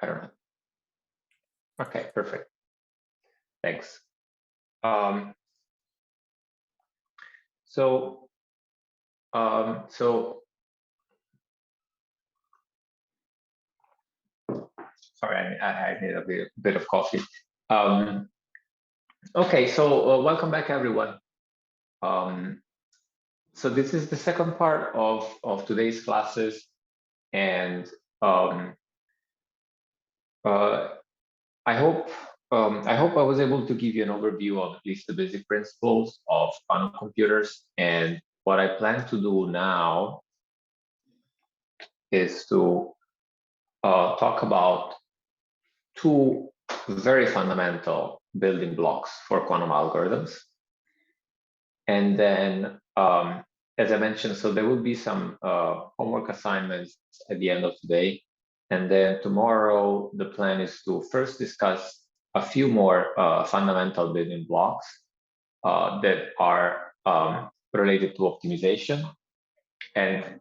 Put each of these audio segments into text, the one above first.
I don't know. Okay, perfect. Thanks. So sorry, I need a bit of coffee. Okay, so welcome back, everyone. So this is the second part of today's classes, and I hope I was able to give you an overview of at least the basic principles of quantum computers. And what I plan to do now is to talk about two very fundamental building blocks for quantum algorithms. And then, as I mentioned, so there will be some homework assignments at the end of today. And then tomorrow, the plan is to first discuss a few more fundamental building blocks that are related to optimization. And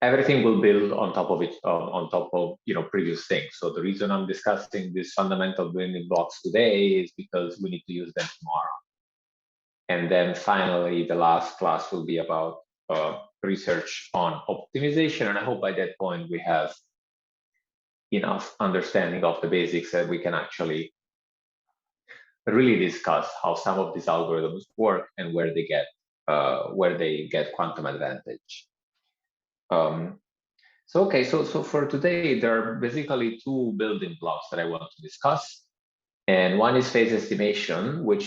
everything will build on top of it, on top of previous things. So the reason I'm discussing these fundamental building blocks today is because we need to use them tomorrow. And then finally, the last class will be about research on optimization. And I hope by that point we have enough understanding of the basics that we can actually really discuss how some of these algorithms work and where they get quantum advantage. So for today, there are basically two building blocks that I want to discuss. And one is phase estimation, which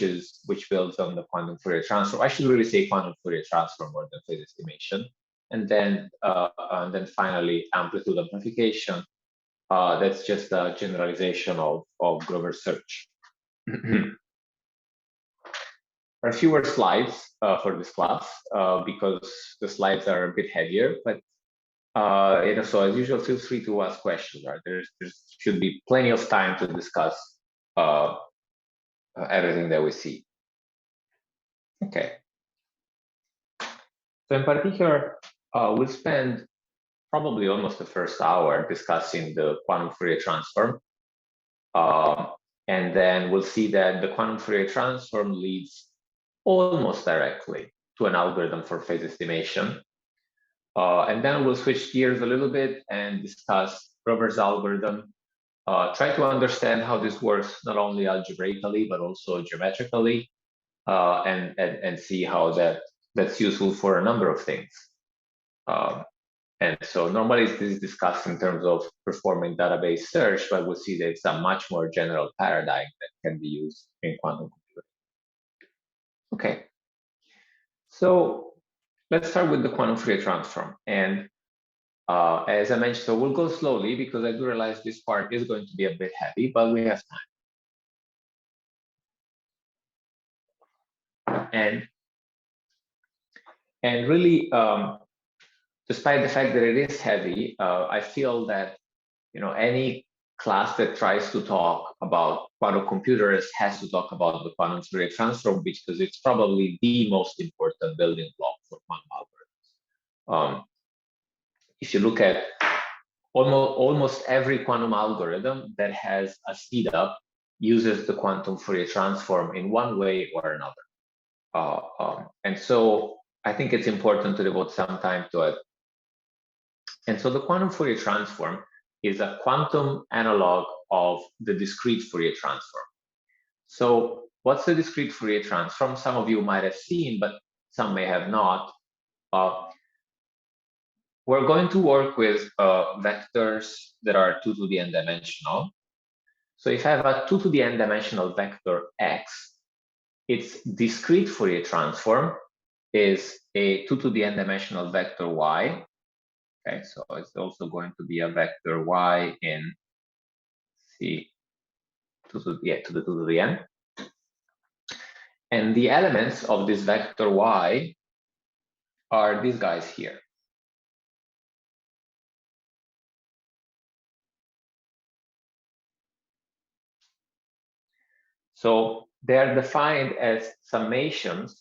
builds on the quantum Fourier transform. I should really say quantum Fourier transform more than phase estimation. And then finally, amplitude amplification. That's just a generalization of Grover search. There are fewer slides for this class because the slides are a bit heavier, but so as usual, feel free to ask questions. Right? There should be plenty of time to discuss everything that we see. Okay. So in particular, we'll spend probably almost the first hour discussing the quantum Fourier transform. And then we'll see that the quantum Fourier transform leads almost directly to an algorithm for phase estimation. And then we'll switch gears a little bit and discuss Grover's algorithm. Try to understand how this works not only algebraically, but also geometrically, and see how that's useful for a number of things. And so normally this is discussed in terms of performing database search, but we'll see that it's a much more general paradigm that can be used in quantum computing. Okay, so let's start with the quantum Fourier transform. And as I mentioned, so we'll go slowly because I do realize this part is going to be a bit heavy, but we have time. And really, despite the fact that it is heavy, I feel that any class that tries to talk about quantum computers has to talk about the quantum Fourier transform because it's probably the most important building block for quantum algorithms. If you look at almost every quantum algorithm that has a speedup uses the quantum Fourier transform in one way or another. And so I think it's important to devote some time to it. And so the quantum Fourier transform is a quantum analog of the discrete Fourier transform. So what's the discrete Fourier transform? Some of you might have seen, but some may have not. We're going to work with vectors that are 2 to the n dimensional. So if I have a 2 to the n dimensional vector x, its discrete Fourier transform is a 2 to the n dimensional vector y. Okay, so it's also going to be a vector y in C to the 2 to the n. And the elements of this vector y are these guys here. So they are defined as summations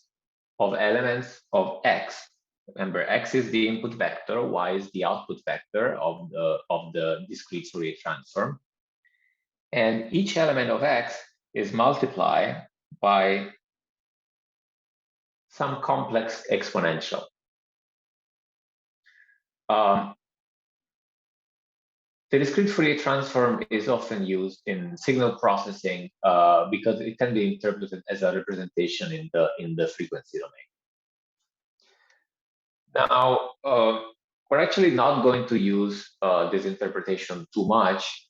of elements of x Remember, x is the input vector, y is the output vector of the discrete Fourier transform. And each element of x is multiplied by some complex exponential. The discrete Fourier transform is often used in signal processing because it can be interpreted as a representation in the frequency domain. Now, we're actually not going to use this interpretation too much,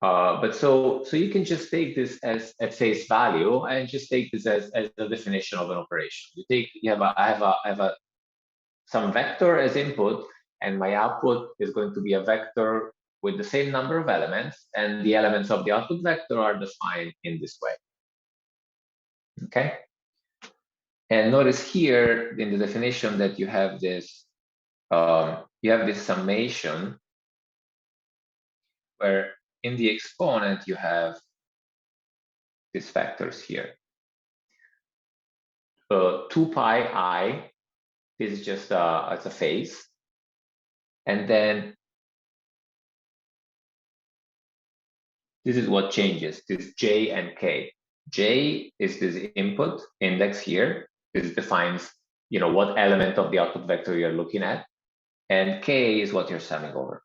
but so you can just take this as at face value and just take this as the definition of an operation. I have some vector as input, and my output is going to be a vector with the same number of elements, and the elements of the output vector are defined in this way. Okay. And notice here in the definition that you have this summation where in the exponent you have these factors here. 2 pi I is just as a phase, and then this is what changes, this j and k. J is this input index here. This defines, what element of the output vector you're looking at, and k is what you're summing over.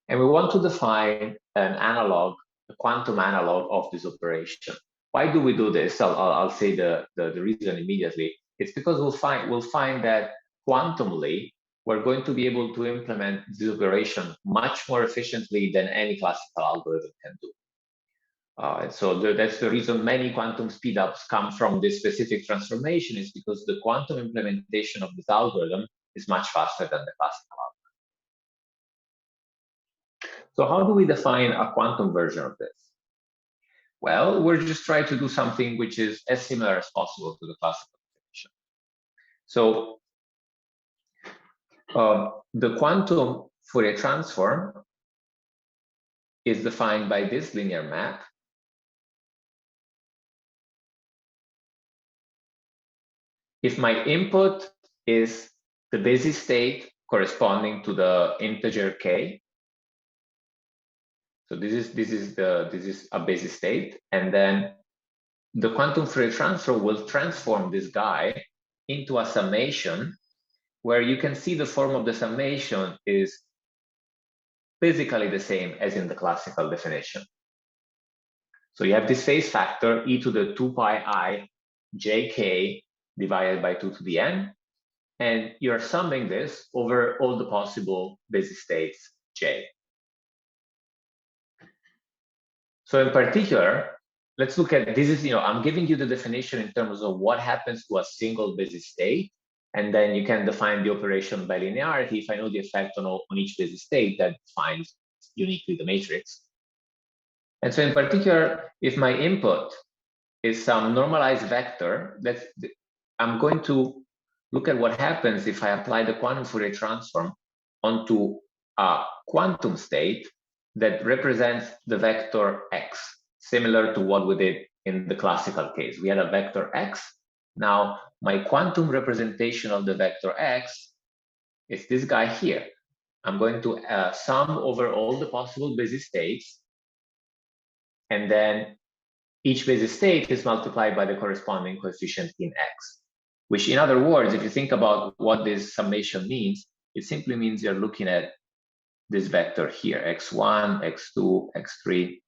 And we want to define an analog, a quantum analog of this operation. Why do we do this? I'll say the reason immediately. It's because we'll find that quantumly, we're going to be able to implement this operation much more efficiently than any classical algorithm can do. So that's the reason many quantum speedups come from this specific transformation, is because the quantum implementation of this algorithm is much faster than the classical algorithm. So how do we define a quantum version of this? Well, we're just trying to do something which is as similar as possible to the classical definition. So the quantum Fourier transform is defined by this linear map. If my input is the basis state corresponding to the integer k, so this is a basis state, and then the quantum Fourier transform will transform this guy into a summation, where you can see the form of the summation is basically the same as in the classical definition. So you have this phase factor e to the 2 pi I jk divided by 2 to the n, and you're summing this over all the possible basis states j. So in particular, let's look at this. I'm giving you the definition in terms of what happens to a single basis state, and then you can define the operation by linearity. If I know the effect on each basis state, that defines uniquely the matrix. And so in particular, if my input is some normalized vector, I'm going to look at what happens if I apply the quantum Fourier transform onto a quantum state that represents the vector x, similar to what we did in the classical case. We had a vector x. Now, my quantum representation of the vector x is this guy here. I'm going to sum over all the possible basis states, and then each basis state is multiplied by the corresponding coefficient in x, which, in other words, if you think about what this summation means, it simply means you're looking at this vector here, x1, x2, x3,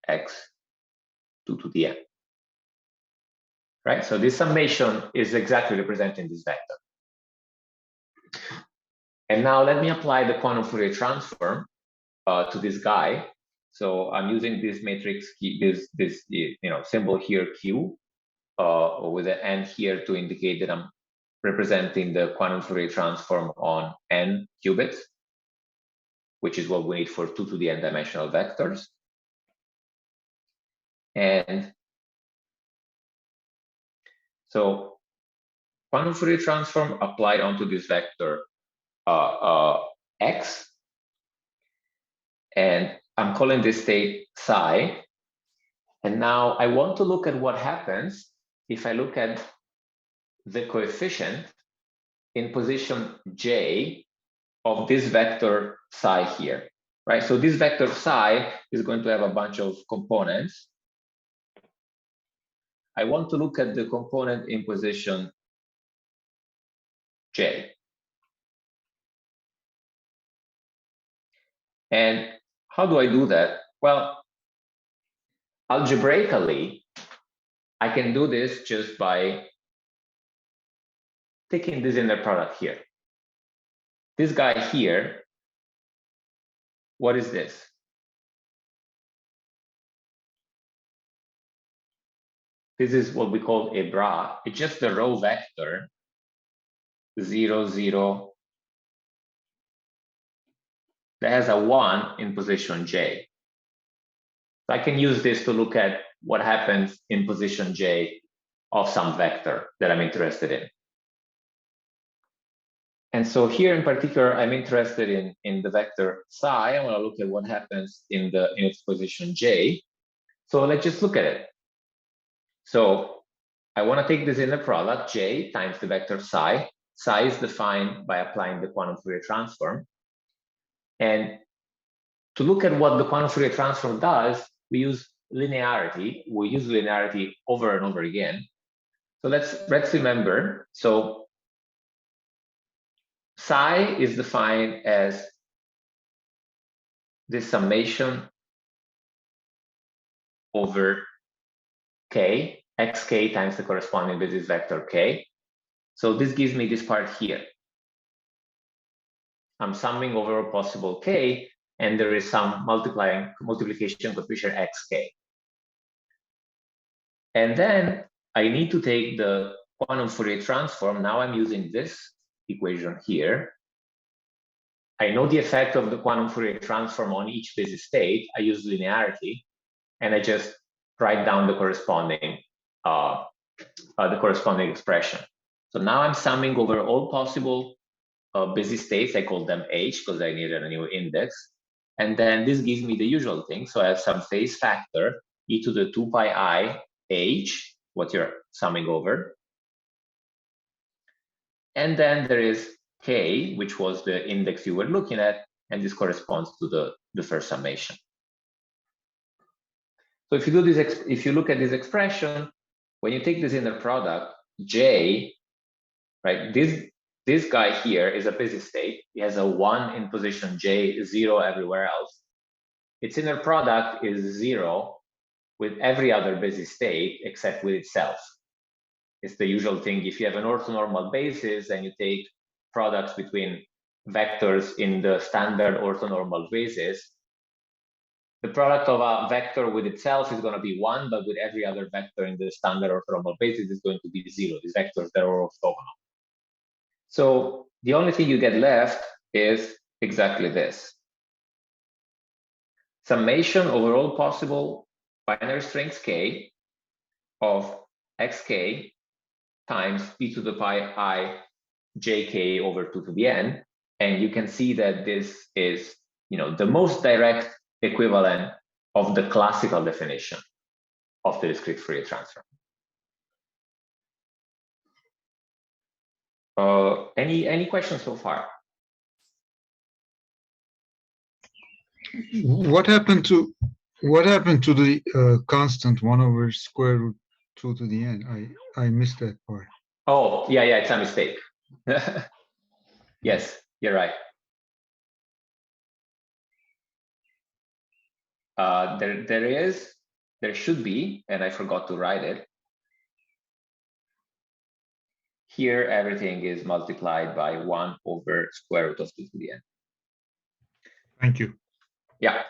x2 to the n. Right? So this summation is exactly representing this vector. And now let me apply the quantum Fourier transform to this guy. So I'm using this matrix, this symbol here, Q, with an n here to indicate that I'm representing the quantum Fourier transform on n qubits, which is what we need for 2 to the n dimensional vectors. And so quantum Fourier transform applied onto this vector x, and I'm calling this state psi. And now I want to look at what happens if I look at the coefficient in position J of this vector psi here, right? So this vector psi is going to have a bunch of components. I want to look at the component in position J. And how do I do that? Well, algebraically, I can do this just by taking this inner product here. This guy here, what is this? This is what we call a bra. It's just the row vector 0, 0 that has a 1 in position J. So I can use this to look at what happens in position J of some vector that I'm interested in. And so here in particular, I'm interested in the vector psi. I want to look at what happens in its position J. So let's just look at it. So I want to take this inner product, J times the vector psi. Psi is defined by applying the quantum Fourier transform. And to look at what the quantum Fourier transform does, we use linearity. We use linearity over and over again. So let's remember. So psi is defined as this summation over k, xk times the corresponding basis vector k. So this gives me this part here. I'm summing over a possible k, and there is some multiplication coefficient xk. And then I need to take the quantum Fourier transform. Now I'm using this equation here. I know the effect of the quantum Fourier transform on each basis state. I use linearity, and I just write down the corresponding expression. So now I'm summing over all possible basis states. I call them H because I needed a new index. And then this gives me the usual thing. So I have some phase factor, e to the 2 pi I H, what you're summing over. And then there is K, which was the index you were looking at, and this corresponds to the first summation. So if you do this, if you look at this expression, when you take this inner product, J, right, this guy here is a basis state. He has a 1 in position J, 0 everywhere else. Its inner product is 0 with every other basis state except with itself. It's the usual thing. If you have an orthonormal basis and you take products between vectors in the standard orthonormal basis, the product of a vector with itself is going to be 1, but with every other vector in the standard orthonormal basis is going to be 0. These vectors, they're orthogonal. So the only thing you get left is exactly this. Summation over all possible binary strings k of xk times e to the pi I jk over 2 to the n. And you can see that this is, the most direct equivalent of the classical definition of the discrete Fourier transform. Any questions so far? What happened to the constant 1 over square root 2 to the n? I missed that part. Oh, yeah, it's a mistake. Yes, you're right. There should be, and I forgot to write it. Here, everything is multiplied by 1 over square root of 2 to the n. Thank you. Yeah,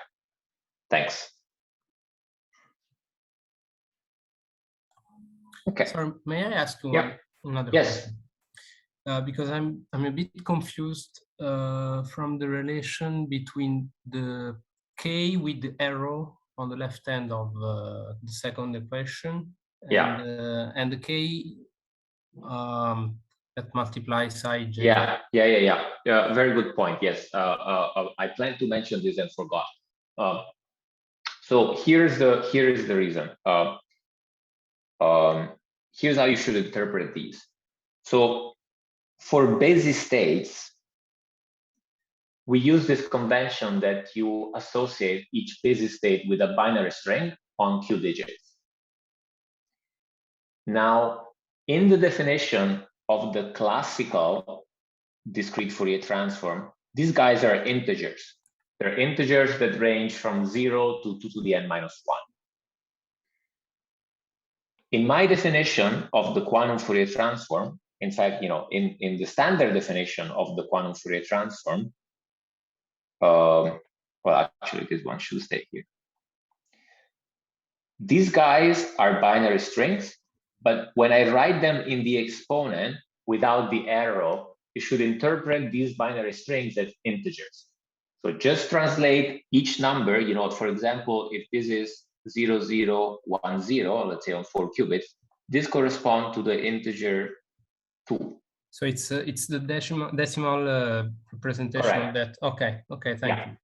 thanks. Okay. Sorry, may I ask you another Yes. question? Because I'm a bit confused from the relation between the k with the arrow on the left hand of the second equation, and the k that multiplies ij. Yeah. Very good point. Yes, I planned to mention this and forgot. So here is the reason. here's how you should interpret these. So for busy states, we use this convention that you associate each busy state with a binary string on q digits. Now, in the definition of the classical discrete Fourier transform, these guys are integers. They're integers that range from 0 to 2 to the n minus 1. In my definition of the quantum Fourier transform, in fact, in the standard definition of the quantum Fourier transform, well, actually, this one should stay here. These guys are binary strings, but when I write them in the exponent without the arrow, you should interpret these binary strings as integers. So just translate each number, for example, if this is 0, 0, 1, 0, let's say on 4 qubits, this corresponds to the integer 2. So it's the decimal representation Correct. of that. Okay, thank you.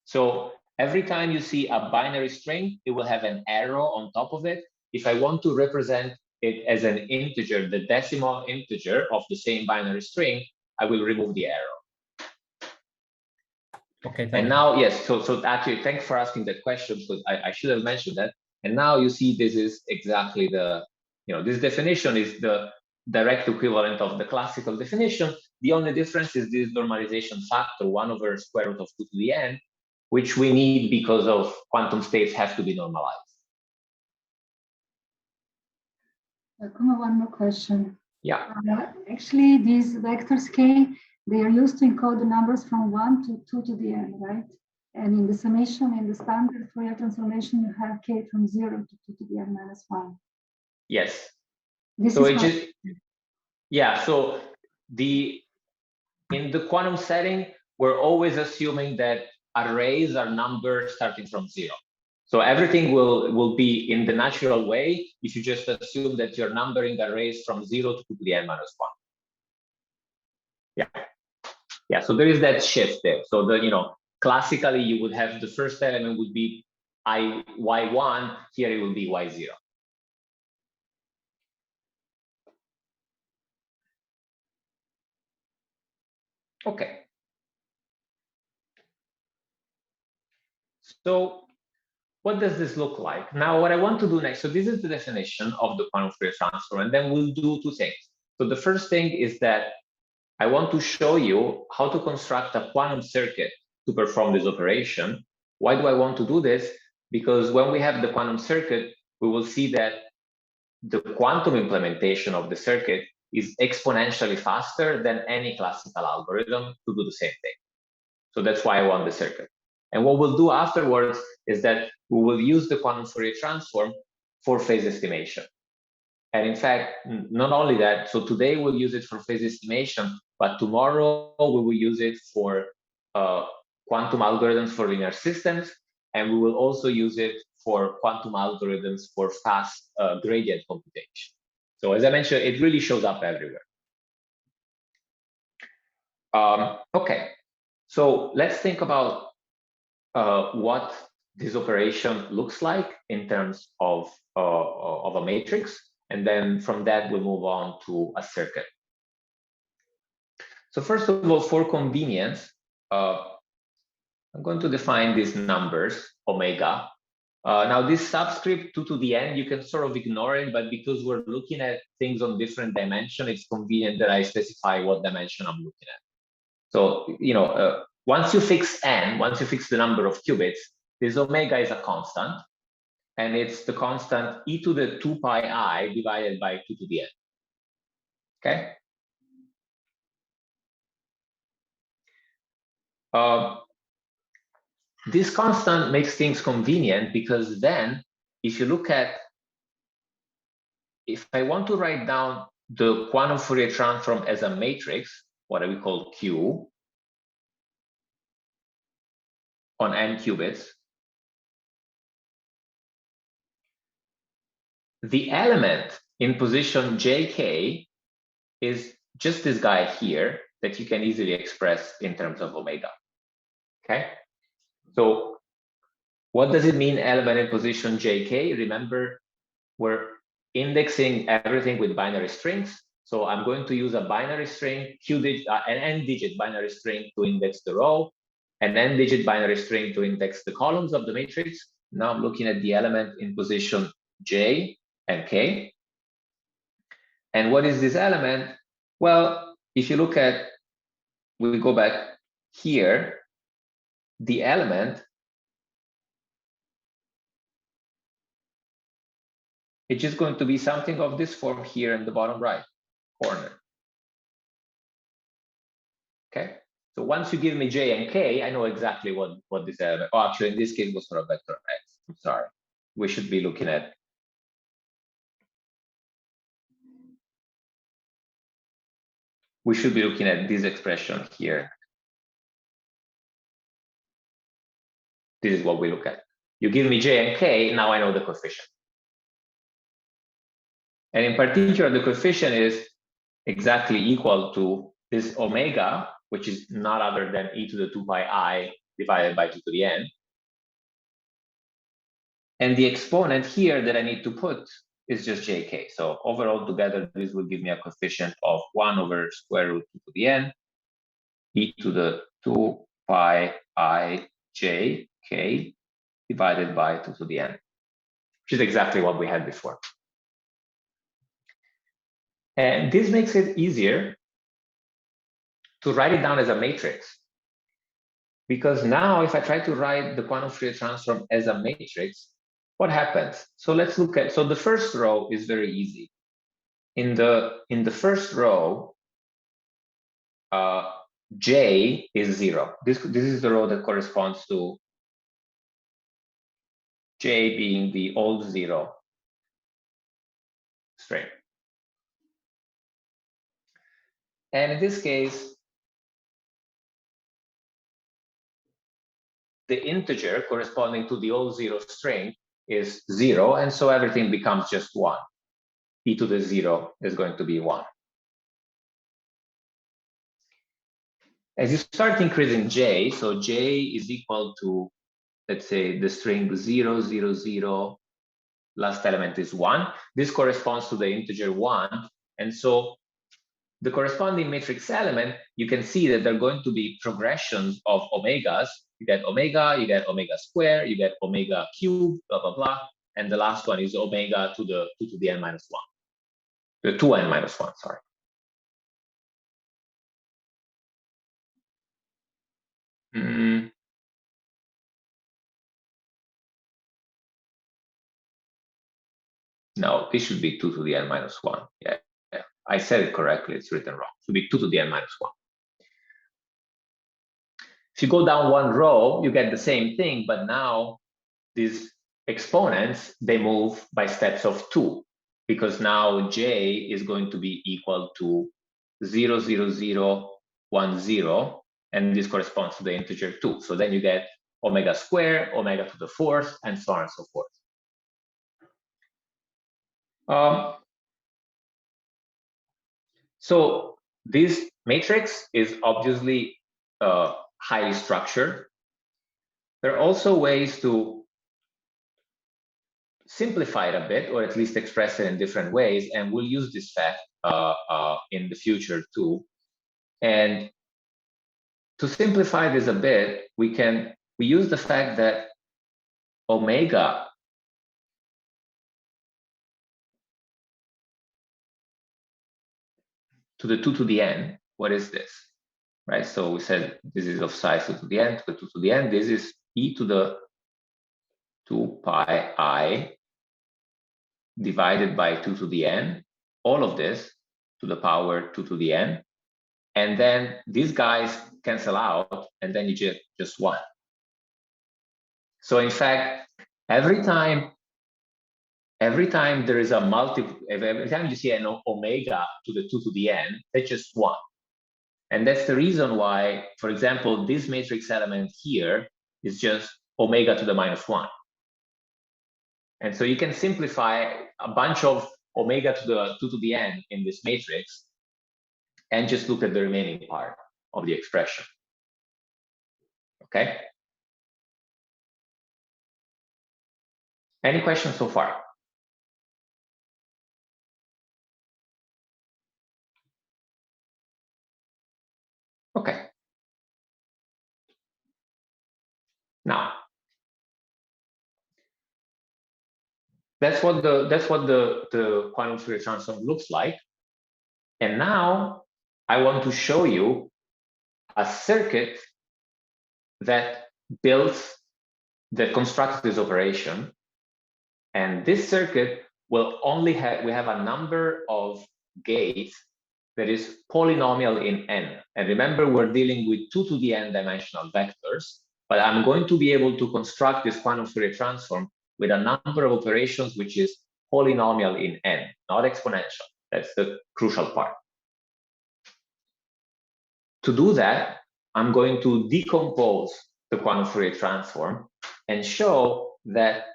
So every time you see a binary string, it will have an arrow on top of it. If I want to represent it as an integer, the decimal integer of the same binary string, I will remove the arrow. Okay, thank and you. now, yes, so actually, thanks for asking that question, because I should have mentioned that. And now you see this is exactly the, this definition is the direct equivalent of the classical definition. The only difference is this normalization factor, 1 over square root of 2 to the n, which we need because of quantum states have to be normalized. Giacomo, one more question. Yeah. Actually, these vectors k, they are used to encode the numbers from 1 to 2 to the n, right? And in the summation, in the standard Fourier transformation, you have k from 0 to 2 to the n minus 1. Yes. This so is it just, yeah, so in the quantum setting, we're always assuming that arrays are numbers starting from 0. So everything will be in the natural way if you just assume that you're numbering arrays from 0 to 2 to the n minus 1. Yeah, so there is that shift there. So classically you would have the first element would be y1, here it will be y0. Okay. So what does this look like? Now, what I want to do next, so this is the definition of the quantum Fourier transform, and then we'll do 2 things. So the first thing is that I want to show you how to construct a quantum circuit to perform this operation. Why do I want to do this? Because when we have the quantum circuit, we will see that the quantum implementation of the circuit is exponentially faster than any classical algorithm to do the same thing. So that's why I want the circuit. And what we'll do afterwards is that we will use the quantum Fourier transform for phase estimation. And in fact, not only that, so today we'll use it for phase estimation, but tomorrow we will use it for quantum algorithms for linear systems, and we will also use it for quantum algorithms for fast gradient computation. So as I mentioned, it really shows up everywhere. Okay, so let's think about what this operation looks like in terms of a matrix. And then from that, we'll move on to a circuit. So first of all, for convenience, I'm going to define these numbers, omega. Now this subscript 2 to the n, you can sort of ignore it, but because we're looking at things on different dimensions, it's convenient that I specify what dimension I'm looking at. So, once you fix n, once you fix the number of qubits, this omega is a constant, and it's the constant e to the 2 pi I divided by 2 to the n. Okay? This constant makes things convenient because then, if you look at, if I want to write down the quantum Fourier transform as a matrix, what we call Q, on n qubits, the element in position jk is just this guy here that you can easily express in terms of omega. Okay, so what does it mean, element in position jk? Remember, we're indexing everything with binary strings. So I'm going to use a binary string, an n-digit binary string to index the row, an n-digit binary string to index the columns of the matrix. Now I'm looking at the element in position j and k. And what is this element? Well, if you look at, we go back here, the element, it's just going to be something of this form here in the bottom right corner. Okay, so once you give me j and k, I know exactly what this element, oh, actually in this case was for a vector x, I'm sorry. We should be looking at, this expression here. This is what we look at. You give me j and k, now I know the coefficient. And in particular, the coefficient is exactly equal to this omega, which is not other than e to the 2 pi I divided by 2 to the n. And the exponent here that I need to put is just jk. So overall together, this will give me a coefficient of 1 over square root 2 to the n, e to the 2 pi I j k divided by 2 to the n, which is exactly what we had before. And this makes it easier to write it down as a matrix. Because now if I try to write the quantum Fourier transform as a matrix, what happens? So let's look at, so the first row is very easy. In the first row, j is 0. This is the row that corresponds to j being the old 0 string. And in this case, the integer corresponding to the old 0 string is 0, and so everything becomes just 1. E to the 0 is going to be 1. As you start increasing j, so j is equal to, let's say, the string 0, 0, 0, last element is 1. This corresponds to the integer 1, and so the corresponding matrix element, you can see that they're going to be progressions of omegas. You get omega square, you get omega cubed, blah, blah, blah. And the last one is omega to the 2 to the n minus 1. The 2n minus 1, sorry. No, this should be 2 to the n minus 1. Yeah, I said it correctly, it's written wrong. It should be 2 to the n minus 1. If you go down one row, you get the same thing, but now these exponents, they move by steps of 2, because now j is going to be equal to 0, 0, 0, 1, 0, and this corresponds to the integer 2. So then you get omega squared, omega to the 4th, and so on and so forth. So this matrix is obviously highly structured. There are also ways to simplify it a bit, or at least express it in different ways, and we'll use this fact in the future too. And to simplify this a bit, we use the fact that omega to the 2 to the n, what is this? Right, so we said this is of size 2 to the n, to the 2 to the n, this is e to the 2 pi I divided by 2 to the n, all of this to the power 2 to the n, and then these guys cancel out, and then you get just 1. So in fact, every time there is a multiple, every time you see an omega to the 2 to the n, that's just 1. And that's the reason why, for example, this matrix element here is just omega to the minus 1. And so you can simplify a bunch of omega to the 2 to the n in this matrix and just look at the remaining part of the expression. Okay? Any questions so far? Okay. Now, that's what the quantum Fourier transform looks like. And now I want to show you a circuit that constructs this operation. And this circuit will only have, we have a number of gates that is polynomial in n. And remember, we're dealing with 2 to the n dimensional vectors, but I'm going to be able to construct this quantum Fourier transform with a number of operations which is polynomial in n, not exponential. That's the crucial part. To do that, I'm going to decompose the quantum Fourier transform and show that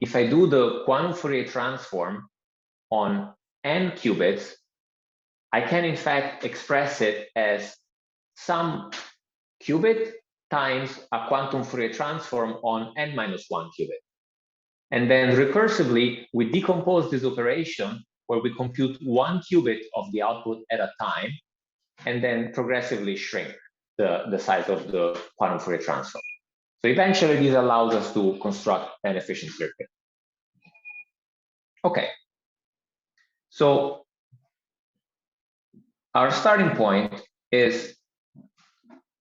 if I do the quantum Fourier transform on n qubits, I can in fact express it as some qubit times a quantum Fourier transform on n minus 1 qubit. And then recursively, we decompose this operation where we compute 1 qubit of the output at a time, and then progressively shrink the size of the quantum Fourier transform. So eventually, this allows us to construct an efficient circuit. Okay. So our starting point is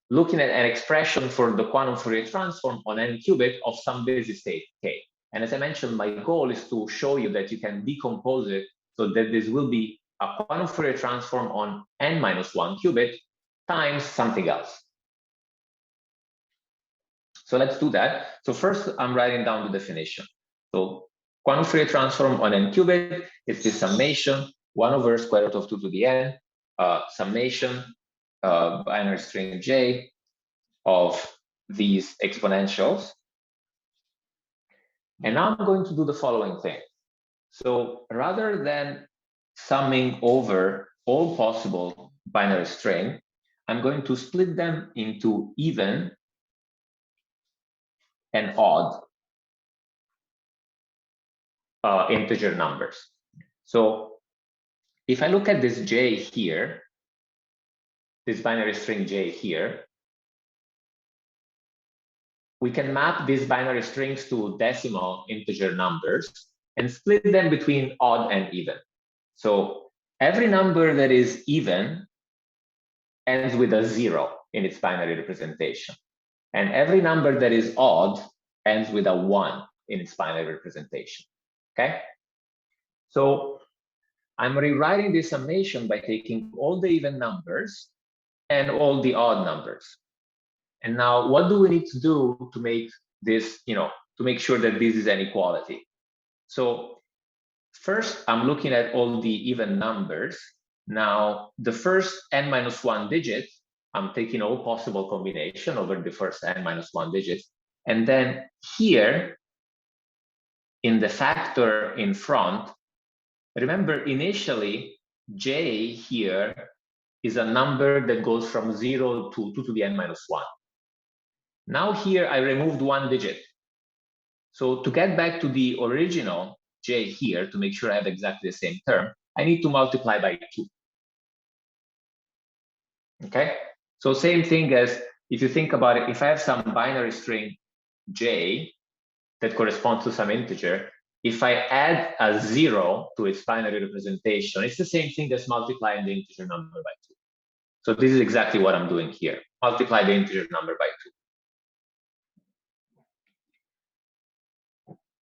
looking at an expression for the quantum Fourier transform on n qubit of some busy state k. And as I mentioned, my goal is to show you that you can decompose it so that this will be a quantum Fourier transform on n minus 1 qubit times something else. So let's do that. So first, I'm writing down the definition. So quantum Fourier transform on n qubit is the summation 1 over square root of 2 to the n, summation binary string j of these exponentials. And now I'm going to do the following thing. So rather than summing over all possible binary string, I'm going to split them into even and odd integer numbers. So if I look at this j here, this binary string j here, we can map these binary strings to decimal integer numbers and split them between odd and even. So every number that is even ends with a 0 in its binary representation. And every number that is odd ends with a 1 in its binary representation. Okay? So I'm rewriting this summation by taking all the even numbers and all the odd numbers. And now what do we need to do to make this, to make sure that this is an equality? So first, I'm looking at all the even numbers. Now, the first n minus 1 digit, I'm taking all possible combination over the first n minus 1 digits. And then here, in the factor in front, remember initially, j here is a number that goes from 0 to 2 to the n minus 1. Now here, I removed 1 digit. So to get back to the original j here, to make sure I have exactly the same term, I need to multiply by 2. Okay? So same thing as if you think about it, if I have some binary string j that corresponds to some integer, if I add a 0 to its binary representation, it's the same thing as multiplying the integer number by 2. So this is exactly what I'm doing here. Multiply the integer number by 2.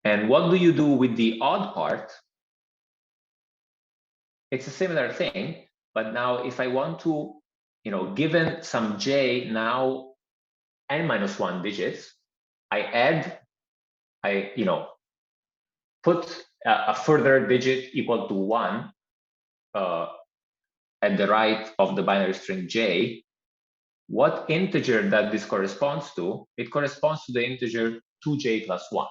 And what do you do with the odd part? It's a similar thing, but now if I want to, given some j now n minus 1 digits, I put a further digit equal to 1 at the right of the binary string j. What integer that this corresponds to? It corresponds to the integer 2j plus 1,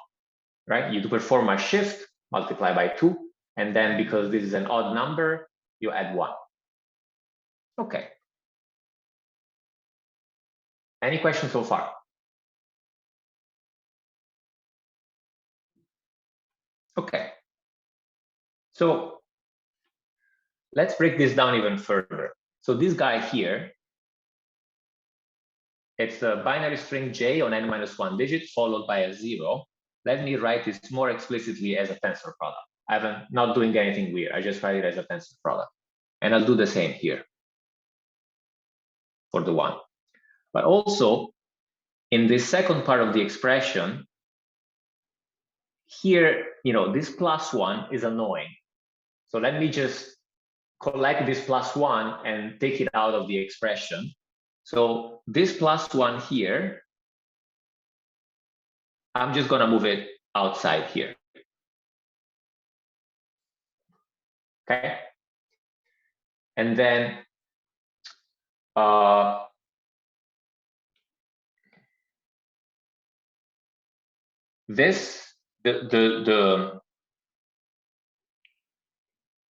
right? You perform a shift, multiply by 2, and then because this is an odd number, you add 1. Okay. Any questions so far? Okay. So let's break this down even further. So this guy here, It's a binary string j on n minus 1 digit followed by a 0. Let me write this more explicitly as a tensor product. I'm not doing anything weird. I just write it as a tensor product. And I'll do the same here for the 1. But also, in this second part of the expression, here, this +1 is annoying. So let me just collect this +1 and take it out of the expression. So this +1 here, I'm just going to move it outside here. Okay. And then the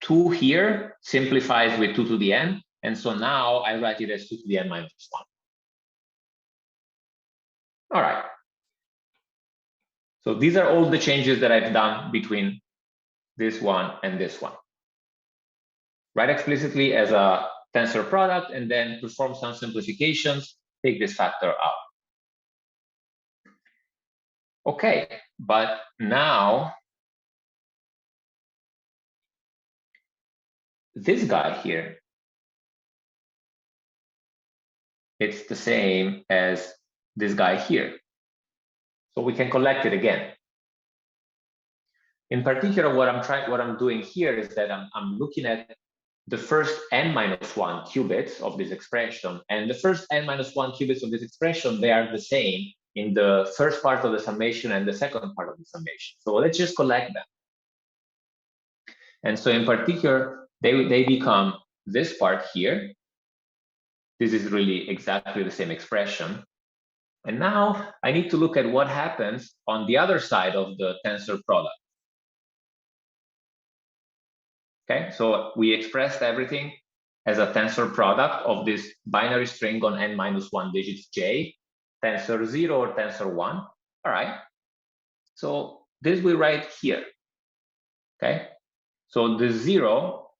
2 here simplifies with 2 to the n. And so now I write it as 2 to the n minus 1. All right. So these are all the changes that I've done between this one and this one. Write explicitly as a tensor product and then perform some simplifications, take this factor out. Okay, but now this guy here, it's the same as this guy here. So we can collect it again. In particular, what I'm doing here is that I'm looking at the first n minus 1 qubits of this expression, and the first n minus 1 qubits of this expression, they are the same in the first part of the summation and the second part of the summation. So let's just collect them. And so in particular, they become this part here. This is really exactly the same expression. And now I need to look at what happens on the other side of the tensor product. Okay, so we expressed everything as a tensor product of this binary string on n minus 1 digits j, tensor 0 or tensor 1. All right. So this we write here. Okay. So the 0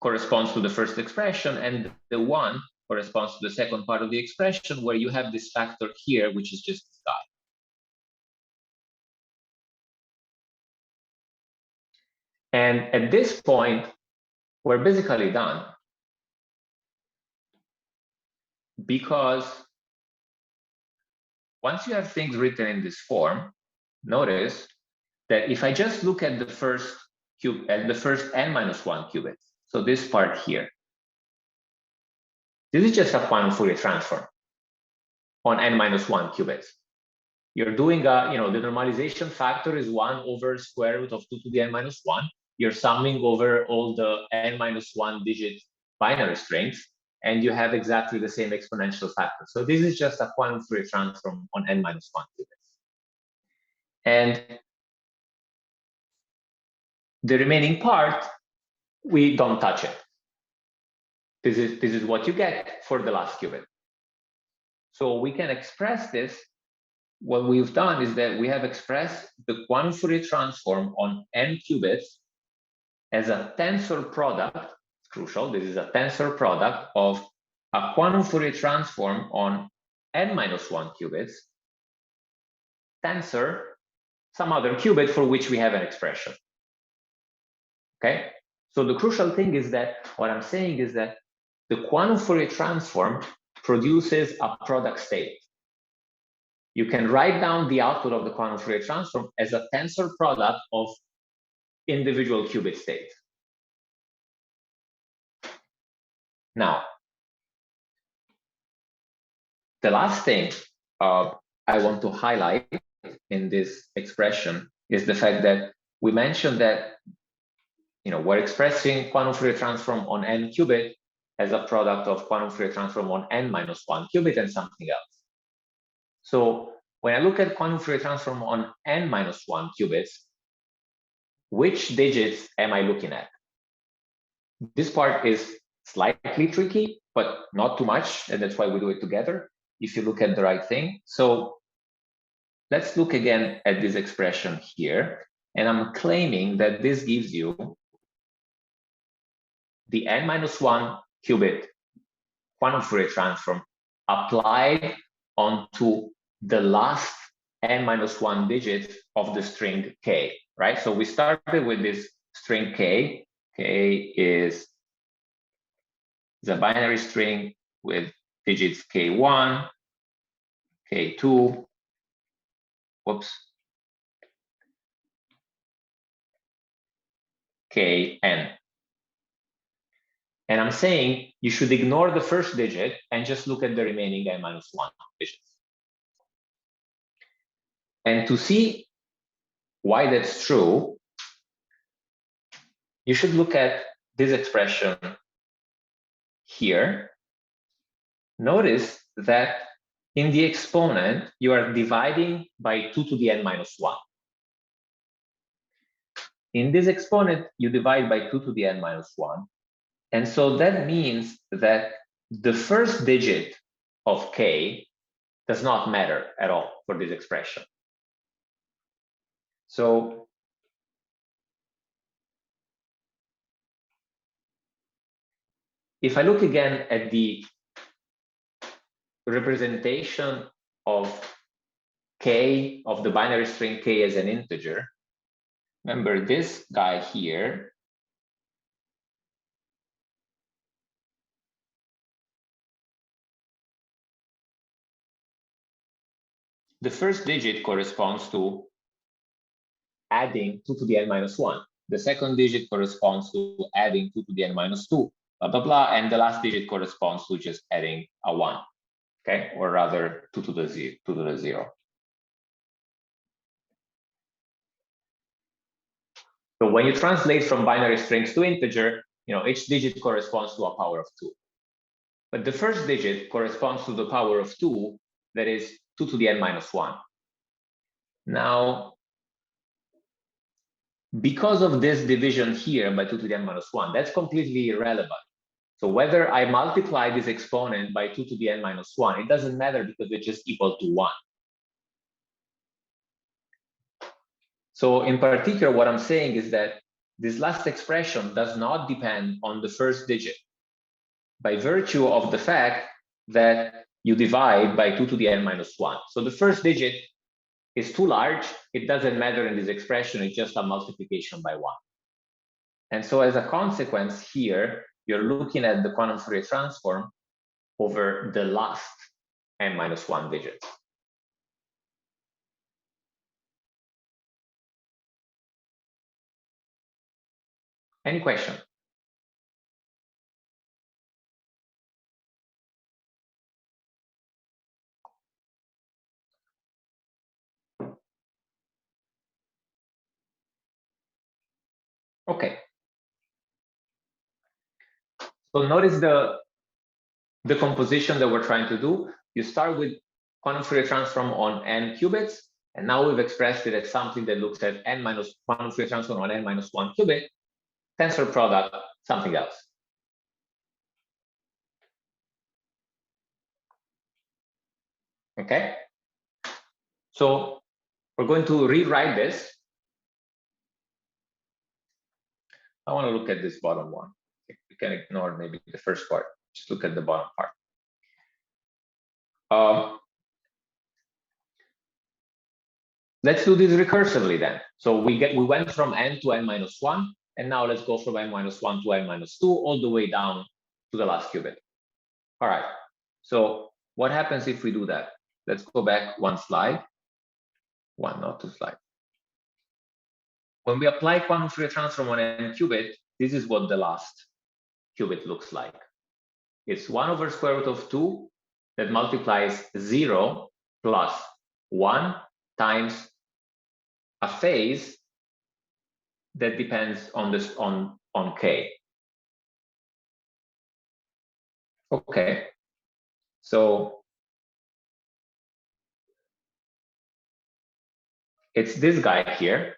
corresponds to the first expression, and the 1 corresponds to the second part of the expression, where you have this factor here, which is just this guy. And at this point, we're basically done, because once you have things written in this form, notice that if I just look at the first n minus 1 qubits, so this part here, this is just a quantum Fourier transform on n minus 1 qubits. You're doing the normalization factor is 1 over square root of 2 to the n minus 1. You're summing over all the n minus 1 digit binary strings, and you have exactly the same exponential factor. So this is just a quantum Fourier transform on n minus 1 qubits. And the remaining part, we don't touch it. This is what you get for the last qubit. So we can express this. What we've done is that we have expressed the quantum Fourier transform on n qubits as a tensor product. It's crucial. This is a tensor product of a quantum Fourier transform on n minus 1 qubits, tensor some other qubit for which we have an expression. Okay. So the crucial thing is that what I'm saying is that the quantum Fourier transform produces a product state. You can write down the output of the quantum Fourier transform as a tensor product of individual qubit states. Now, the last thing I want to highlight in this expression is the fact that we mentioned that we're expressing quantum Fourier transform on n qubit as a product of quantum Fourier transform on n minus 1 qubit and something else. So when I look at quantum Fourier transform on n minus 1 qubits, which digits am I looking at? This part is slightly tricky, but not too much, and that's why we do it together, if you look at the right thing. So let's look again at this expression here, and I'm claiming that this gives you the n minus 1 qubit quantum Fourier transform applied onto the last n-1 digit of the string k, right? So we started with this string k. K is a binary string with digits k1, k2, whoops, kn. And I'm saying you should ignore the first digit and just look at the remaining n-1 digits. And to see why that's true, you should look at this expression here. Notice that in the exponent, you are dividing by 2 to the n-1. In this exponent, you divide by 2 to the n-1. And so that means that the first digit of k does not matter at all for this expression. So if I look again at the representation of k, of the binary string k as an integer, remember this guy here the first digit corresponds to adding 2 to the n-1. The second digit corresponds to adding 2 to the n-2, blah, blah, blah. And the last digit corresponds to just adding a 1, okay? Or rather 2 to the 0. So when you translate from binary strings to integer, each digit corresponds to a power of 2. But the first digit corresponds to the power of 2, that is 2 to the n-1. Now, because of this division here by 2 to the n-1, that's completely irrelevant. So whether I multiply this exponent by 2 to the n-1, it doesn't matter because it's just equal to 1. So in particular, what I'm saying is that this last expression does not depend on the first digit by virtue of the fact that you divide by 2 to the n-1. So the first digit is too large. It doesn't matter in this expression. It's just a multiplication by 1. And so as a consequence here, you're looking at the quantum Fourier transform over the last n-1 digit. Any question? Okay. So notice the composition that we're trying to do. You start with quantum Fourier transform on n qubits, and now we've expressed it as something that looks at quantum Fourier transform on n-1 qubit, tensor product, something else. Okay? So we're going to rewrite this. I want to look at this bottom one. You can ignore maybe the first part. Just look at the bottom part. Let's do this recursively then. So we went from n to n-1, and now let's go from n-1 to n-2 all the way down to the last qubit. All right. So what happens if we do that? Let's go back one slide. One, not two slides. When we apply quantum Fourier transform on n qubit, this is what the last qubit looks like. It's 1 over square root of 2 that multiplies 0 plus 1 times a phase that depends on this on k. Okay, so it's this guy here.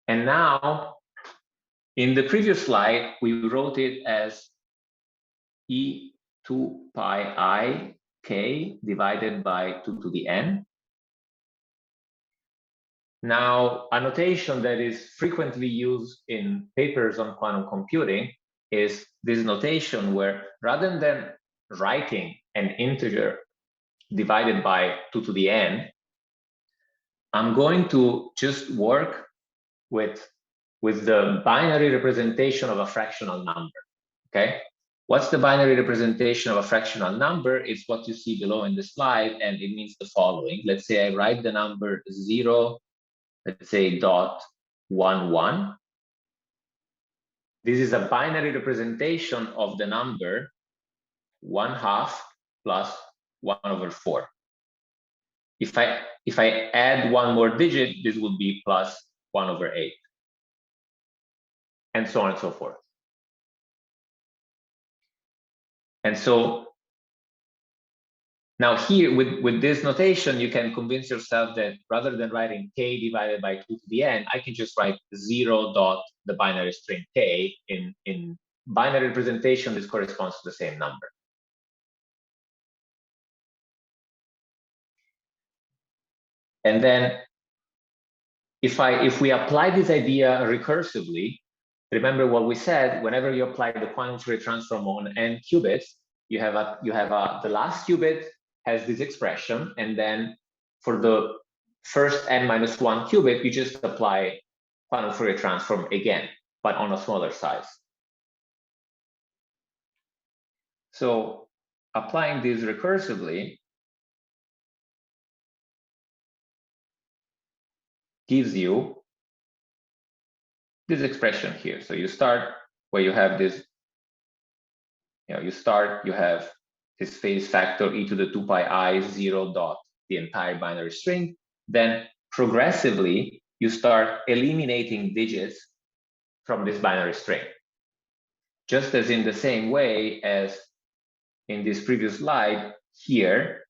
And now, in the previous slide, we wrote it as e2 pi I k divided by 2 to the n. Now, a notation that is frequently used in papers on quantum computing is this notation where rather writing an integer divided by 2 to the n, I'm going to just work with the binary representation of a fractional number, okay? What's the binary representation of a fractional number? It's what you see below in the slide, and it means the following. Let's say I write the number 0, let's say .11. This is a binary representation of the number 1/2 plus 1/4. If I add one more digit, this would be plus 1/8, and so on and so forth. And so now here, with this notation, you can convince yourself that rather than writing k divided by 2 to the n, I can just write 0 dot the binary string k. In binary representation, this corresponds to the same number. And then if we apply this idea recursively, remember what we said, whenever you apply the quantum Fourier transform on n qubits, you have the last qubit has this expression, and then for the first n-1 qubit, you just apply quantum Fourier transform again, but on a smaller size. So applying this recursively gives you this expression here. So you start where you have this, you have this phase factor e to the 2 pi I 0 dot the entire binary string. Then progressively, you start eliminating digits from this binary string. Just as in the same way as in this previous slide here,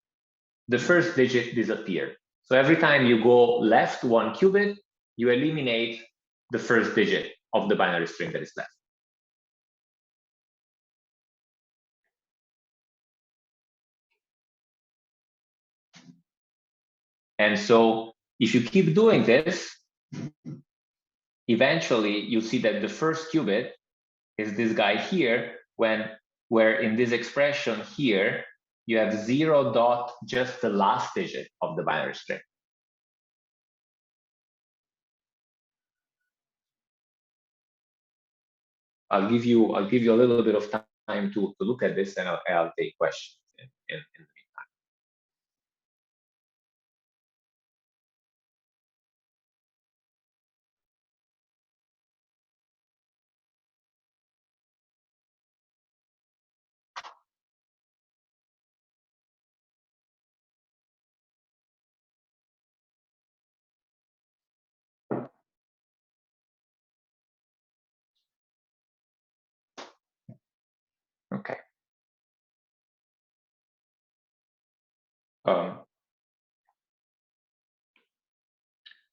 the first digit disappeared. So every time you go left one qubit, you eliminate the first digit of the binary string that is left. And so if you keep doing this, eventually you see that the first qubit is this guy here, where in this expression here, you have 0 dot just the last digit of the binary string. I'll give you a little bit of time to look at this, and I'll take questions in the meantime. Okay.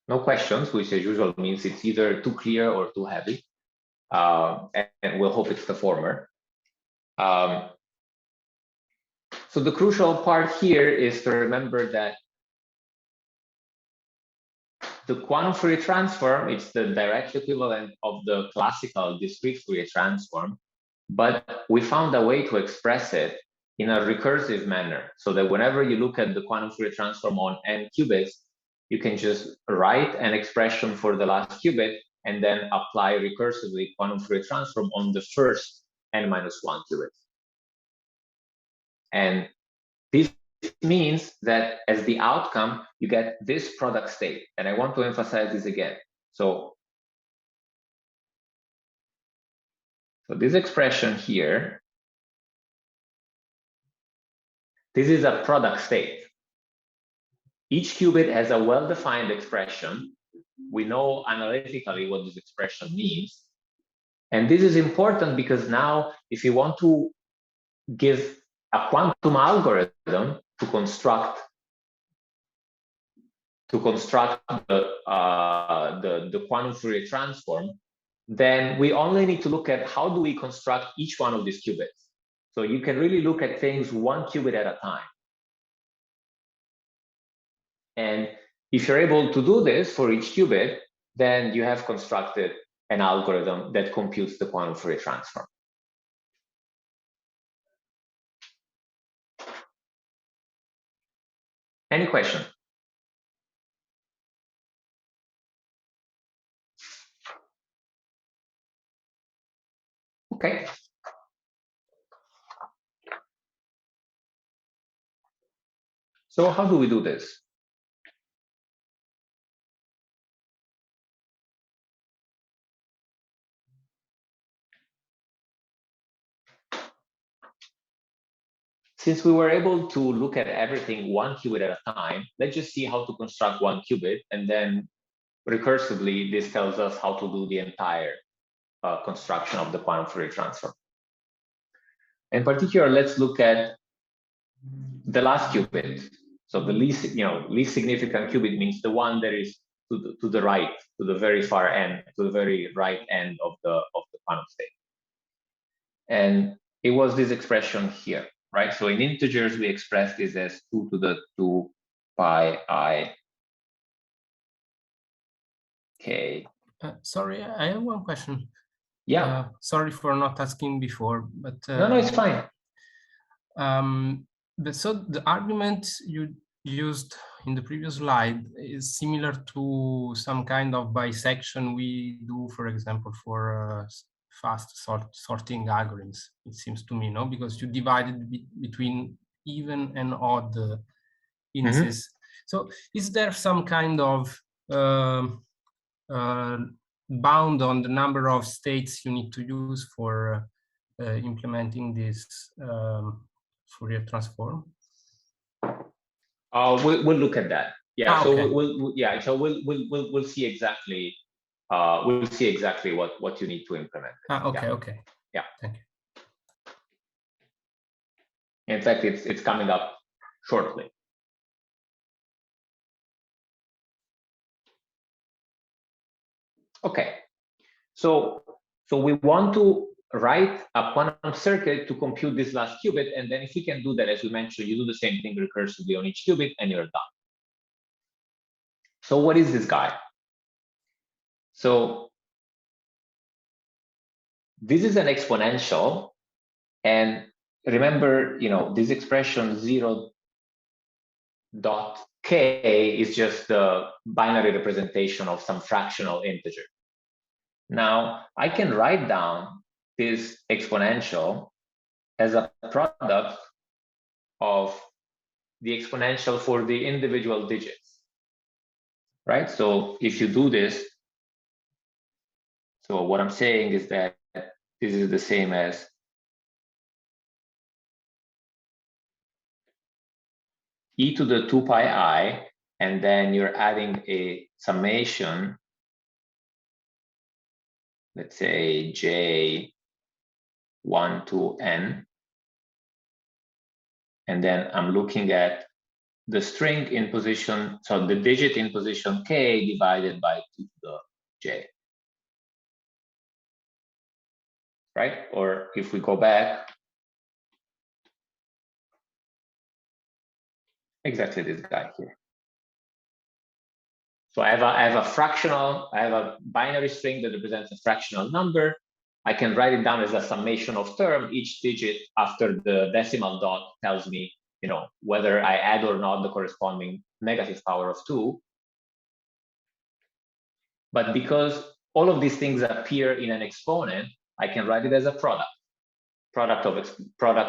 No questions, which as usual means it's either too clear or too heavy. And we'll hope it's the former. So the crucial part here is to remember that the quantum Fourier transform, it's the direct equivalent of the classical discrete Fourier transform, but we found a way to express it in a recursive manner, so that whenever you look at the quantum Fourier transform on n qubits, you can just write an expression for the last qubit and then apply recursively quantum Fourier transform on the first n-1 qubit. And this means that as the outcome, you get this product state. And I want to emphasize this again. So this expression here, this is a product state. Each qubit has a well-defined expression. We know analytically what this expression means. And this is important because now if you want to give a quantum algorithm to construct the quantum Fourier transform, then we only need to look at how do we construct each one of these qubits. So you can really look at things one qubit at a time. And if you're able to do this for each qubit, then you have constructed an algorithm that computes the quantum Fourier transform. Any question? Okay. So how do we do this? Since we were able to look at everything one qubit at a time, let's just see how to construct one qubit, and then recursively, this tells us how to do the entire construction of the quantum Fourier transform. In particular, let's look at the last qubit. So the least significant qubit means the one that is to the right, to the very far end, to the very right end of the quantum state. And it was this expression here, right? So in integers, we express this as 2 to the 2 pi I k. Sorry, I have one question. Yeah. Sorry for not asking before, but No, it's fine. So the argument you used in the previous slide is similar to some kind of bisection we do, for example, for fast sorting algorithms, it seems to me, no? Because you divided between even and odd indices. So is there some kind of bound on the number of states you need to use for implementing this Fourier transform? We'll look at that. Yeah. Okay. So we'll see exactly what you need to implement. Okay. Yeah. Okay. Yeah. Thank you. In fact, it's coming up shortly. Okay. So we want to write a quantum circuit to compute this last qubit, and then if we can do that, as we mentioned, you do the same thing recursively on each qubit, and you're done. So what is this guy? So this is an exponential, and remember, this expression 0.k is just the binary representation of some fractional integer. Now, I can write down this exponential as a product of the exponential for the individual digits, right? So if you do this, so what I'm saying is that this is the same as e to the 2 pi I, and then you're adding a summation, let's say j 1 to n, and then I'm looking at the string in position, so the digit in position k divided by 2 to the j, right? Or if we go back, exactly this guy here. So I have a binary string that represents a fractional number. I can write it down as a summation of term. Each digit after the decimal dot tells me, whether I add or not the corresponding negative power of 2. But because all of these things appear in an exponent, I can write it as a product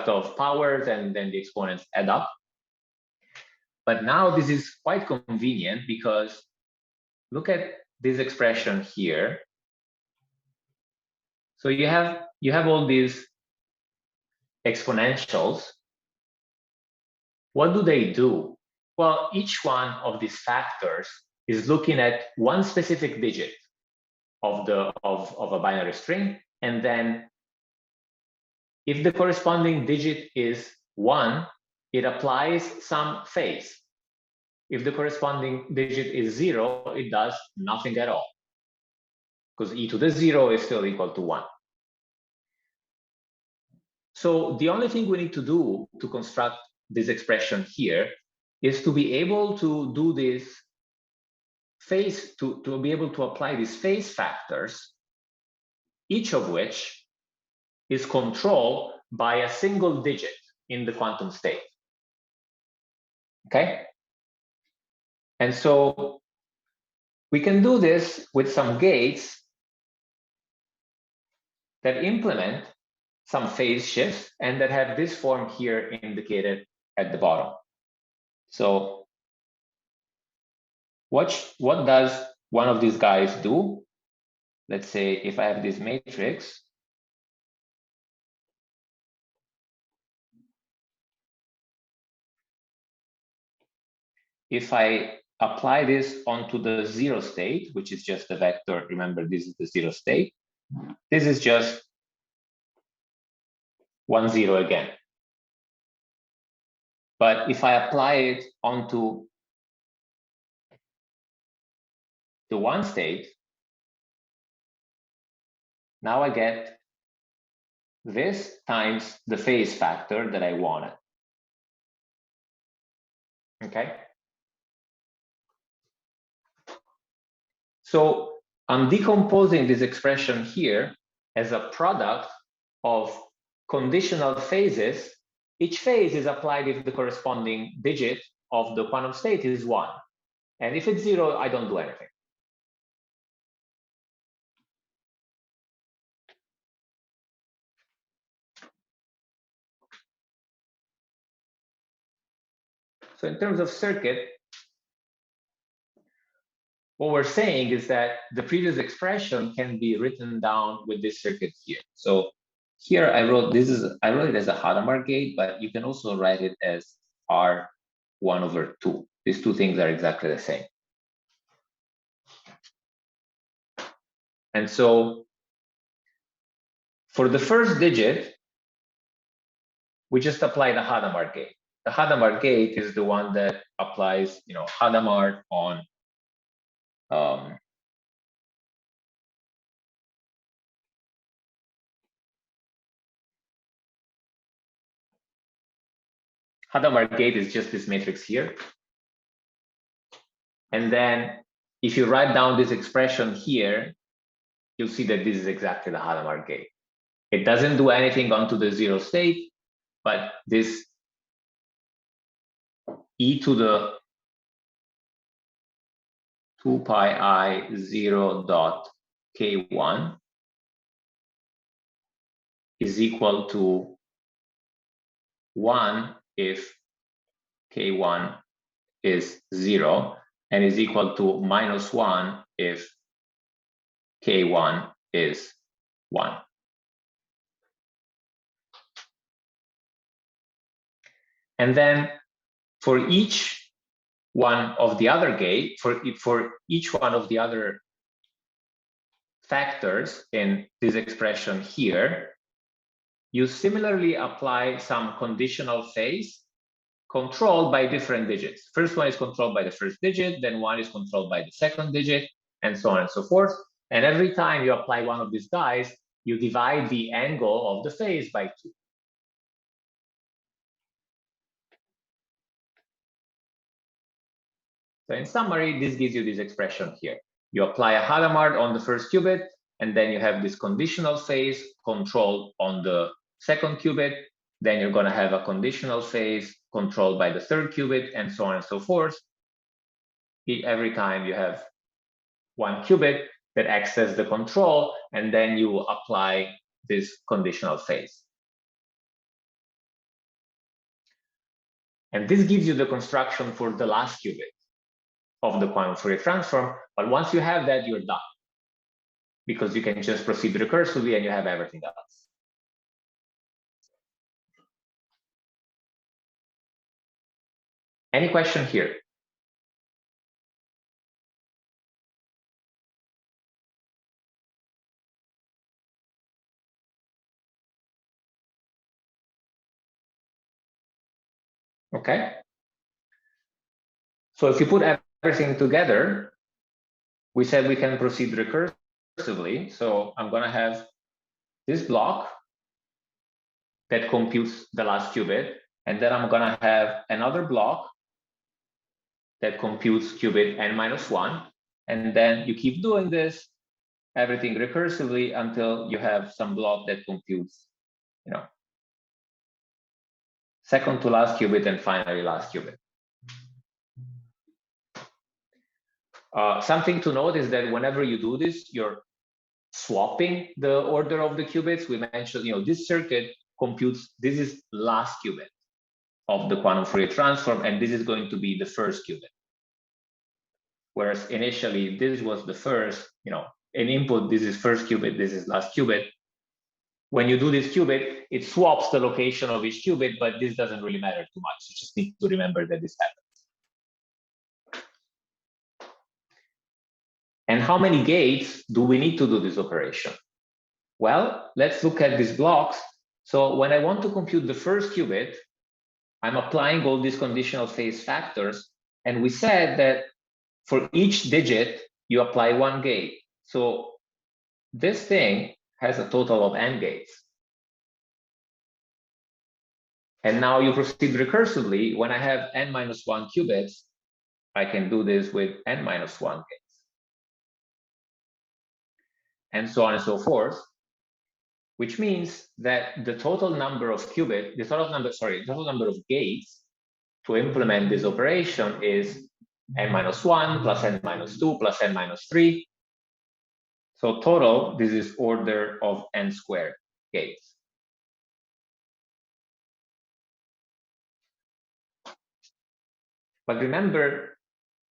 of powers, and then the exponents add up. But now this is quite convenient because look at this expression here. So you have all these exponentials. What do they do? Well, each one of these factors is looking at one specific digit of a binary string, and then if the corresponding digit is 1, it applies some phase. If the corresponding digit is 0, it does nothing at all, because e to the 0 is still equal to 1. So the only thing we need to do to construct this expression here is to be able to do this phase, to be able to apply these phase factors, each of which is controlled by a single digit in the quantum state. Okay? And so we can do this with some gates that implement some phase shifts and that have this form here indicated at the bottom. So what does one of these guys do? Let's say if I have this matrix, if I apply this onto the zero state, which is just a vector, remember this is the zero state, this is just 1, 0 again. But if I apply it onto the one state, now I get this times the phase factor that I wanted. Okay. So I'm decomposing this expression here as a product of conditional phases. Each phase is applied if the corresponding digit of the quantum state is 1. And if it's 0, I don't do anything. So in terms of circuit, what we're saying is that the previous expression can be written down with this circuit here. So here I wrote it as a Hadamard gate, but you can also write it as R1/2. These two things are exactly the same. And so for the first digit, we just apply the Hadamard gate. The Hadamard gate is the one that applies, Hadamard on Hadamard gate is just this matrix here. And then if you write down this expression here, you'll see that this is exactly the Hadamard gate. It doesn't do anything onto the zero state, but this e to the 2 pi I 0 dot k1 is equal to 1 if k1 is 0, and is equal to -1 if k1 is 1. And then for each one of the other gate, for each one of the other factors in this expression here, you similarly apply some conditional phase controlled by different digits. First one is controlled by the first digit, then one is controlled by the second digit, and so on and so forth. And every time you apply one of these guys, you divide the angle of the phase by 2. So in summary, this gives you this expression here. You apply a Hadamard on the first qubit, and then you have this conditional phase controlled on the second qubit. Then you're going to have a conditional phase controlled by the third qubit, and so on and so forth. Every time you have one qubit that acts as the control, and then you apply this conditional phase. And this gives you the construction for the last qubit of the quantum Fourier transform. But once you have that, you're done, because you can just proceed recursively and you have everything else. Any question here? Okay. So if you put everything together, we said we can proceed recursively. So I'm going to have this block that computes the last qubit, and then I'm going to have another block that computes qubit n-1, and then you keep doing this, everything recursively, until you have some block that computes, second to last qubit and finally last qubit. Something to note is that whenever you do this, you're swapping the order of the qubits. We mentioned, this circuit computes, this is last qubit of the quantum Fourier transform, and this is going to be the first qubit. Whereas initially this was the first, an input, this is first qubit, this is last qubit. When you do this qubit, it swaps the location of each qubit, but this doesn't really matter too much. You just need to remember that this happens. And how many gates do we need to do this operation? Well, let's look at these blocks. So when I want to compute the first qubit, I'm applying all these conditional phase factors. And we said that for each digit, you apply one gate. So this thing has a total of n gates. And now you proceed recursively. When I have n minus 1 qubits, I can do this with n minus 1 gates. And so on and so forth, which means that the total number of qubits, the total number of gates to implement this operation is n minus 1 plus n minus 2 plus n minus 3. So total, this is order of n squared gates. But remember,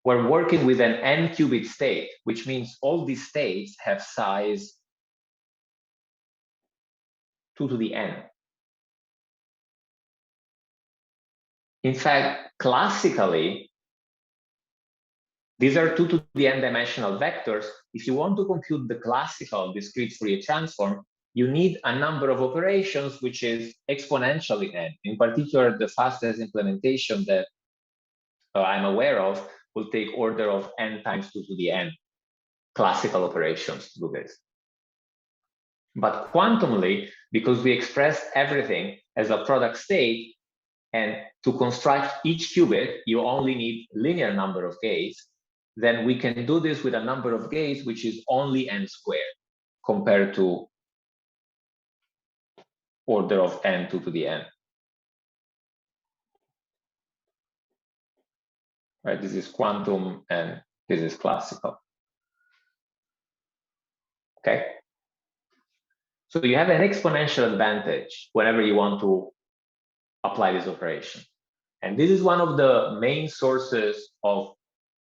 we're working with an n qubit state, which means all these states have size 2 to the n. In fact, classically, these are 2 to the n dimensional vectors. If you want to compute the classical discrete Fourier transform, you need a number of operations which is exponentially n. In particular, the fastest implementation that I'm aware of will take order of n times 2 to the n classical operations to do this. But quantumly, because we expressed everything as a product state, and to construct each qubit, you only need linear number of gates, then we can do this with a number of gates which is only n squared compared to order of n 2 to the n. Right, this is quantum and this is classical. Okay. So you have an exponential advantage whenever you want to apply this operation. And this is one of the main sources of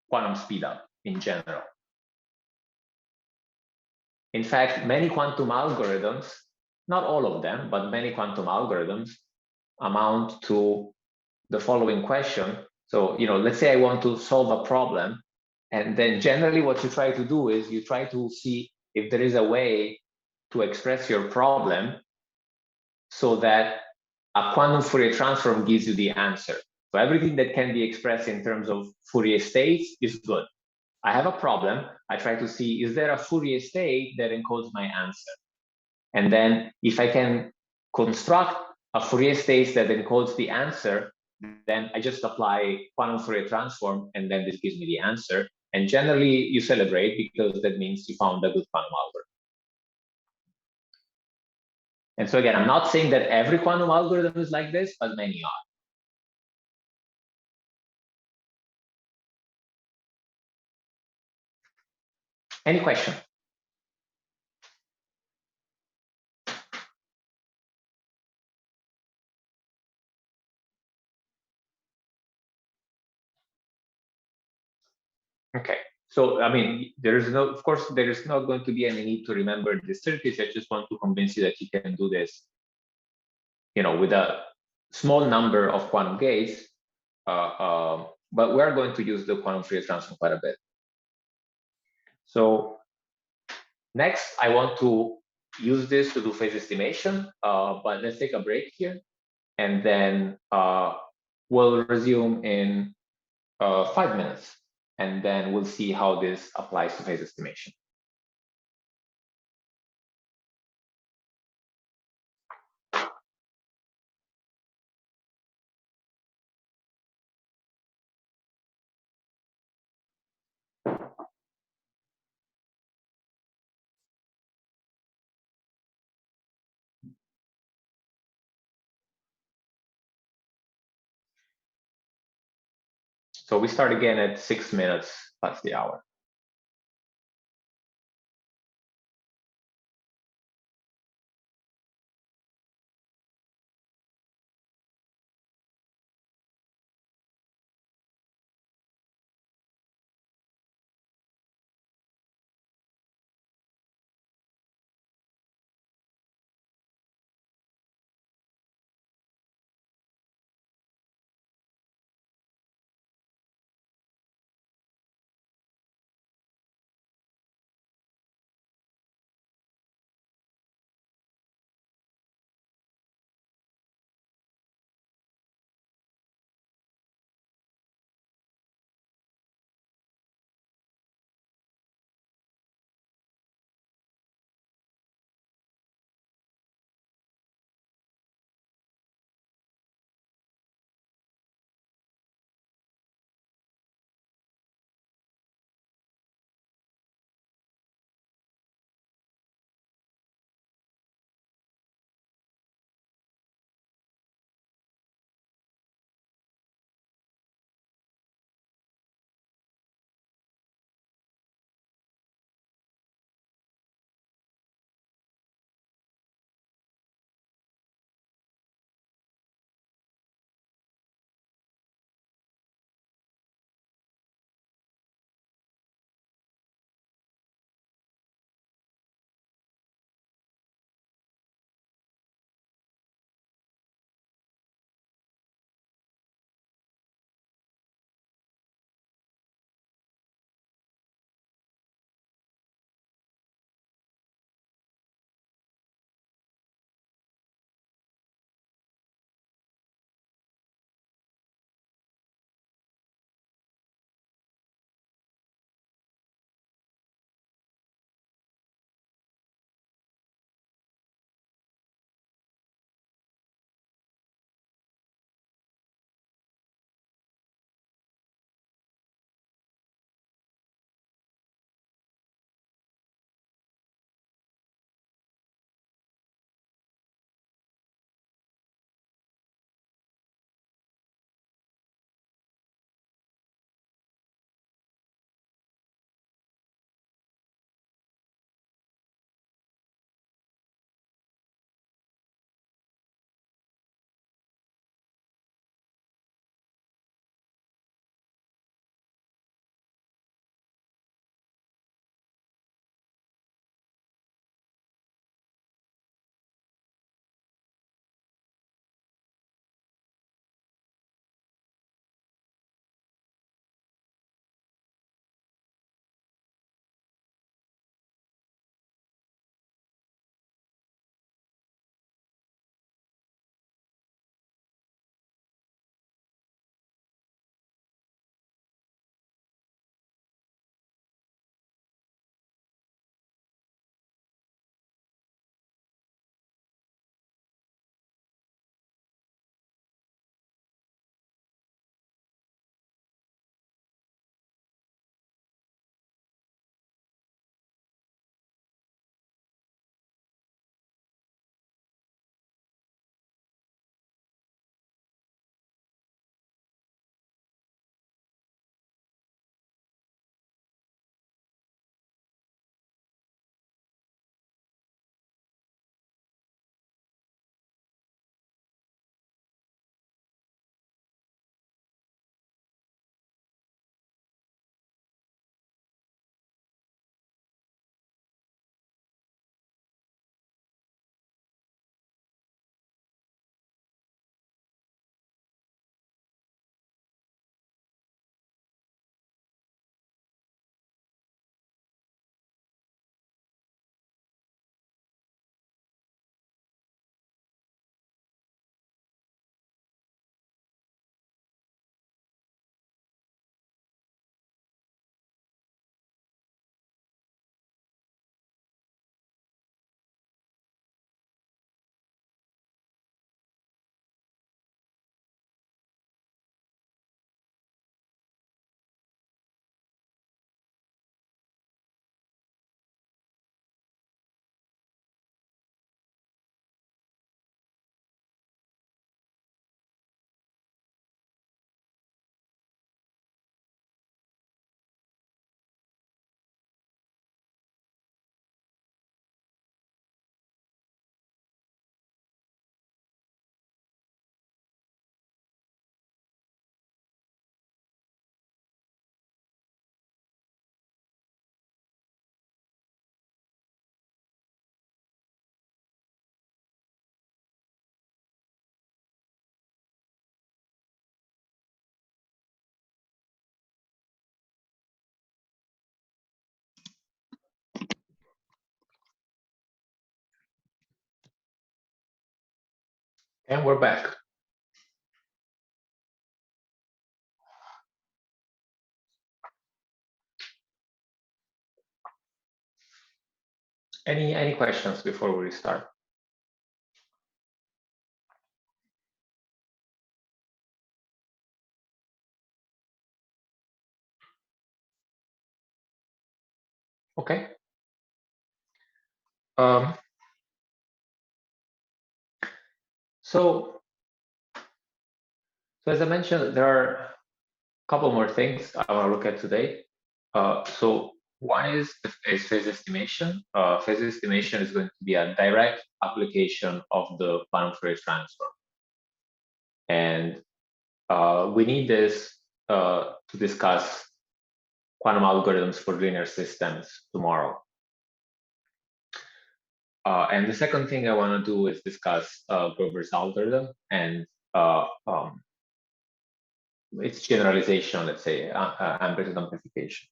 quantum speedup in general. In fact, many quantum algorithms, not all of them, but many quantum algorithms amount to the following question. So, let's say I want to solve a problem, and then generally what you try to do is you try to see if there is a way to express your problem so that a quantum Fourier transform gives you the answer. So everything that can be expressed in terms of Fourier states is good. I have a problem. I try to see, is there a Fourier state that encodes my answer? And then if I can construct a Fourier state that encodes the answer, then I just apply quantum Fourier transform, and then this gives me the answer. And generally you celebrate because that means you found a good quantum algorithm. And so again, I'm not saying that every quantum algorithm is like this, but many are. Any question? Okay. So, I mean, of course, there is not going to be any need to remember the circuits. I just want to convince you that you can do this, with a small number of quantum gates. But we're going to use the quantum Fourier transform quite a bit. So next, I want to use this to do phase estimation, but let's take a break here, and then we'll resume in 5 minutes, and then we'll see how this applies to phase estimation. So we start again at 6 minutes past the hour. And we're back. Any questions before we start? Okay. So as I mentioned, there are a couple more things I want to look at today. So one is phase estimation. Phase estimation is going to be a direct application of the quantum Fourier transform. And we need this to discuss quantum algorithms for linear systems tomorrow. And the second thing I want to do is discuss Grover's algorithm and its generalization, let's say, amplitude amplification.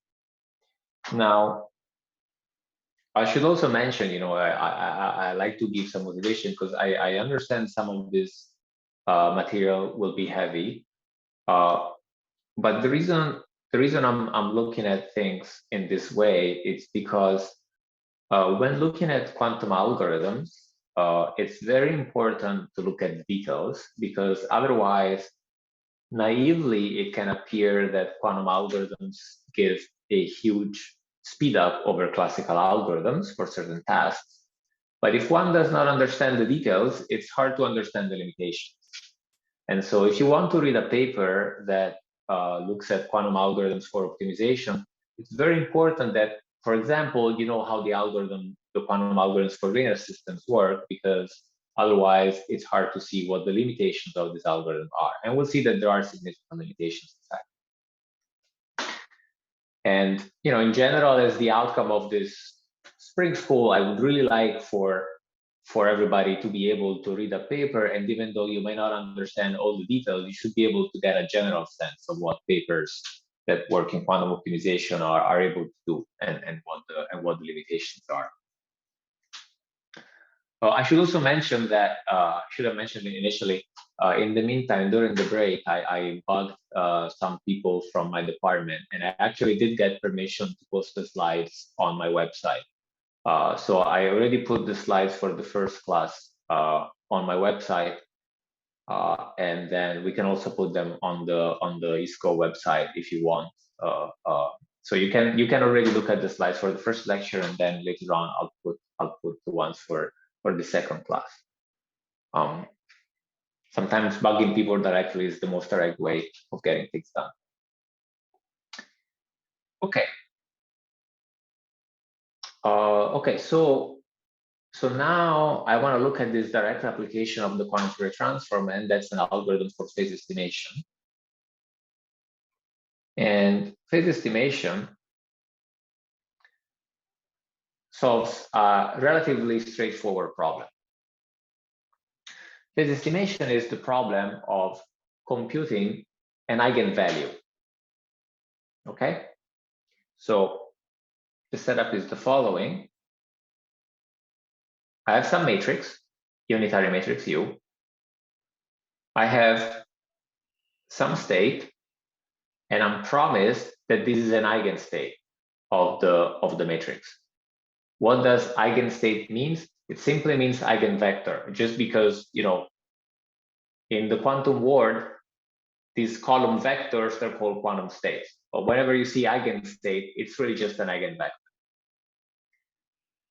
Now, I should also mention, I like to give some motivation because I understand some of this material will be heavy, but the reason I'm looking at things in this way is because when looking at quantum algorithms, it's very important to look at details, because otherwise, naively, it can appear that quantum algorithms give a huge speed up over classical algorithms for certain tasks. But if one does not understand the details, it's hard to understand the limitations. And so if you want to read a paper that looks at quantum algorithms for optimization, it's very important that, for example, you know how the quantum algorithms for linear systems work, because otherwise it's hard to see what the limitations of this algorithm are. And we'll see that there are significant limitations, in fact. And in general, as the outcome of this spring school, I would really like for everybody to be able to read a paper, and even though you may not understand all the details, you should be able to get a general sense of what papers that work in quantum optimization are able to do, and what the limitations are. I should also mention that I should have mentioned it initially. In the meantime, during the break, I bugged some people from my department, and I actually did get permission to post the slides on my website. So I already put the slides for the first class on my website, and then we can also put them on the ISCO website if you want. So you can already look at the slides for the first lecture, and then later on I'll put the ones for the second class. Sometimes bugging people directly is the most direct way of getting things done. Okay. Okay, so now I want to look at this direct application of the quantum Fourier transform, and that's an algorithm for phase estimation. And phase estimation solves a relatively straightforward problem. Phase estimation is the problem of computing an eigenvalue. Okay, so the setup is the following. I have some matrix, unitary matrix U. I have some state, and I'm promised that this is an eigenstate of the matrix. What does eigenstate means? It simply means eigenvector, just because, in the quantum world, these column vectors are called quantum states. But whenever you see eigenstate, it's really just an eigenvector.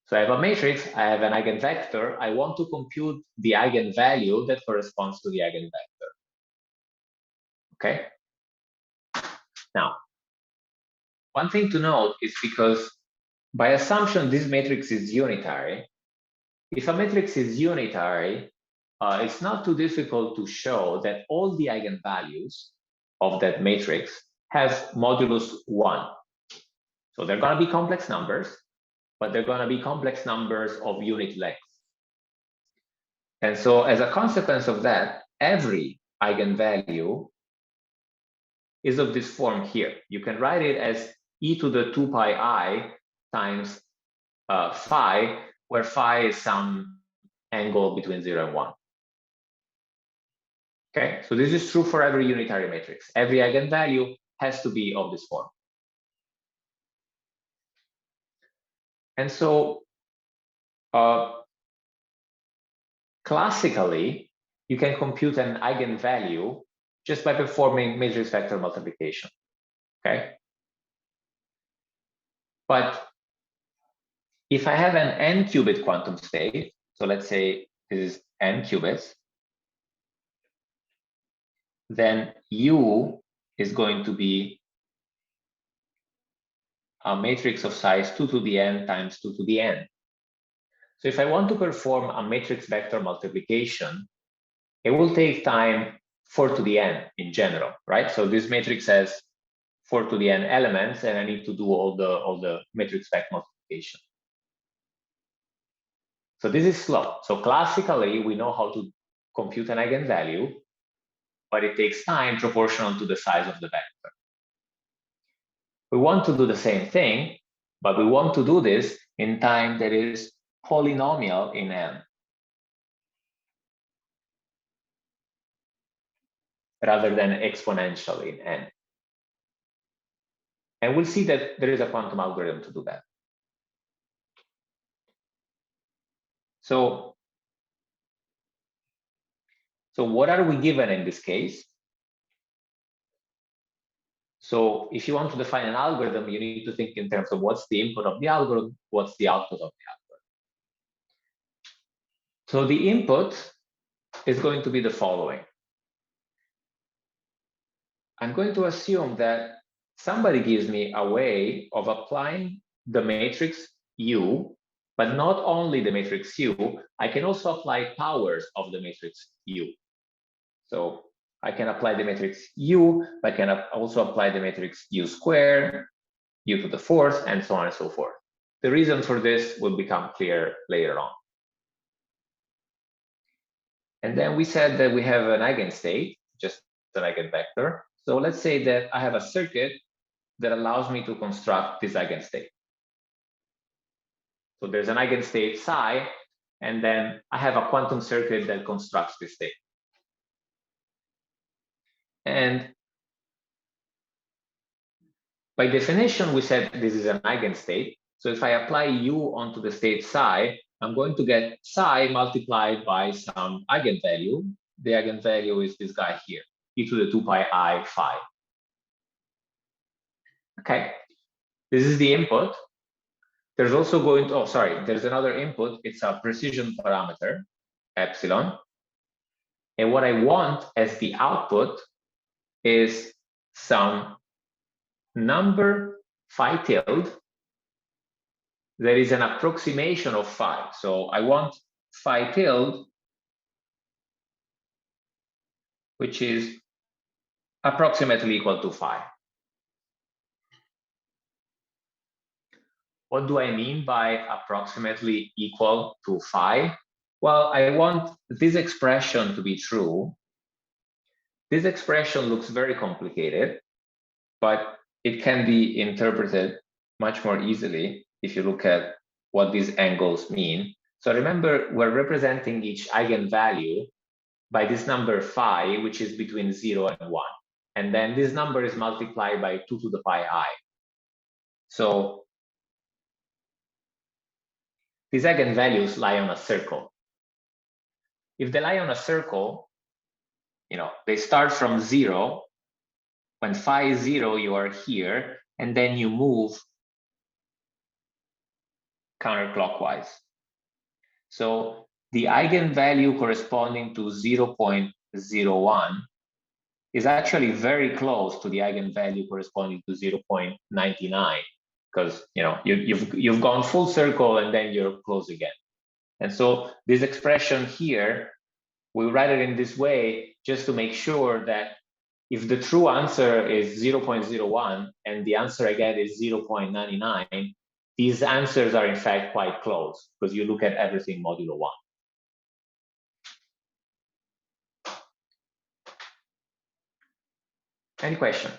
So I have a matrix, I have an eigenvector, I want to compute the eigenvalue that corresponds to the eigenvector. Okay? Now, one thing to note is, because by assumption this matrix is unitary, if a matrix is unitary, it's not too difficult to show that all the eigenvalues of that matrix have modulus 1. So they're going to be complex numbers, but they're going to be complex numbers of unit length. And so as a consequence of that, every eigenvalue is of this form here. You can write it as e to the 2 pi I times phi, where phi is some angle between 0 and 1. Okay, so this is true for every unitary matrix. Every eigenvalue has to be of this form. And so classically, you can compute an eigenvalue just by performing matrix vector multiplication. Okay. But if I have an n-qubit quantum state, so let's say this is n qubits, then U is going to be a matrix of size 2 to the n times 2 to the n. So if I want to perform a matrix vector multiplication, it will take time 4 to the n in general, right? So this matrix has 4 to the n elements, and I need to do all the matrix vector multiplication. So this is slow. So classically, we know how to compute an eigenvalue, but it takes time proportional to the size of the vector. We want to do the same thing, but we want to do this in time that is polynomial in n, rather than exponential in n. And we'll see that there is a quantum algorithm to do that. So what are we given in this case? So if you want to define an algorithm, you need to think in terms of what's the input of the algorithm, what's the output of the algorithm. So the input is going to be the following. I'm going to assume that somebody gives me a way of applying the matrix U, but not only the matrix U, I can also apply powers of the matrix U. So I can apply the matrix U, I can also apply the matrix U squared, U to the fourth, and so on and so forth. The reason for this will become clear later on. And then we said that we have an eigenstate, just an eigenvector. So let's say that I have a circuit that allows me to construct this eigenstate. So there's an eigenstate psi, and then I have a quantum circuit that constructs this state. And by definition, we said this is an eigenstate. So if I apply U onto the state psi, I'm going to get psi multiplied by some eigenvalue. The eigenvalue is this guy here, e to the 2 pi I phi. Okay, this is the input. There's also going to, there's another input. It's a precision parameter, epsilon. And what I want as the output is some number phi tilde that is an approximation of phi. So I want phi tilde, which is approximately equal to phi. What do I mean by approximately equal to phi? Well, I want this expression to be true. This expression looks very complicated, but it can be interpreted much more easily if you look at what these angles mean. So remember, we're representing each eigenvalue by this number phi, which is between 0 and 1. And then this number is multiplied by 2 to the pi I. So these eigenvalues lie on a circle. If they lie on a circle, they start from 0. When phi is 0, you are here, and then you move counterclockwise. So the eigenvalue corresponding to 0.01 is actually very close to the eigenvalue corresponding to 0.99, because you've gone full circle and then you're close again. And so this expression here, we write it in this way just to make sure that if the true answer is 0.01 and the answer I get is 0.99, these answers are in fact quite close because you look at everything modulo 1. Any question?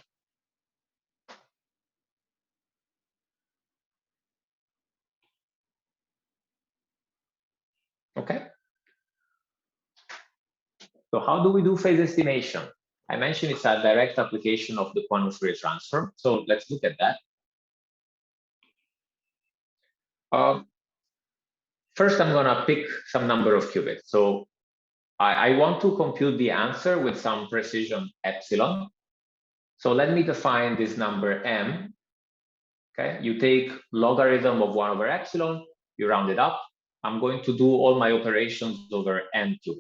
Okay. So how do we do phase estimation? I mentioned it's a direct application of the quantum Fourier transform. So let's look at that. First, I'm going to pick some number of qubits. So I want to compute the answer with some precision epsilon. So let me define this number m. Okay, you take logarithm of 1 over epsilon, you round it up. I'm going to do all my operations over n qubits.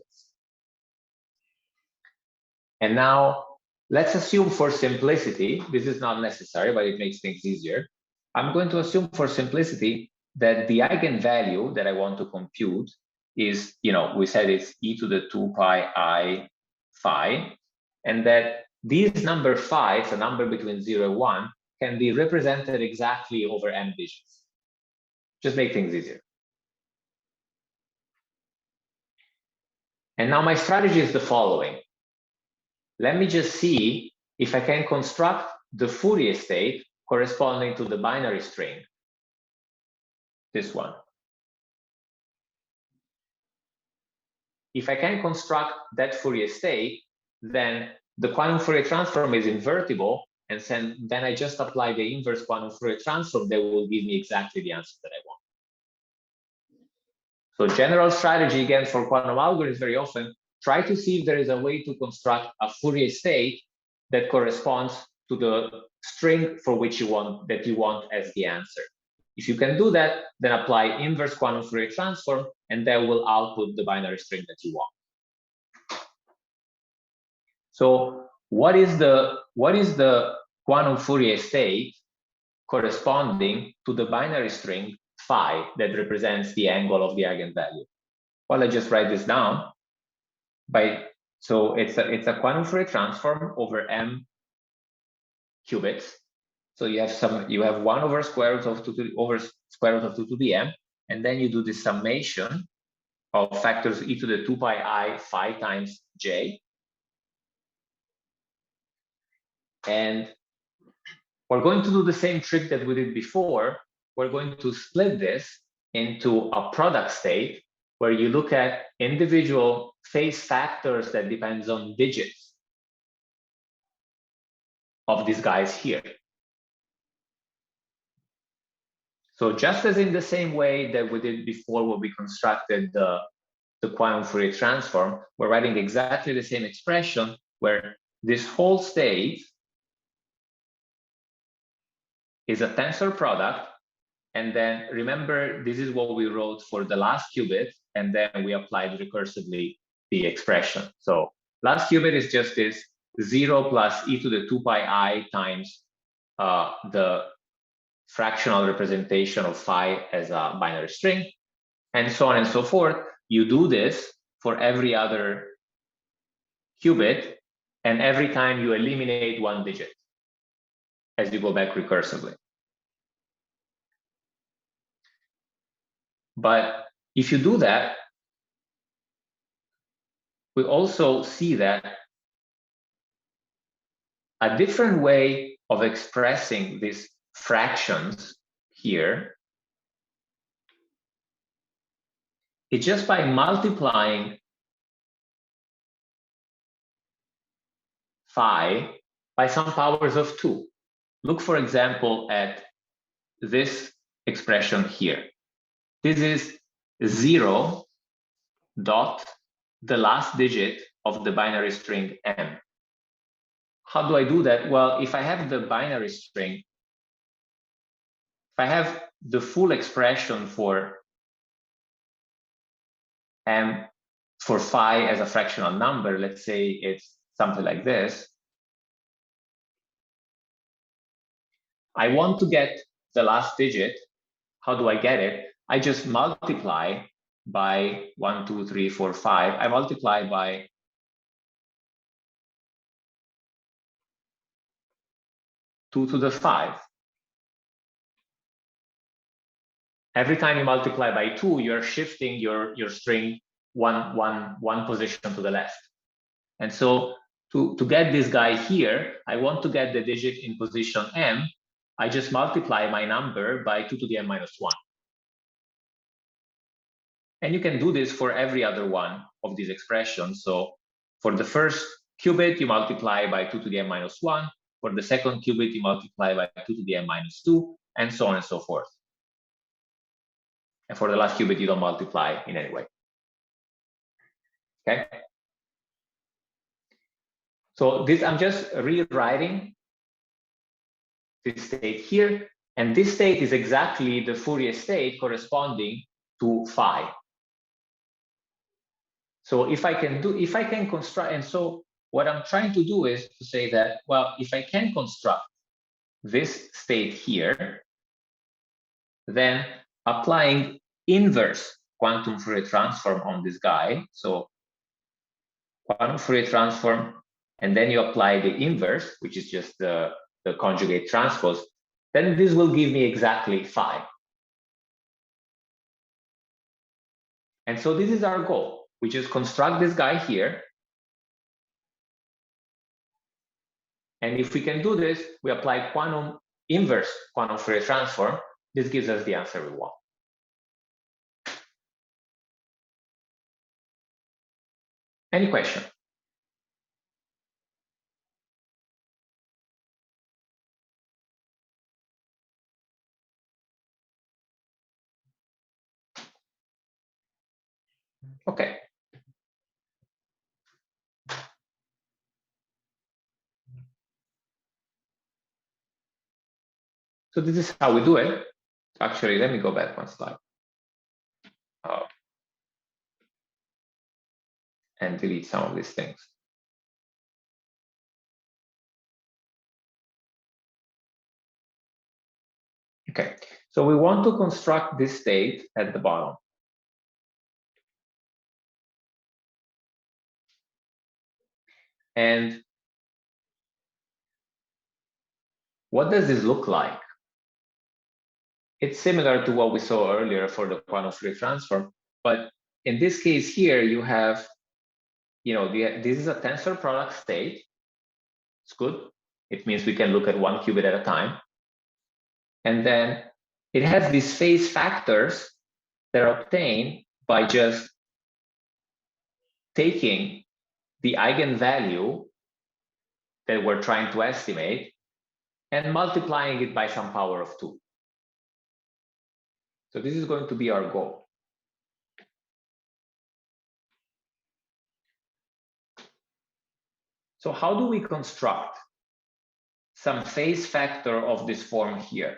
And now let's assume for simplicity, this is not necessary, but it makes things easier. I'm going to assume for simplicity that the eigenvalue that I want to compute is, we said it's e to the 2 pi I phi, and that these number phi, a number between 0 and 1, can be represented exactly over n digits. Just make things easier. And now my strategy is the following. Let me just see if I can construct the Fourier state corresponding to the binary string, this one. If I can construct that Fourier state, then the quantum Fourier transform is invertible, and then I just apply the inverse quantum Fourier transform that will give me exactly the answer that I want. So general strategy, again, for quantum algorithms very often, try to see if there is a way to construct a Fourier state that corresponds to the string for which you want as the answer. If you can do that, then apply inverse quantum Fourier transform, and that will output the binary string that you want. So what is the quantum Fourier state corresponding to the binary string phi that represents the angle of the eigenvalue? Well, I just write this down. So it's a quantum Fourier transform over m qubits. So you have 1 over square root of 2 to the m, and then you do the summation of factors e to the 2 pi I phi times j. And we're going to do the same trick that we did before. We're going to split this into a product state where you look at individual phase factors that depends on digits of these guys here. So just as in the same way that we did before when we constructed the quantum Fourier transform, we're writing exactly the same expression where this whole state is a tensor product. And then remember, this is what we wrote for the last qubit, and then we applied recursively the expression. So last qubit is just this 0 plus e to the 2 pi I times the fractional representation of phi as a binary string, and so on and so forth. You do this for every other qubit, and every time you eliminate one digit as you go back recursively. But if you do that, we also see that a different way of expressing these fractions here is just by multiplying phi by some powers of 2. Look, for example, at this expression here. This is 0 dot the last digit of the binary string m. How do I do that? Well, if I have the binary string, if I have the full expression for m for phi as a fractional number, let's say it's something like this, I want to get the last digit. How do I get it? I just multiply by 1, 2, 3, 4, 5. I multiply by 2 to the 5. Every time you multiply by 2, you're shifting your string one position to the left. And so to get this guy here, I want to get the digit in position m. I just multiply my number by 2 to the m minus 1. And you can do this for every other one of these expressions. So For the first qubit, you multiply by 2 to the n minus 1. For the second qubit, you multiply by 2 to the n minus 2, and so on and so forth. And for the last qubit, you don't multiply in any way. Okay? So this, I'm just rewriting this state here, and this state is exactly the Fourier state corresponding to phi. So if I can construct, and so what I'm trying to do is to say that, well, if I can construct this state here, then applying inverse quantum Fourier transform on this guy, so quantum Fourier transform, and then you apply the inverse, which is just the conjugate transpose, then this will give me exactly phi. And so this is our goal. We just construct this guy here. And if we can do this, we apply quantum inverse quantum Fourier transform. This gives us the answer we want. Any question? Okay. So this is how we do it. Actually, let me go back one slide. And delete some of these things. Okay, so we want to construct this state at the bottom. And what does this look like? It's similar to what we saw earlier for the quantum Fourier transform, but in this case here, you have, this is a tensor product state. It's good. It means we can look at one qubit at a time. And then it has these phase factors that are obtained by just taking the eigenvalue that we're trying to estimate and multiplying it by some power of 2. So this is going to be our goal. So how do we construct some phase factor of this form here?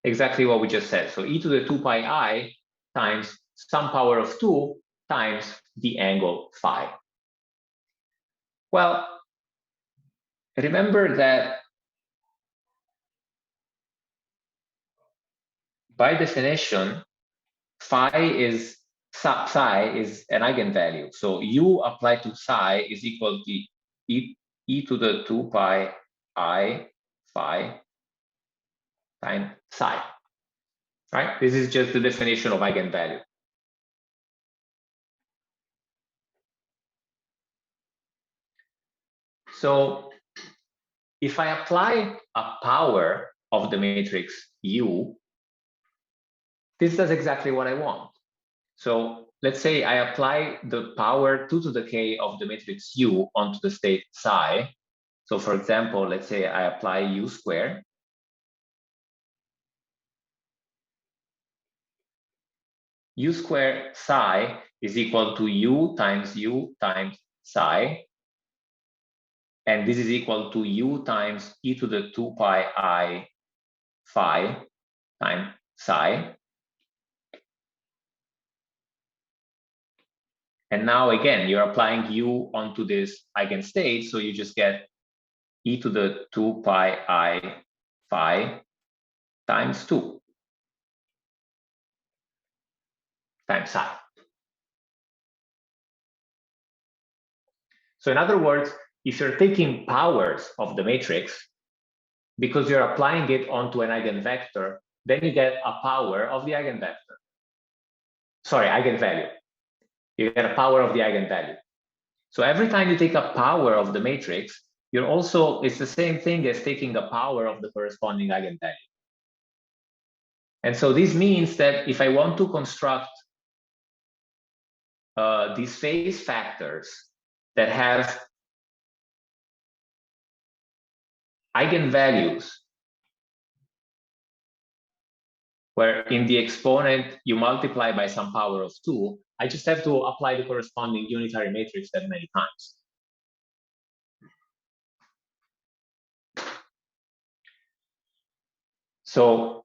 Exactly what we just said. So e to the 2 pi I times some power of 2 times the angle phi. Well, remember that by definition, psi is an eigenvalue. So u applied to psi is equal to e to the 2 pi I phi times psi, right? This is just the definition of eigenvalue. So if I apply a power of the matrix U, this does exactly what I want. So let's say I apply the power 2 to the k of the matrix U onto the state psi. So for example, let's say I apply U squared. U squared psi is equal to U times psi. And this is equal to U times e to the 2 pi I phi times psi. And now again, you're applying U onto this eigenstate, so you just get e to the 2 pi I phi times 2 times psi. So in other words, if you're taking powers of the matrix, because you're applying it onto an eigenvector, then you get a power of the eigenvector. Sorry, eigenvalue. You get a power of the eigenvalue. So every time you take a power of the matrix, it's the same thing as taking the power of the corresponding eigenvalue. And so this means that if I want to construct these phase factors that have eigenvalues, where in the exponent you multiply by some power of 2, I just have to apply the corresponding unitary matrix that many times. So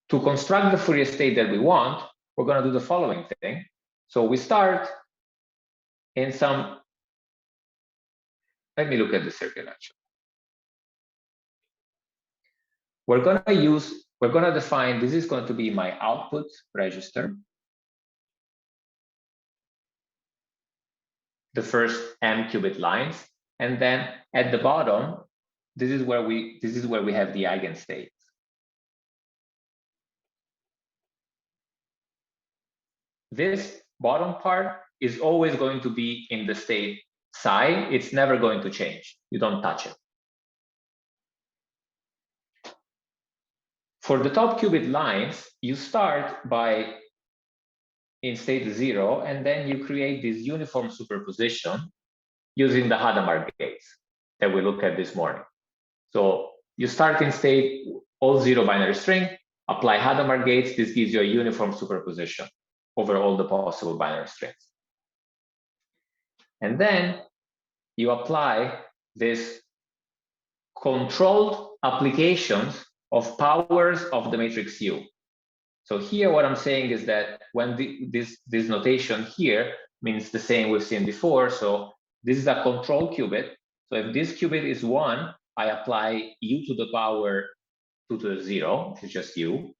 to construct the Fourier state that we want, we're going to do the following thing. So we start in some, let me look at the circuit actually. We're going to define, this is going to be my output register. The first m qubit lines, and then at the bottom, this is where we have the eigenstates. This bottom part is always going to be in the state psi. It's never going to change. You don't touch it. For the top qubit lines, you start by in state 0, and then you create this uniform superposition using the Hadamard gates that we looked at this morning. So you start in state all 0 binary string, apply Hadamard gates. This gives you a uniform superposition over all the possible binary strings. And then you apply this controlled applications of powers of the matrix U. So here what I'm saying is that when this notation here means the same we've seen before. So this is a control qubit. So if this qubit is 1, I apply U to the power 2 to the 0, which is just U.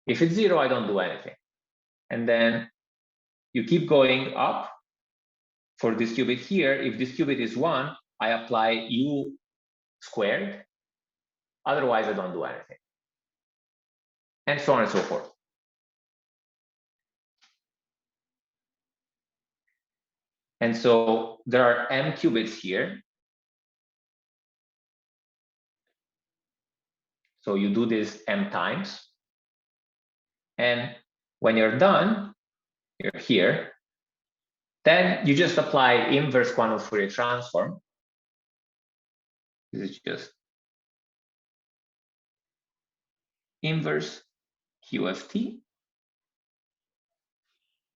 If it's 0, I don't do anything. And then you keep going up for this qubit here. If this qubit is 1, I apply U squared. Otherwise, I don't do anything. And so on and so forth. And so there are m qubits here. So you do this m times. And when you're done, you're here, then you just apply inverse quantum Fourier transform. This is just inverse QFT.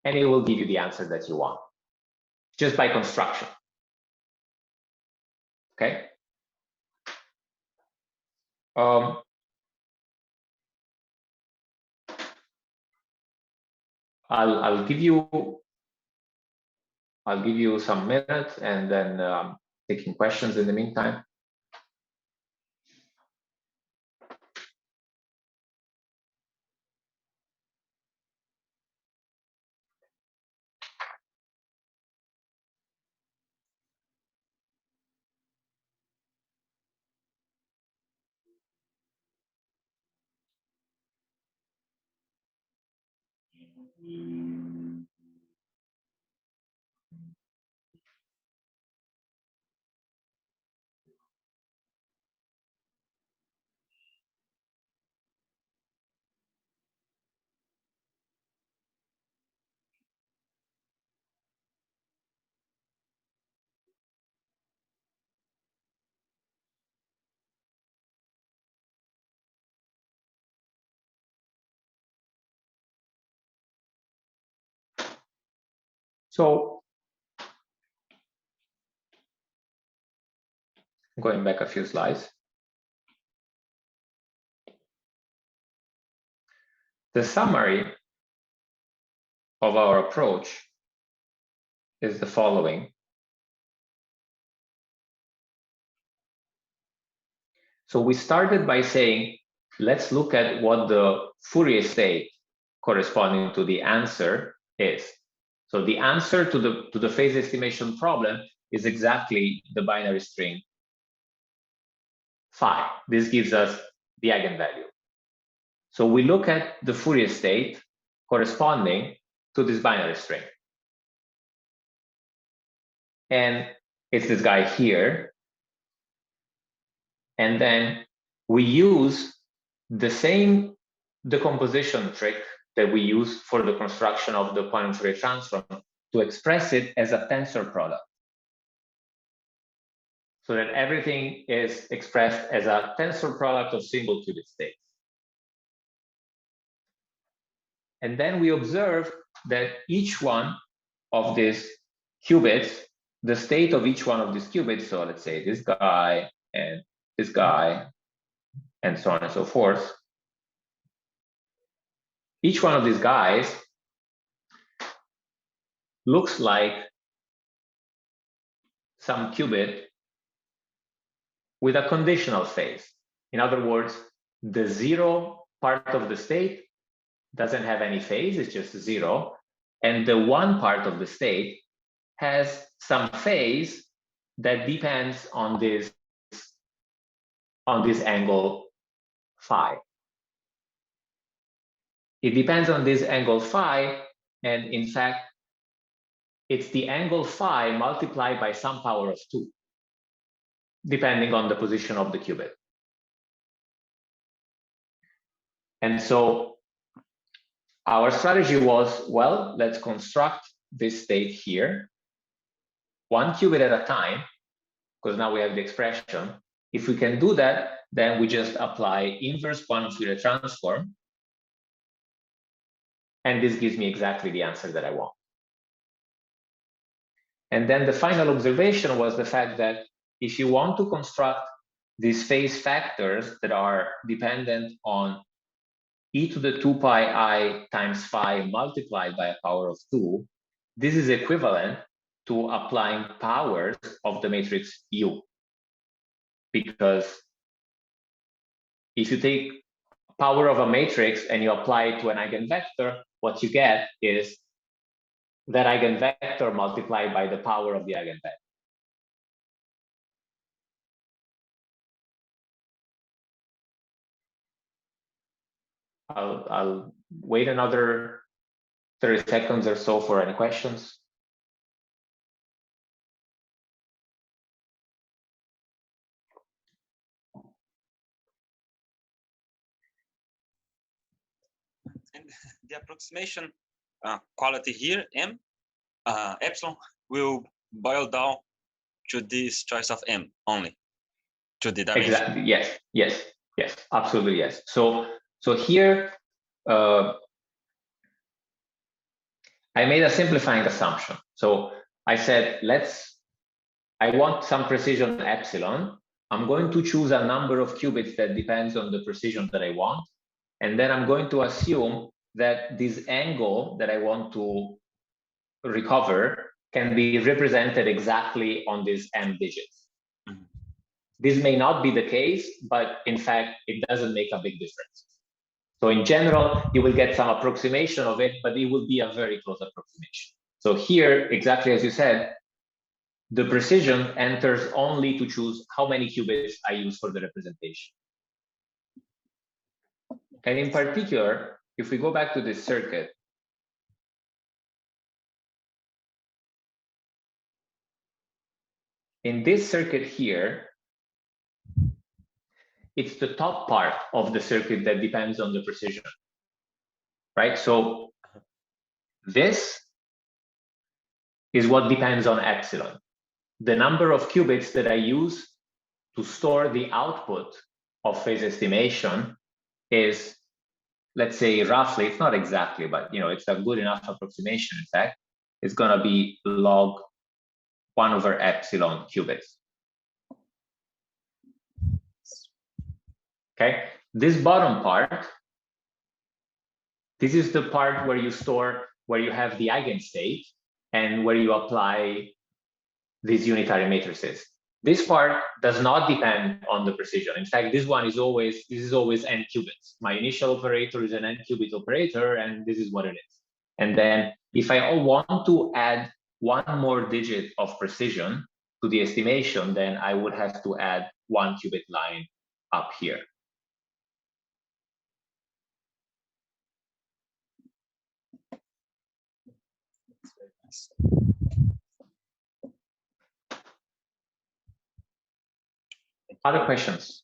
And it will give you the answer that you want, just by construction. Okay. I'll give you some minutes, and then taking questions in the meantime. So going back a few slides. The summary of our approach is the following. So we started by saying, let's look at what the Fourier state corresponding to the answer is. So the answer to the phase estimation problem is exactly the binary string phi. This gives us the eigenvalue. So we look at the Fourier state corresponding to this binary string. And it's this guy here. And then we use the same decomposition trick that we use for the construction of the quantum Fourier transform to express it as a tensor product, so that everything is expressed as a tensor product of single qubit states. And then we observe that each one of these qubits, the state of each one of these qubits, so let's say this guy and this guy, and so on and so forth, each one of these guys looks like some qubit with a conditional phase. In other words, the zero part of the state doesn't have any phase, it's just zero. And the one part of the state has some phase that depends on this angle phi. It depends on this angle phi, and in fact, it's the angle phi multiplied by some power of 2, depending on the position of the qubit. And so our strategy was, well, let's construct this state here, one qubit at a time, because now we have the expression. If we can do that, then we just apply inverse quantum Fourier transform, and this gives me exactly the answer that I want. And then the final observation was the fact that if you want to construct these phase factors that are dependent on e to the 2 pi I times phi multiplied by a power of 2, this is equivalent to applying powers of the matrix U. Because if you take power of a matrix and you apply it to an eigenvector, what you get is that eigenvector multiplied by the power of the eigenvector. I'll wait another 30 seconds or so for any questions. And the approximation quality here, M, epsilon, will boil down to this choice of M only, to the dimension. Exactly. Yes. Absolutely, yes. So here, I made a simplifying assumption. So I said, I want some precision epsilon. I'm going to choose a number of qubits that depends on the precision that I want. And then I'm going to assume that this angle that I want to recover can be represented exactly on these M digits. Mm-hmm. This may not be the case, but in fact, it doesn't make a big difference. So in general, you will get some approximation of it, but it will be a very close approximation. So here, exactly as you said, the precision enters only to choose how many qubits I use for the representation. And in particular, if we go back to this circuit, in this circuit here, it's the top part of the circuit that depends on the precision, right? So this is what depends on epsilon. The number of qubits that I use to store the output of phase estimation is, let's say roughly, it's not exactly, but it's a good enough approximation. In fact, it's going to be log 1 over epsilon qubits. Okay, this bottom part, this is the part where you store, where you have the eigenstate and where you apply these unitary matrices. This part does not depend on the precision. In fact, this is always n qubits. My initial operator is an n qubit operator, and this is what it is. And then if I want to add one more digit of precision to the estimation, then I would have to add 1 qubit line up here. Other questions?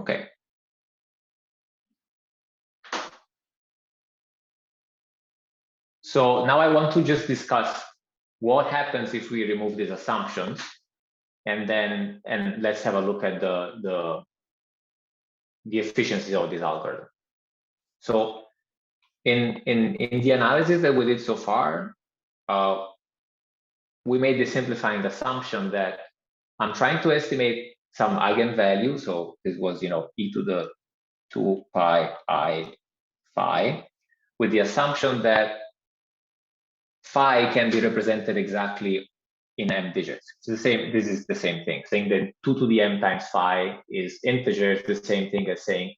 Okay. So now I want to just discuss what happens if we remove these assumptions, and let's have a look at the efficiency of this algorithm. So in the analysis that we did so far, we made the simplifying assumption that I'm trying to estimate some eigenvalue. So this was, e to the 2 pi I phi, with the assumption that phi can be represented exactly in m digits. It's the same. This is the same thing. Saying that 2 to the m times phi is integer is the same thing as saying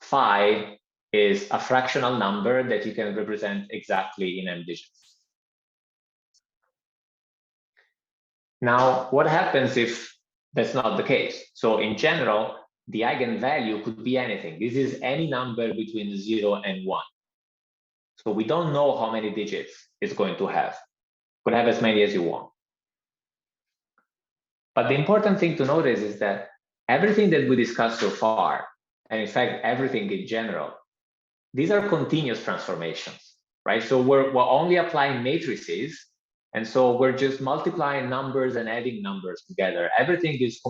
phi is a fractional number that you can represent exactly in m digits. Now, what happens if that's not the case? So in general, the eigenvalue could be anything. This is any number between 0 and 1. So we don't know how many digits it's going to have. Could have as many as you want. But the important thing to notice is that everything that we discussed so far, and in fact, everything in general, these are continuous transformations, right? So we're only applying matrices, and so we're just multiplying numbers and adding numbers together. Everything is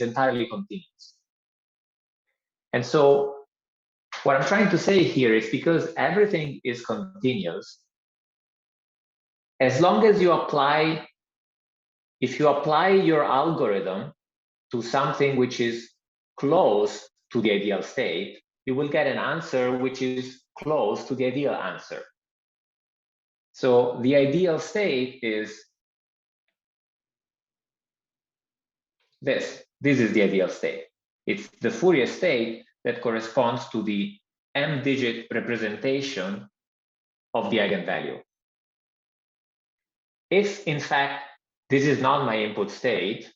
entirely continuous. And so what I'm trying to say here is, because everything is continuous, as long as you apply, if you apply your algorithm to something which is close to the ideal state, you will get an answer which is close to the ideal answer. So the ideal state is this. This is the ideal state. It's the Fourier state that corresponds to the m-digit representation of the eigenvalue. If, in fact, this is not my input state,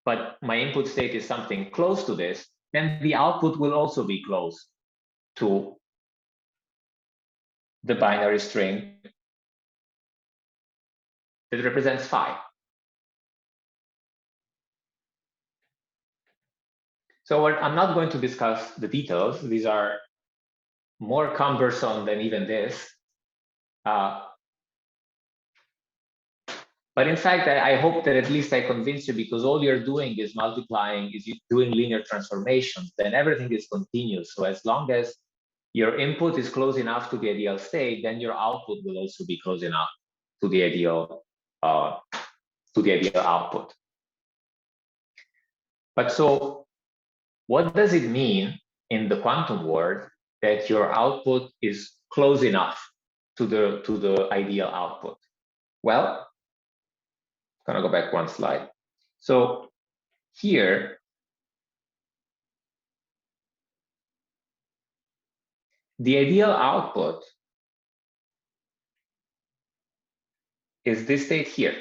but my input state is something close to this, then the output will also be close to the binary string that represents phi. So I'm not going to discuss the details. These are more cumbersome than even this. But in fact, I hope that at least I convinced you, because all you're doing is multiplying, is doing linear transformations, then everything is continuous. So as long as your input is close enough to the ideal state, then your output will also be close enough to the ideal output. But so what does it mean in the quantum world that your output is close enough to the ideal output? Well, I'm gonna go back one slide. So here, the ideal output is this state here.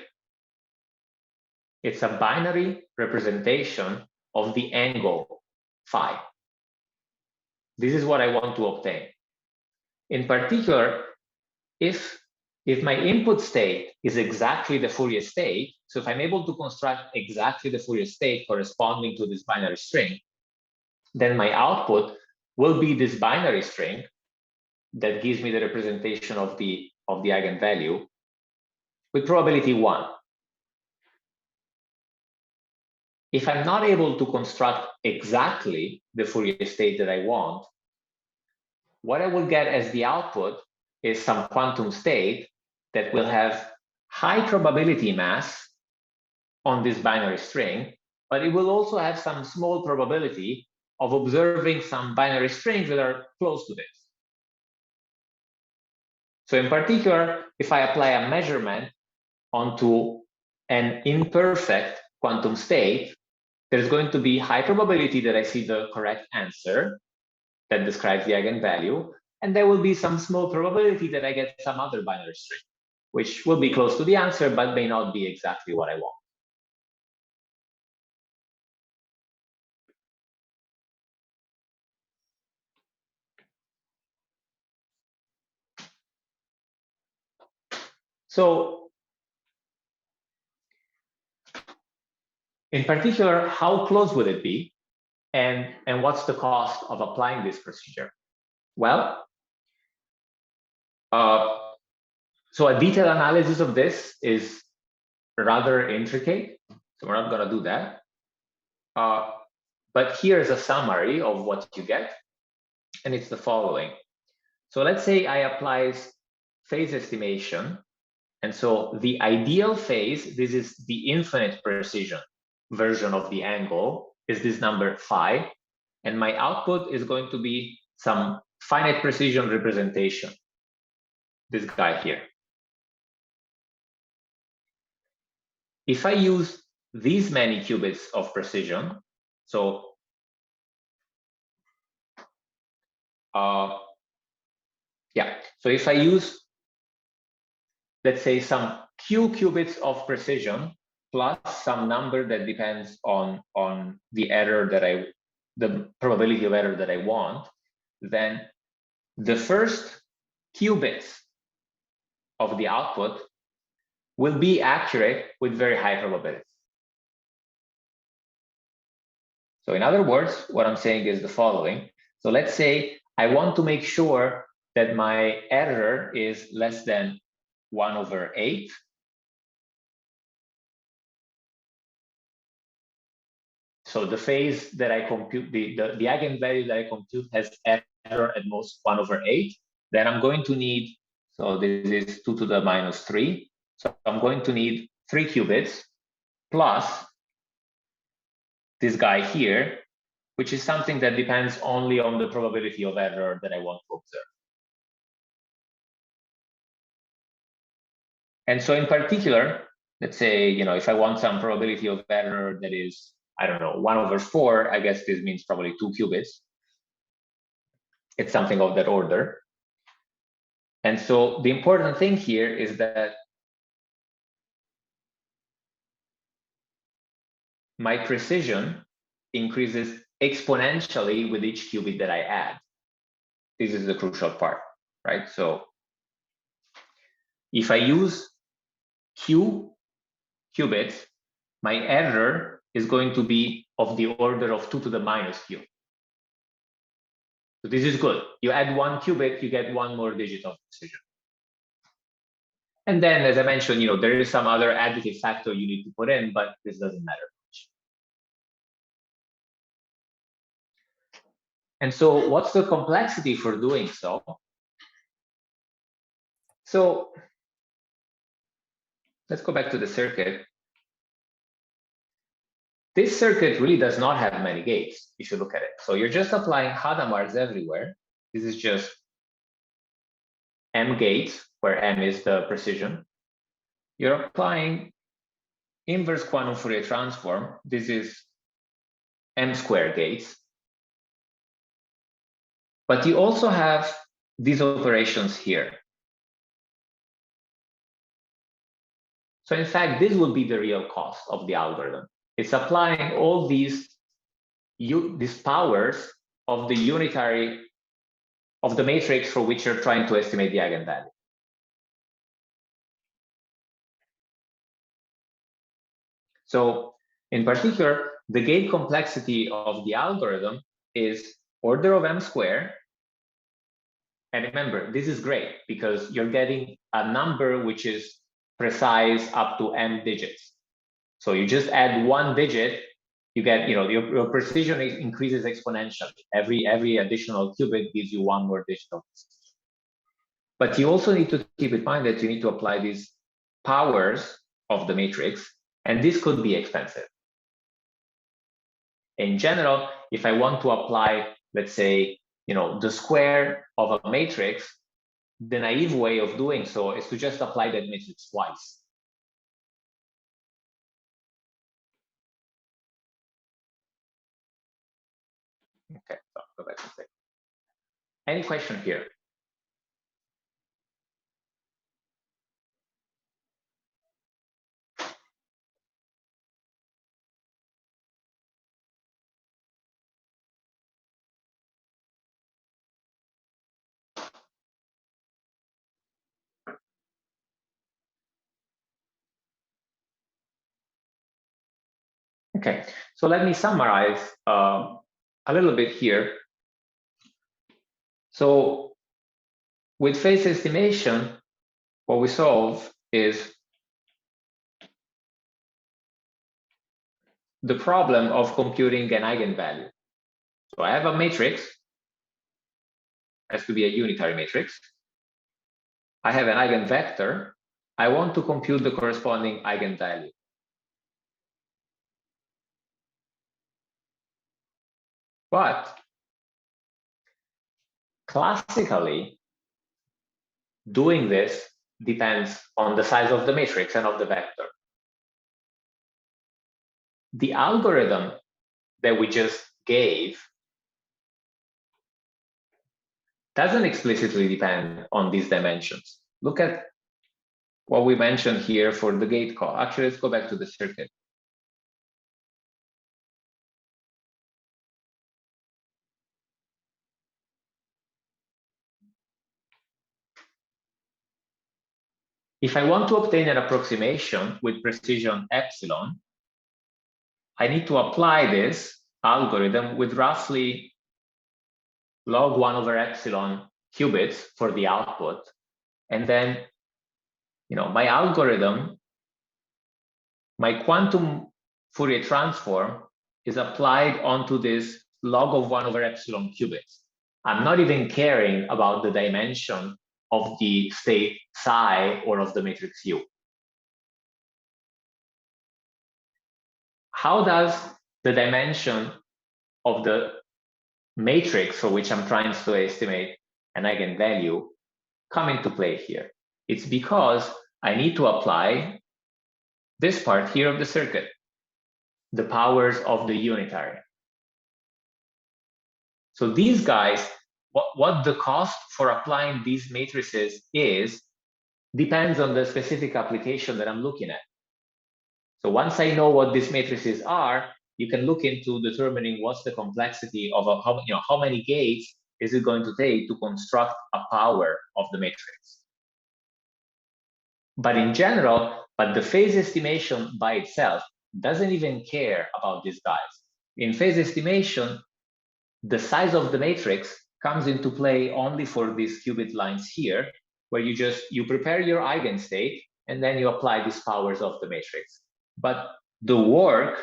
It's a binary representation of the angle phi. This is what I want to obtain. In particular, if my input state is exactly the Fourier state, so if I'm able to construct exactly the Fourier state corresponding to this binary string, then my output will be this binary string that gives me the representation of the eigenvalue with probability 1. If I'm not able to construct exactly the Fourier state that I want, what I will get as the output is some quantum state that will have high probability mass on this binary string, but it will also have some small probability of observing some binary strings that are close to this. So in particular, if I apply a measurement onto an imperfect quantum state, there's going to be high probability that I see the correct answer that describes the eigenvalue, and there will be some small probability that I get some other binary string, which will be close to the answer, but may not be exactly what I want. So in particular, how close would it be? And what's the cost of applying this procedure? Well, so a detailed analysis of this is rather intricate, so we're not going to do that. But here's a summary of what you get, and it's the following. So let's say I apply phase estimation, and so the ideal phase, this is the infinite precision version of the angle, is this number phi, and my output is going to be some finite precision representation, this guy here. If I use these many qubits of precision, so so if I use, let's say, some q qubits of precision plus some number that depends on the error that the probability of error that I want, then the first qubits of the output will be accurate with very high probability. So in other words, what I'm saying is the following. So let's say I want to make sure that my error is less than 1/8. So the phase that I compute, the eigenvalue that I compute has error at most 1/8. Then I'm going to need, so this is 2 to the minus 3. So I'm going to need 3 qubits plus this guy here, which is something that depends only on the probability of error that I want to observe. And so in particular, let's say, if I want some probability of error that is, I don't know, 1/4, I guess this means probably 2 qubits. It's something of that order. And so the important thing here is that my precision increases exponentially with each qubit that I add. This is the crucial part, right? So if I use q qubits, my error is going to be of the order of 2 to the minus q. So this is good. You add 1 qubit, you get 1 more digit of precision. And then, as I mentioned, there is some other additive factor you need to put in, but this doesn't matter much. And so what's the complexity for doing so? So let's go back to the circuit. This circuit really does not have many gates, if you look at it. So you're just applying Hadamard's everywhere. This is just M gates, where M is the precision. You're applying inverse quantum Fourier transform. This is M square gates. But you also have these operations here. So in fact, this will be the real cost of the algorithm. It's applying all these powers of the unitary, of the matrix for which you're trying to estimate the eigenvalue. So in particular, the gate complexity of the algorithm is order of M square. And remember, this is great because you're getting a number which is precise up to M digits. So you just add 1 digit, you get, your precision increases exponentially. Every additional qubit gives you 1 more digit of precision. But you also need to keep in mind that you need to apply these powers of the matrix, and this could be expensive. In general, if I want to apply, let's say, the square of a matrix, the naive way of doing so is to just apply that matrix twice. Okay, so go back to say. Any question here? Okay, so let me summarize a little bit here. So with phase estimation, what we solve is the problem of computing an eigenvalue. So I have a matrix, has to be a unitary matrix. I have an eigenvector. I want to compute the corresponding eigenvalue. But classically, doing this depends on the size of the matrix and of the vector. The algorithm that we just gave doesn't explicitly depend on these dimensions. Look at what we mentioned here for the gate call. Actually, let's go back to the circuit. If I want to obtain an approximation with precision epsilon, I need to apply this algorithm with roughly log 1 over epsilon qubits for the output. And then, my algorithm, my quantum Fourier transform is applied onto this log of 1 over epsilon qubits. I'm not even caring about the dimension of the state psi or of the matrix U. How does the dimension of the matrix for which I'm trying to estimate an eigenvalue come into play here? It's because I need to apply this part here of the circuit, the powers of the unitary. So these guys, what the cost for applying these matrices is, depends on the specific application that I'm looking at. So once I know what these matrices are, you can look into determining what's the complexity of how many gates is it going to take to construct a power of the matrix. But in general, the phase estimation by itself doesn't even care about these guys. In phase estimation, the size of the matrix comes into play only for these qubit lines here, where you prepare your eigenstate and then you apply these powers of the matrix. But the work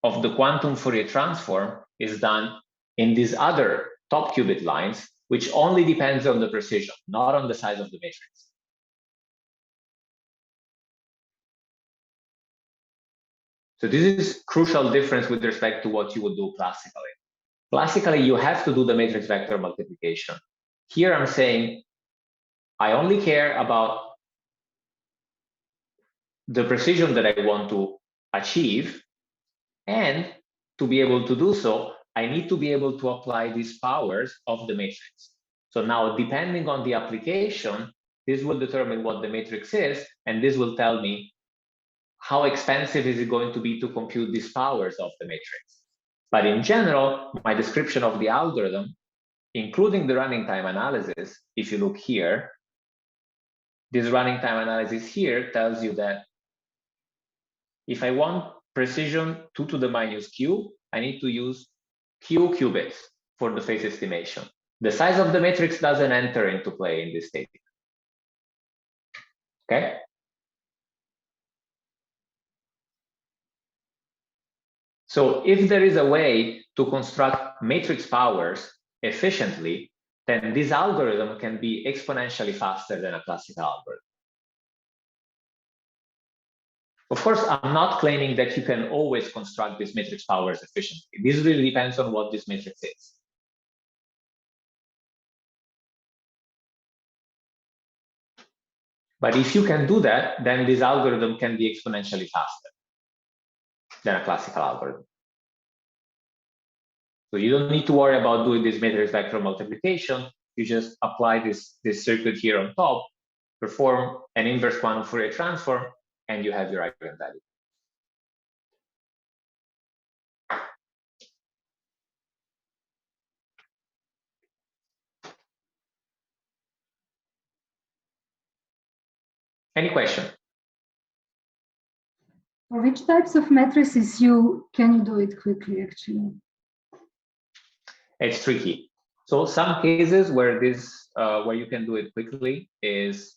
of the quantum Fourier transform is done in these other top qubit lines, which only depends on the precision, not on the size of the matrix. So this is crucial difference with respect to what you would do classically. Classically, you have to do the matrix vector multiplication. Here I'm saying I only care about the precision that I want to achieve, and to be able to do so, I need to be able to apply these powers of the matrix. So now, depending on the application, this will determine what the matrix is, and this will tell me how expensive is it going to be to compute these powers of the matrix. But in general, my description of the algorithm, including the running time analysis, if you look here, this running time analysis here tells you that if I want precision 2 to the minus q, I need to use q qubits for the phase estimation. The size of the matrix doesn't enter into play in this statement. Okay? So if there is a way to construct matrix powers efficiently, then this algorithm can be exponentially faster than a classical algorithm. Of course, I'm not claiming that you can always construct these matrix powers efficiently. This really depends on what this matrix is. But if you can do that, then this algorithm can be exponentially faster than a classical algorithm. So you don't need to worry about doing this matrix vector multiplication. You just apply this circuit here on top, perform an inverse quantum Fourier transform, and you have your eigenvalue. Any question? For which types of matrices can you do it quickly, actually? It's tricky. So some cases where where you can do it quickly is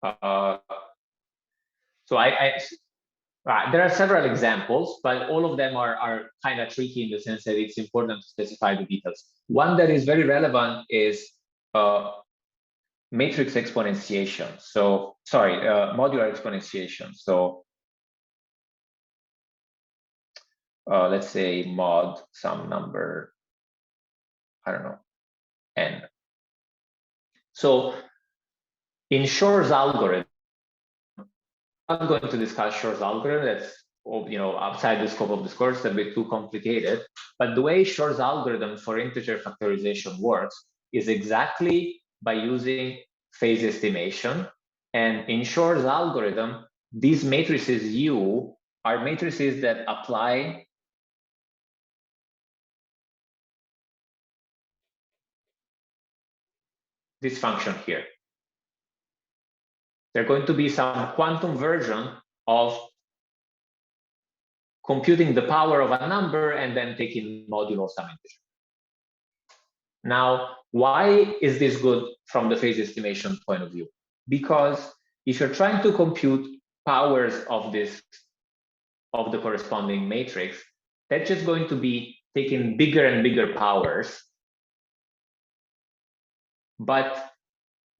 there are several examples, but all of them are kind of tricky in the sense that it's important to specify the details. One that is very relevant is matrix exponentiation. So sorry, modular exponentiation. So let's say mod some number, I don't know, n. So in Shor's algorithm, I'm not going to discuss Shor's algorithm. That's outside the scope of this course. It's a bit too complicated. But the way Shor's algorithm for integer factorization works is exactly by using phase estimation. And in Shor's algorithm, these matrices U are matrices that apply this function here. They're going to be some quantum version of computing the power of a number and then taking modulo of some integer. Now, why is this good from the phase estimation point of view? Because if you're trying to compute powers of the corresponding matrix, that's just going to be taking bigger and bigger powers. But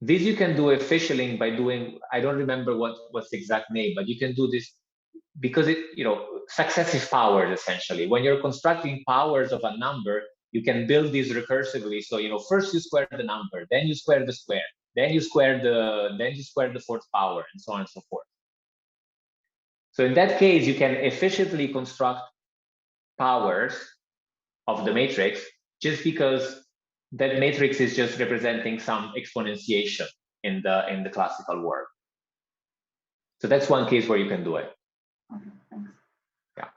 this you can do efficiently by doing, I don't remember what's the exact name, but you can do this because successive powers essentially. When you're constructing powers of a number, you can build these recursively. So first you square the number, then you square the square, then you square the fourth power, and so on and so forth. So in that case, you can efficiently construct powers of the matrix just because that matrix is just representing some exponentiation in the classical world. So that's one case where you can do it. Okay, thanks. Yeah.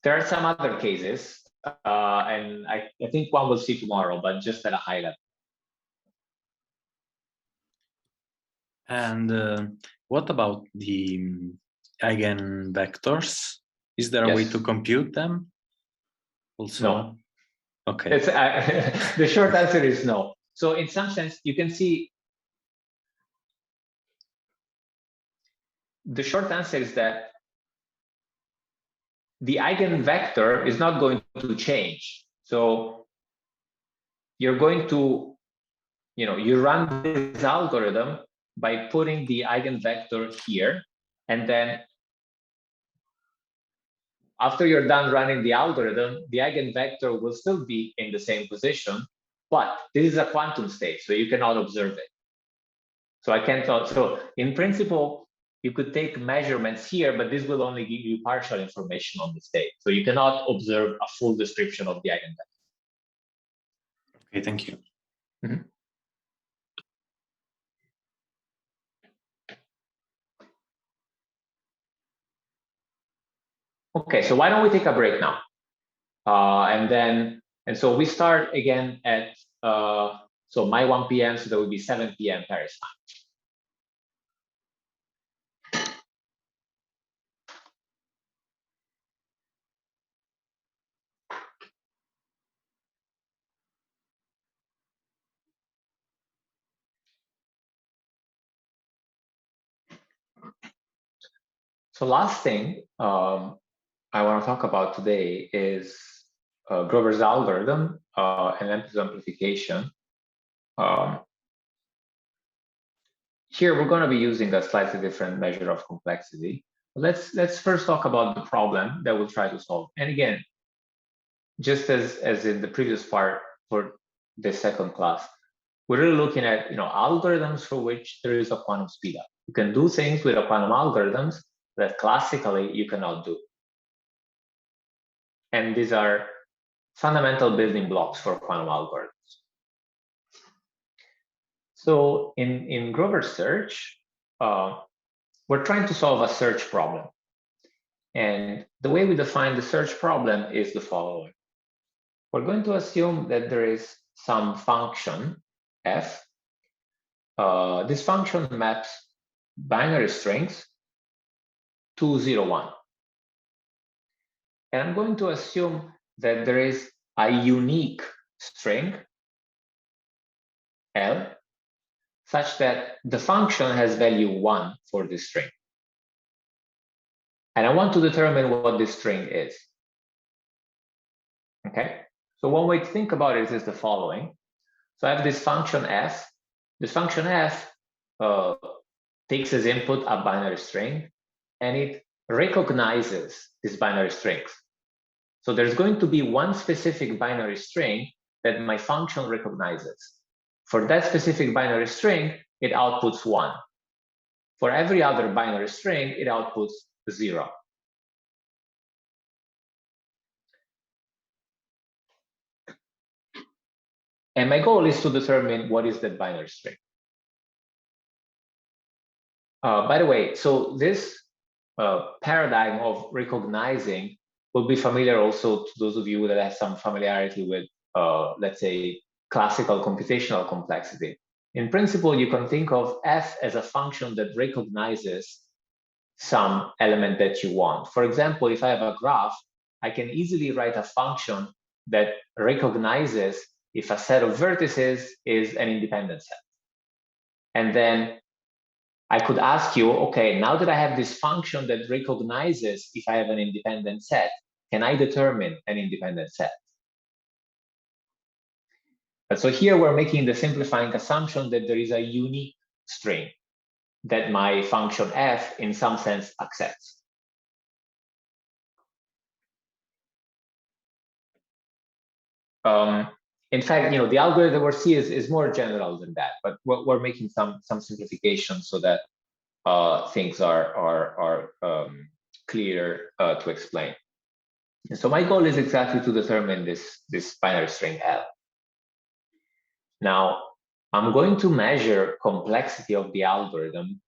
There are some other cases, and I think one we'll see tomorrow, but just at a high level. And what about the eigenvectors? Is there a way to compute them? Also, no. Okay. The short answer is no. So in some sense, you can see the short answer is that the eigenvector is not going to change. So you're going to, you run this algorithm by putting the eigenvector here, and then after you're done running the algorithm, the eigenvector will still be in the same position, but this is a quantum state, so you cannot observe it. So I can't tell. So in principle, you could take measurements here, but this will only give you partial information on the state. So you cannot observe a full description of the eigenvector. Okay, thank you. Mm-hmm. Okay, so why don't we take a break now? And so we start again at, so my 1 p.m., so that would be 7 p.m. Paris time. So last thing I want to talk about today is Grover's algorithm and amplification. Here we're going to be using a slightly different measure of complexity. Let's first talk about the problem that we'll try to solve. And again, just as in the previous part for the second class, we're really looking at algorithms for which there is a quantum speedup. You can do things with a quantum algorithms that classically you cannot do. And these are fundamental building blocks for quantum algorithms. So in Grover's search, we're trying to solve a search problem. And the way we define the search problem is the following. We're going to assume that there is some function f this function maps binary strings to 0, 1. And I'm going to assume that there is a unique string, L, such that the function has value 1 for this string. And I want to determine what this string is. Okay, so one way to think about it is the following. So I have this function f. This function f takes as input a binary string, and it recognizes these binary strings. So there's going to be one specific binary string that my function recognizes. For that specific binary string, it outputs 1. For every other binary string, it outputs 0. And my goal is to determine what is that binary string. By the way, so this paradigm of recognizing will be familiar also to those of you that have some familiarity with, let's say, classical computational complexity. In principle, you can think of f as a function that recognizes some element that you want. For example, if I have a graph, I can easily write a function that recognizes if a set of vertices is an independent set. And then I could ask you, okay, now that I have this function that recognizes if I have an independent set, can I determine an independent set? And so here we're making the simplifying assumption that there is a unique string that my function f in some sense accepts. In fact, the algorithm we're seeing is more general than that, but we're making some simplifications so that things are clear to explain. And so my goal is exactly to determine this binary string L. Now, I'm going to measure complexity of the algorithm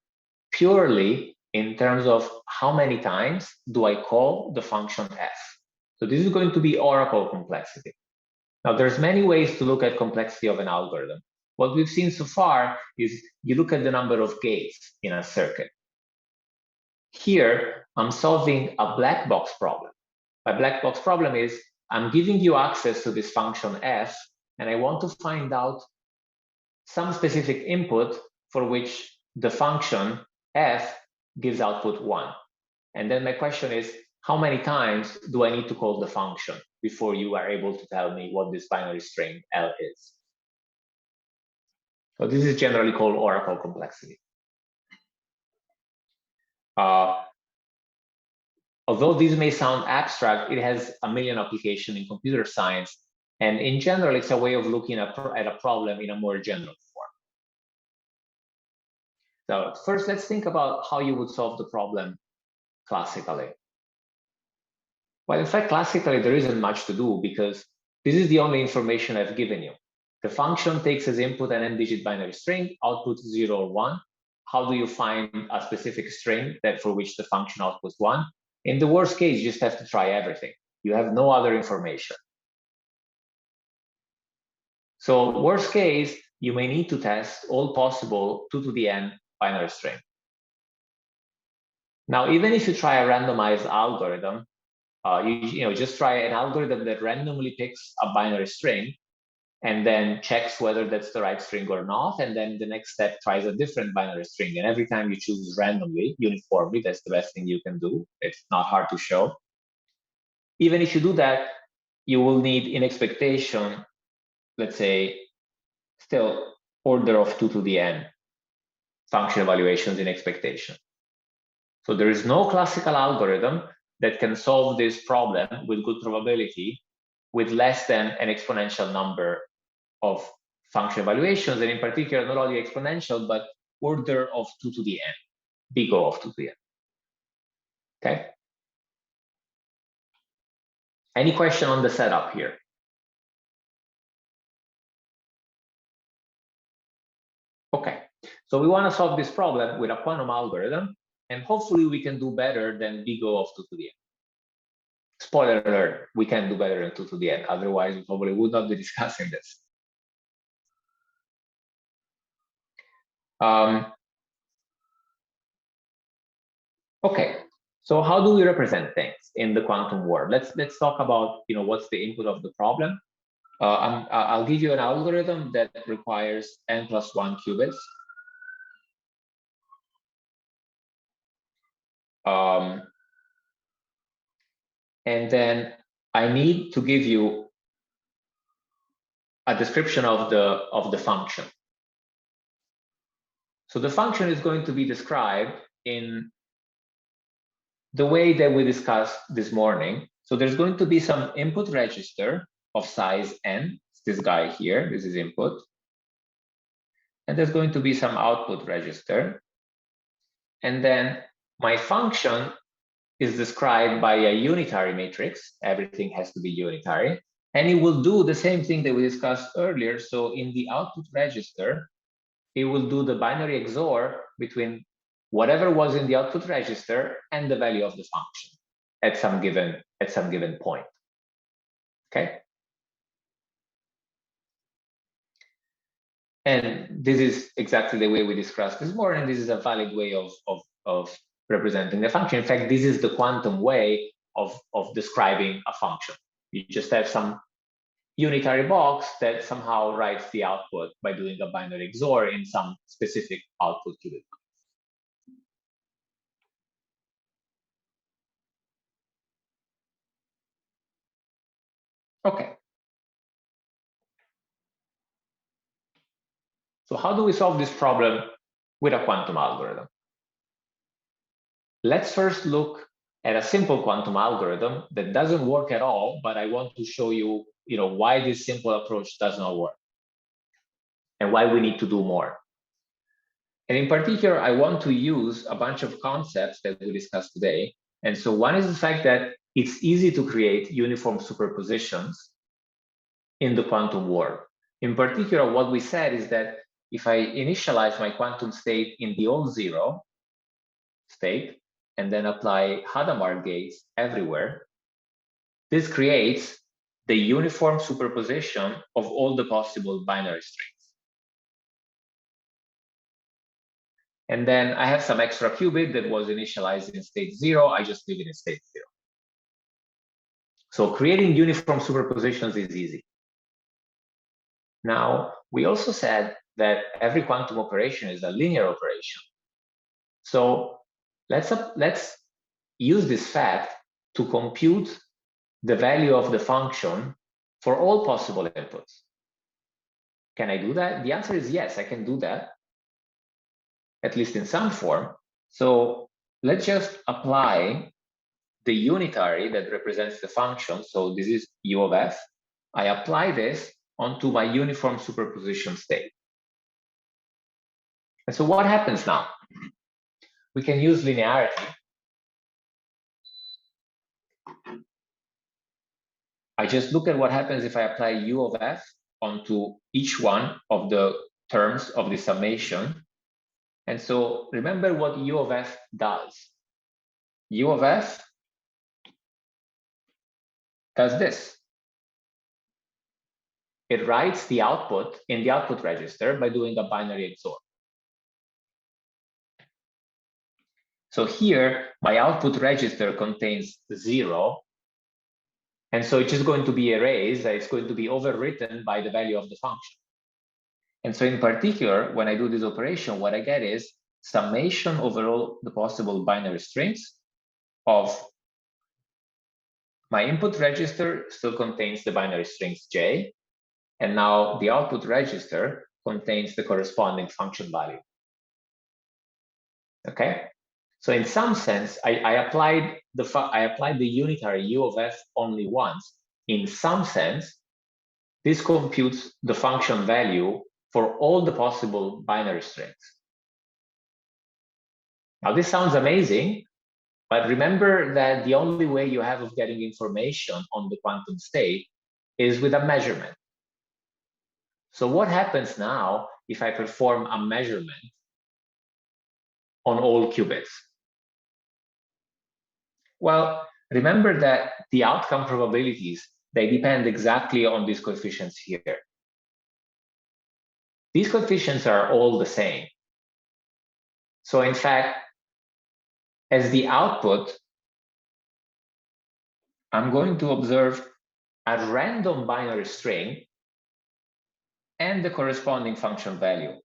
purely in terms of how many times do I call the function f. So this is going to be oracle complexity. Now, there's many ways to look at complexity of an algorithm. What we've seen so far is you look at the number of gates in a circuit. Here, I'm solving a black box problem. My black box problem is I'm giving you access to this function f, and I want to find out some specific input for which the function f gives output 1. And then my question is, how many times do I need to call the function before you are able to tell me what this binary string L is? So this is generally called oracle complexity. Although this may sound abstract, it has a million applications in computer science. And in general, it's a way of looking at a problem in a more general form. So first, let's think about how you would solve the problem classically. Well, in fact, classically, there isn't much to do because this is the only information I've given you. The function takes as input an n-digit binary string, outputs 0 or 1. How do you find a specific string that for which the function outputs 1? In the worst case, you just have to try everything. You have no other information. So worst case, you may need to test all possible 2 to the n binary string. Now, even if you try a randomized algorithm, you just try an algorithm that randomly picks a binary string and then checks whether that's the right string or not. And then the next step tries a different binary string. And every time you choose randomly, uniformly, that's the best thing you can do. It's not hard to show. Even if you do that, you will need in expectation, let's say, still order of 2 to the n function evaluations in expectation. So there is no classical algorithm that can solve this problem with good probability with less than an exponential number of function evaluations, and in particular, not only exponential, but order of 2 to the n, big O of 2 to the n. Okay? Any question on the setup here? Okay, so we want to solve this problem with a quantum algorithm, and hopefully we can do better than big O of 2 to the n. Spoiler alert, we can do better than 2 to the n, otherwise we probably would not be discussing this. Okay, so how do we represent things in the quantum world? Let's talk about what's the input of the problem. I'll give you an algorithm that requires n+1 qubits. And then I need to give you a description of the function. So the function is going to be described in the way that we discussed this morning. So there's going to be some input register of size n. It's this guy here. This is input. And there's going to be some output register. And then my function is described by a unitary matrix. Everything has to be unitary. And it will do the same thing that we discussed earlier. So in the output register, it will do the binary XOR between whatever was in the output register and the value of the function at some given point. Okay. And this is exactly the way we discussed this morning. This is a valid way of representing the function. In fact, this is the quantum way of describing a function. You just have some unitary box that somehow writes the output by doing a binary XOR in some specific output qubit. Okay. So how do we solve this problem with a quantum algorithm? Let's first look at a simple quantum algorithm that doesn't work at all, but I want to show you, why this simple approach does not work and why we need to do more. And in particular, I want to use a bunch of concepts that we discussed today. And so one is the fact that it's easy to create uniform superpositions in the quantum world. In particular, what we said is that if I initialize my quantum state in the old 0 state and then apply Hadamard gates everywhere, this creates the uniform superposition of all the possible binary strings. And then I have some extra qubit that was initialized in state 0. I just leave it in state 0. So creating uniform superpositions is easy. Now, we also said that every quantum operation is a linear operation. So let's use this fact to compute the value of the function for all possible inputs. Can I do that? The answer is yes, I can do that, at least in some form. So let's just apply the unitary that represents the function. So this is U of f. I apply this onto my uniform superposition state. And so what happens now? We can use linearity. I just look at what happens if I apply U of f onto each one of the terms of the summation. And so remember what U of f does. U of f does this. It writes the output in the output register by doing a binary XOR. So here, my output register contains 0. And so it's just going to be erased. It's going to be overwritten by the value of the function. And so in particular, when I do this operation, what I get is summation over all the possible binary strings of my input register still contains the binary strings j. And now the output register contains the corresponding function value. Okay? So in some sense, I applied the unitary U of f only once. In some sense, this computes the function value for all the possible binary strings. Now this sounds amazing, but remember that the only way you have of getting information on the quantum state is with a measurement. So what happens now if I perform a measurement on all qubits? Well, remember that the outcome probabilities, they depend exactly on these coefficients here. These coefficients are all the same. So in fact, as the output, I'm going to observe a random binary string and the corresponding function value.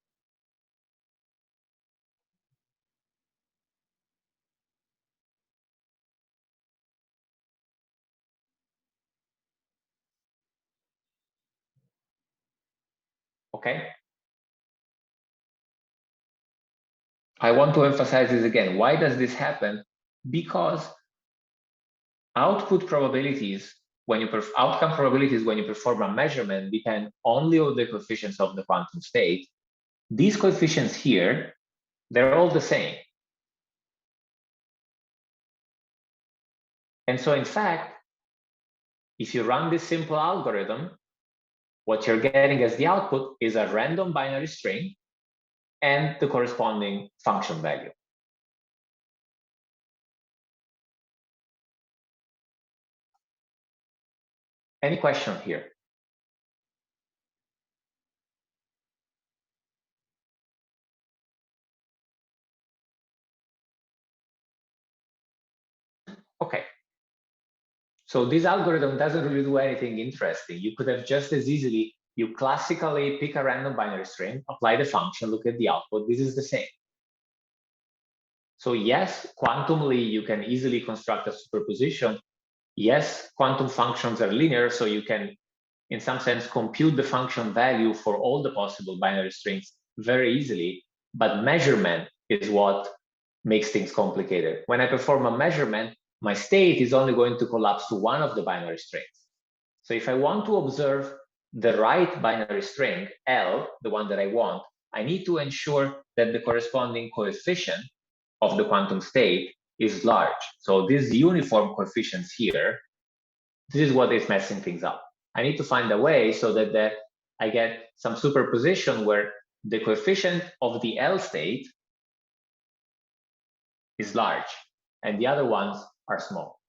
Okay. I want to emphasize this again. Why does this happen? Because output probabilities when you outcome probabilities when you perform a measurement depend only on the coefficients of the quantum state. These coefficients here, they're all the same. And so in fact, if you run this simple algorithm, what you're getting as the output is a random binary string and the corresponding function value. Any question here? Okay. So this algorithm doesn't really do anything interesting. You could have just as easily, you classically pick a random binary string, apply the function, look at the output. This is the same. So yes, quantumly, you can easily construct a superposition. Yes, quantum functions are linear, so you can, in some sense, compute the function value for all the possible binary strings very easily. But measurement is what makes things complicated. When I perform a measurement, my state is only going to collapse to one of the binary strings. So if I want to observe the right binary string, L, the one that I want, I need to ensure that the corresponding coefficient of the quantum state is large. So these uniform coefficients here, this is what is messing things up. I need to find a way so that I get some superposition where the coefficient of the L state is large and the other ones are small.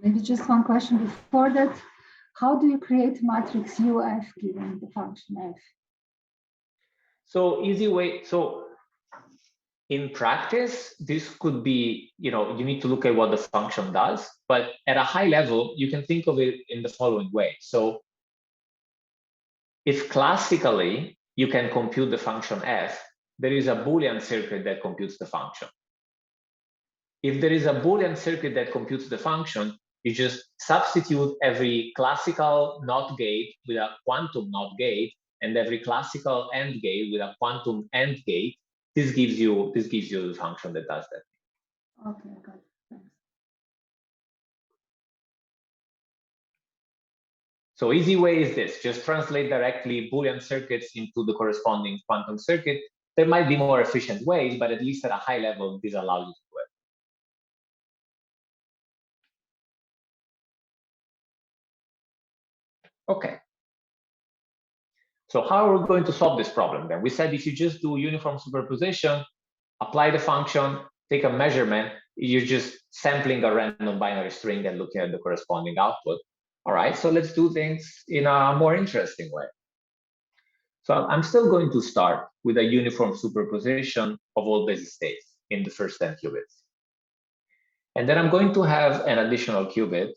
Maybe just one question before that. How do you create matrix UF given the function f? So easy way, so in practice, this could be, you need to look at what the function does, but at a high level, you can think of it in the following way. So if classically you can compute the function f, there is a Boolean circuit that computes the function. If there is a Boolean circuit that computes the function, you just substitute every classical NOT gate with a quantum NOT gate and every classical AND gate with a quantum AND gate. This gives you the function that does that. Okay, got it. Thanks. So easy way is this, just translate directly Boolean circuits into the corresponding quantum circuit. There might be more efficient ways, but at least at a high level, this allows you to do it. Okay. So how are we going to solve this problem then? We said if you just do uniform superposition, apply the function, take a measurement, you're just sampling a random binary string and looking at the corresponding output. All right, so let's do things in a more interesting way. So I'm still going to start with a uniform superposition of all basis states in the first 10 qubits. And then I'm going to have an additional qubit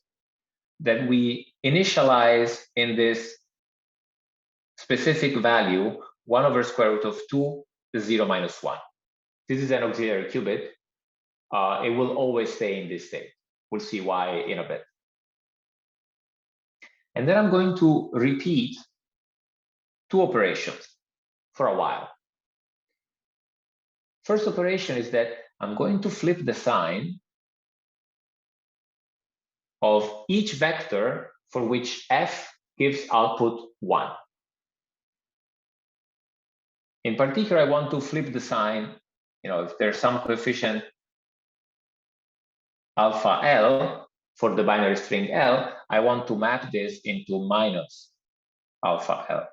that we initialize in this specific value, 1 over square root of 2 is 0 minus 1. This is an auxiliary qubit. It will always stay in this state. We'll see why in a bit. And then I'm going to repeat 2 operations for a while. First operation is that I'm going to flip the sign of each vector for which f gives output 1. In particular, I want to flip the sign, if there's some coefficient alpha L for the binary string L, I want to map this into minus alpha L.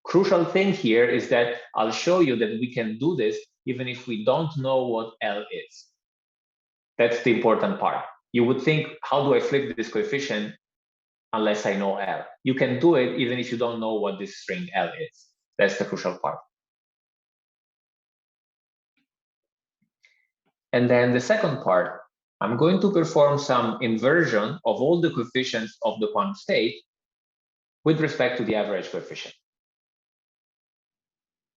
Crucial thing here is that I'll show you that we can do this even if we don't know what L is. That's the important part. You would think, how do I flip this coefficient? unless I know L. You can do it even if you don't know what this string L is. That's the crucial part. And then the second part, I'm going to perform some inversion of all the coefficients of the quantum state with respect to the average coefficient.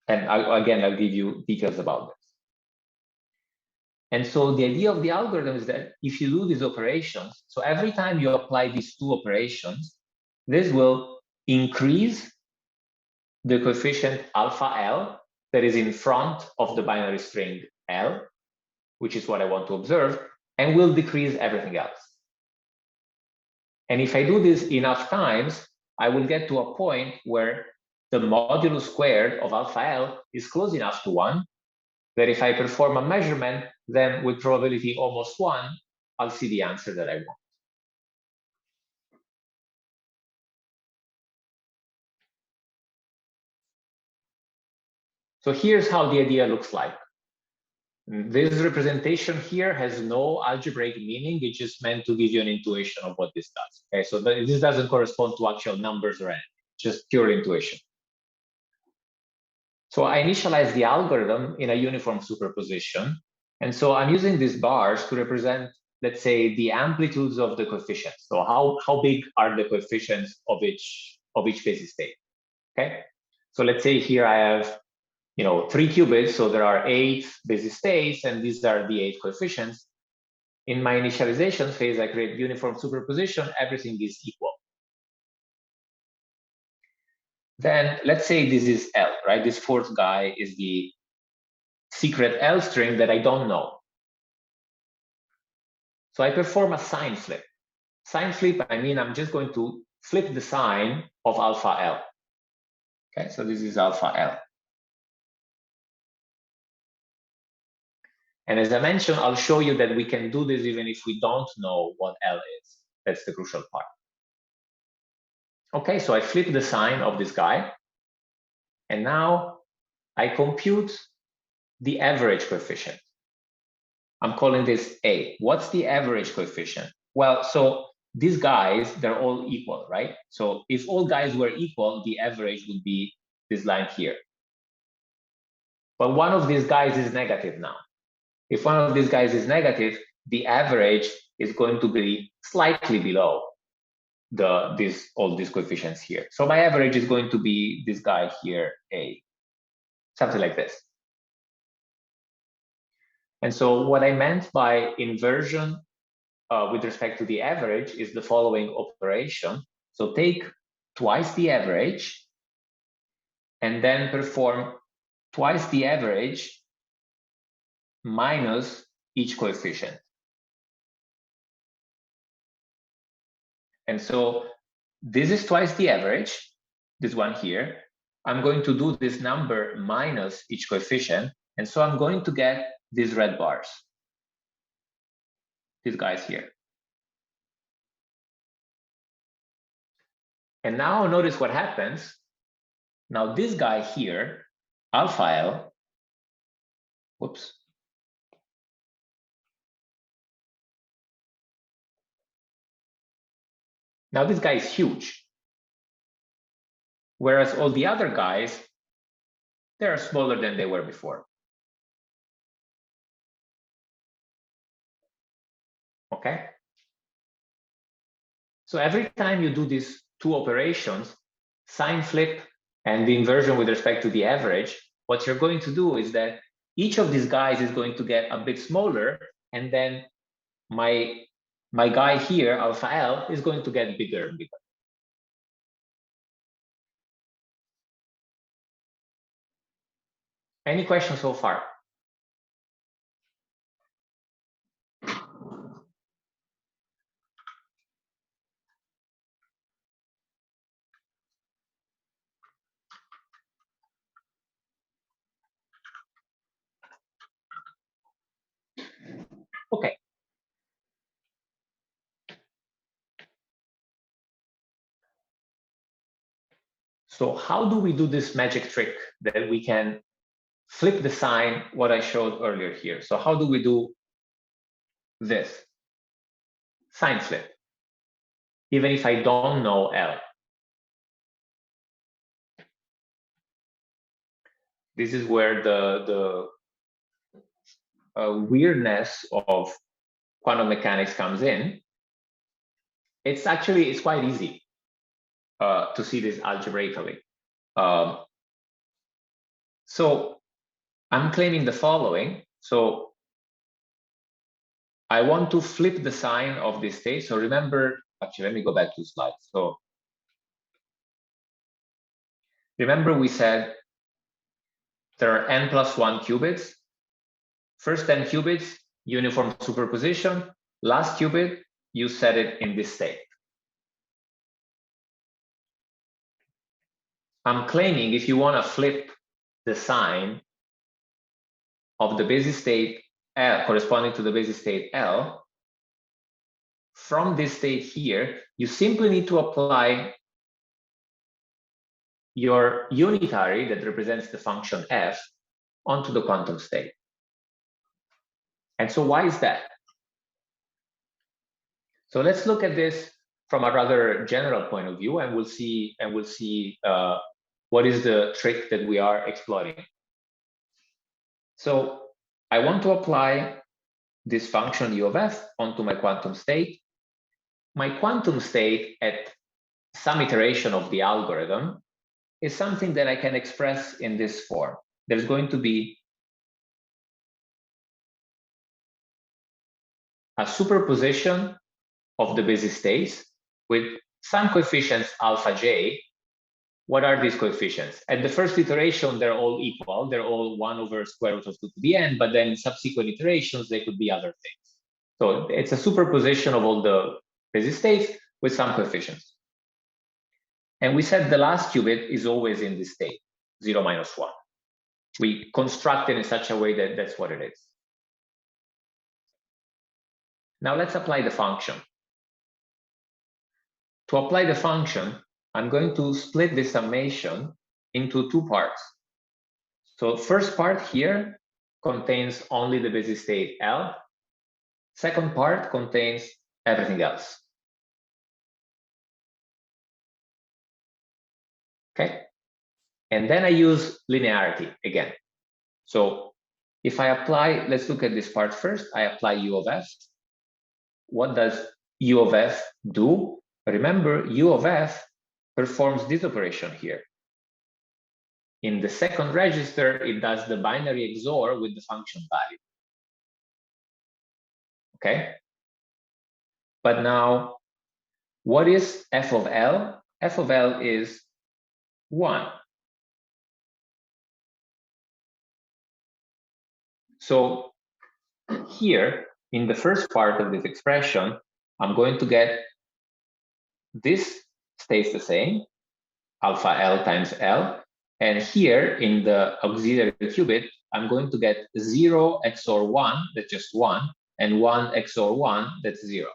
And again, I'll give you details about this. And so the idea of the algorithm is that if you do these operations, so every time you apply these two operations, this will increase the coefficient alpha L that is in front of the binary string L, which is what I want to observe, and will decrease everything else. And if I do this enough times, I will get to a point where the modulus squared of alpha L is close enough to 1, that if I perform a measurement, then with probability almost 1, I'll see the answer that I want. So here's how the idea looks like. This representation here has no algebraic meaning. It's just meant to give you an intuition of what this does. Okay, so this doesn't correspond to actual numbers or anything, just pure intuition. So I initialize the algorithm in a uniform superposition. And so I'm using these bars to represent, let's say, the amplitudes of the coefficients. So how big are the coefficients of each basis state? Okay. So let's say here I have 3 qubits, so there are 8 basis states, and these are the 8 coefficients. In my initialization phase, I create uniform superposition, everything is equal. Then let's say this is L, right? This fourth guy is the secret L string that I don't know. So I perform a sign flip. Sign flip, I mean, I'm just going to flip the sign of alpha L. Okay, so this is alpha L. And as I mentioned, I'll show you that we can do this even if we don't know what L is. That's the crucial part. Okay, so I flip the sign of this guy. And now I compute the average coefficient. I'm calling this A. What's the average coefficient? Well, so these guys, they're all equal, right? So if all guys were equal, the average would be this line here. But one of these guys is negative now. If one of these guys is negative, the average is going to be slightly below all these coefficients here. So my average is going to be this guy here, A, something like this. And so what I meant by inversion with respect to the average is the following operation. So take twice the average and then perform twice the average minus each coefficient. And so this is twice the average, this one here. I'm going to do this number minus each coefficient. And so I'm going to get these red bars, these guys here. And now notice what happens. Now this guy here, alpha L, whoops. Now this guy is huge. Whereas all the other guys, they are smaller than they were before. Okay? So every time you do these two operations, sign flip and the inversion with respect to the average, what you're going to do is that each of these guys is going to get a bit smaller, and then my guy here, alpha L, is going to get bigger and bigger. Any questions so far? Okay. So how do we do this magic trick that we can flip the sign, what I showed earlier here? So how do we do this? Sign flip. even if I don't know L. This is where the weirdness of quantum mechanics comes in. It's quite easy to see this algebraically. So I'm claiming the following. So I want to flip the sign of this state. So remember, actually, let me go back to slides. So remember we said there are n+1 qubits. First 10 qubits, uniform superposition. Last qubit, you set it in this state. I'm claiming if you want to flip the sign of the basis state L corresponding to the basis state L, from this state here, you simply need to apply your unitary that represents the function f onto the quantum state. And so why is that? So let's look at this from a rather general point of view, and we'll see what is the trick that we are exploring. So I want to apply this function u of f onto my quantum state. My quantum state at some iteration of the algorithm is something that I can express in this form. There's going to be a superposition of the basis states with some coefficients alpha j. What are these coefficients? At the first iteration, they're all equal. They're all 1 over square root of 2 to the n, but then in subsequent iterations, they could be other things. So it's a superposition of all the basis states with some coefficients. And we said the last qubit is always in this state, 0 minus 1. We construct it in such a way that that's what it is. Now let's apply the function. To apply the function, I'm going to split this summation into two parts. So first part here contains only the basis state L. Second part contains everything else. Okay? And then I use linearity again. So if I apply, let's look at this part first. I apply u of f. What does u of f do? Remember, u of f performs this operation here. In the second register, it does the binary XOR with the function value. Okay? But now, what is f of L? F of L is 1. So here, in the first part of this expression, I'm going to get this stays the same, alpha L times L. And here in the auxiliary qubit, I'm going to get 0 XOR 1, that's just 1, and 1 XOR 1, that's 0.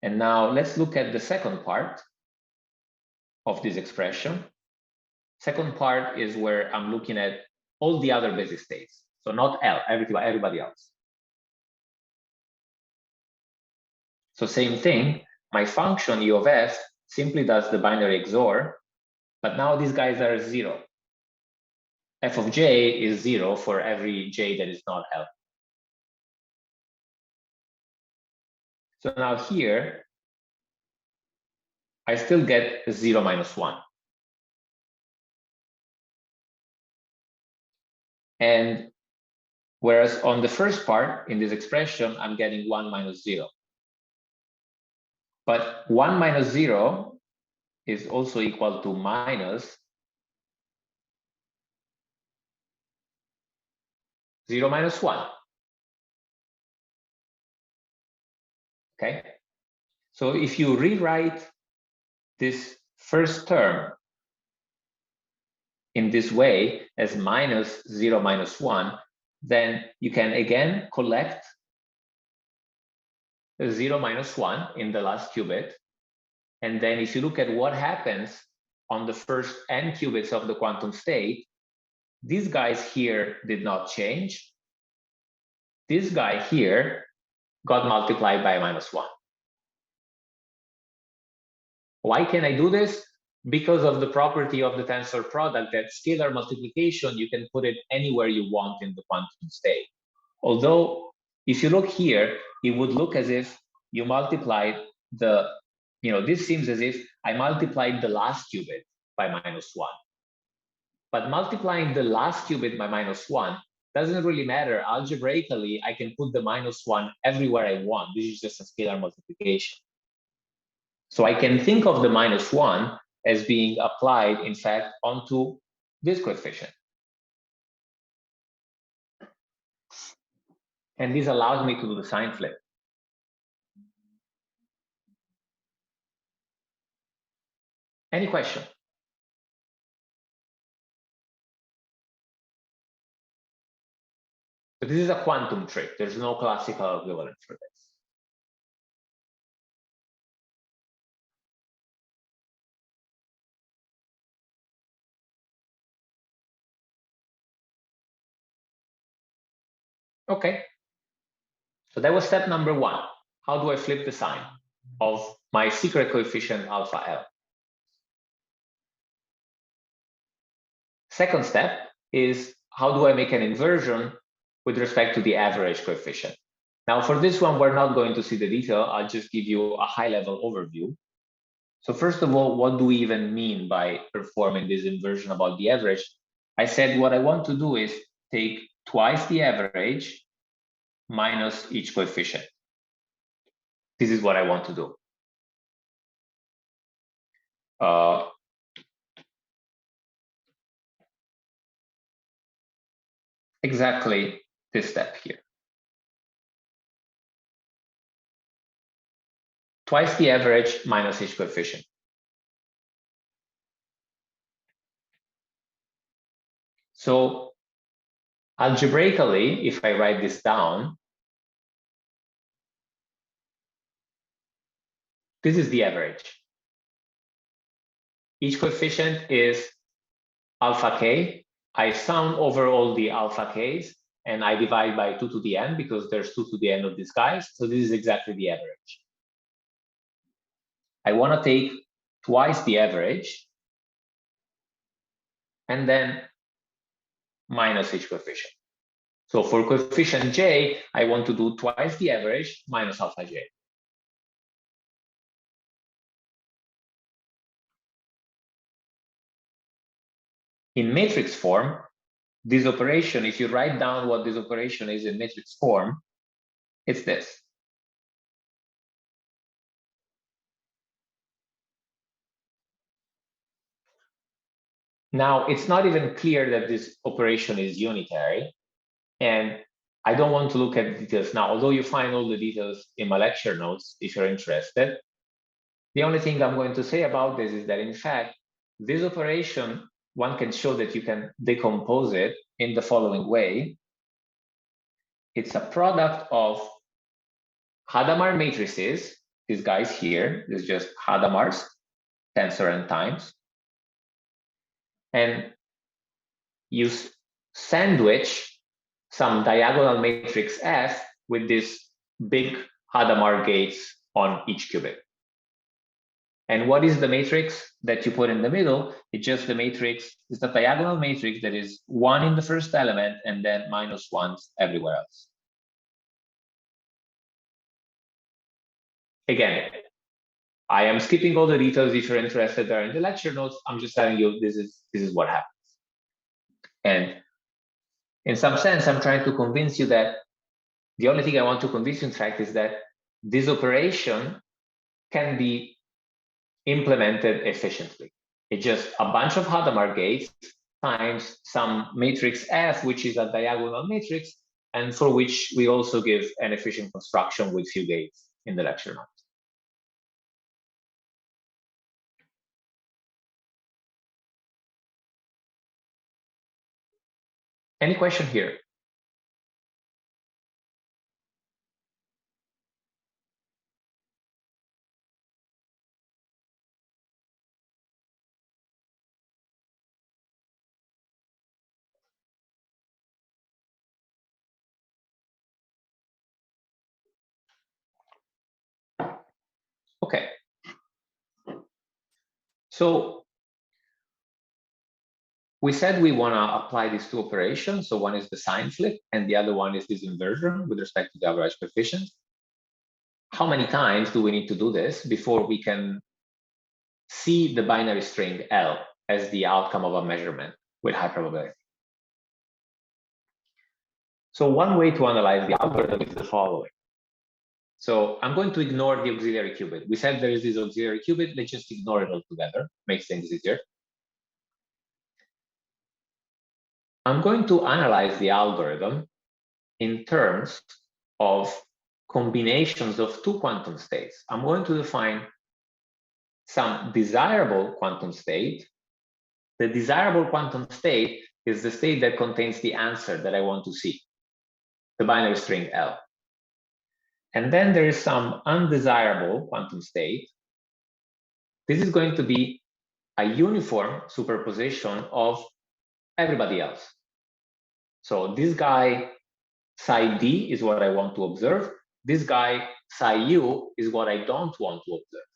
And now let's look at the second part of this expression. Second part is where I'm looking at all the other basis states. So not L, everybody else. So same thing, my function u of f simply does the binary XOR, but now these guys are 0. F of j is 0 for every j that is not L. So now here, I still get 0 minus 1. And whereas on the first part, in this expression, I'm getting 1 minus 0. But 1 minus 0 is also equal to minus 0 minus 1. Okay? So if you rewrite this first term in this way as minus 0 minus 1, then you can again collect 0 minus 1 in the last qubit. And then if you look at what happens on the first n qubits of the quantum state, these guys here did not change. This guy here got multiplied by -1. Why can I do this? Because of the property of the tensor product that scalar multiplication, you can put it anywhere you want in the quantum state. Although, if you look here, it would look as if you multiplied the, this seems as if I multiplied the last qubit by -1. But multiplying the last qubit by -1 doesn't really matter. Algebraically, I can put the -1 everywhere I want. This is just a scalar multiplication. So I can think of the -1 as being applied, in fact, onto this coefficient. And this allows me to do the sign flip. Any question? But this is a quantum trick. There's no classical equivalent for this. Okay. So that was step number 1. How do I flip the sign of my secret coefficient alpha L? Second step is how do I make an inversion with respect to the average coefficient? Now, for this one, we're not going to see the detail. I'll just give you a high-level overview. So first of all, what do we even mean by performing this inversion about the average? I said what I want to do is take twice the average minus each coefficient. This is what I want to do. Exactly this step here. Twice the average minus each coefficient. So algebraically, if I write this down, this is the average. Each coefficient is alpha k. I sum over all the alpha k's and I divide by 2 to the n because there's 2 to the n of these guys. So this is exactly the average. I want to take twice the average and then minus each coefficient. So for coefficient j, I want to do twice the average minus alpha j. In matrix form, this operation, if you write down what this operation is in matrix form, it's this. Now, it's not even clear that this operation is unitary, and I don't want to look at the details now, although you find all the details in my lecture notes if you're interested. The only thing I'm going to say about this is that, in fact, this operation, one can show that you can decompose it in the following way. It's a product of Hadamard matrices, these guys here, this is just Hadamard's tensor n times. And you sandwich some diagonal matrix F with this big Hadamard gates on each qubit. And what is the matrix that you put in the middle? It's just the matrix, it's the diagonal matrix that is 1 in the first element and then -1s everywhere else. Again, I am skipping all the details. If you're interested, they're in the lecture notes. I'm just telling you this is what happens. And in some sense, I'm trying to convince you that the only thing I want to convince you, in fact, is that this operation can be implemented efficiently. It's just a bunch of Hadamard gates times some matrix F, which is a diagonal matrix, and for which we also give an efficient construction with few gates in the lecture notes. Any question here? Okay. So we said we want to apply these two operations. So one is the sign flip, and the other one is this inversion with respect to the average coefficient. How many times do we need to do this before we can see the binary string L as the outcome of a measurement with high probability? So one way to analyze the algorithm is the following. So I'm going to ignore the auxiliary qubit. We said there is this auxiliary qubit. Let's just ignore it altogether. Makes things easier. I'm going to analyze the algorithm in terms of combinations of two quantum states. I'm going to define some desirable quantum state. The desirable quantum state is the state that contains the answer that I want to see, the binary string L. And then there is some undesirable quantum state. This is going to be a uniform superposition of everybody else. So this guy psi d is what I want to observe. This guy psi u is what I don't want to observe.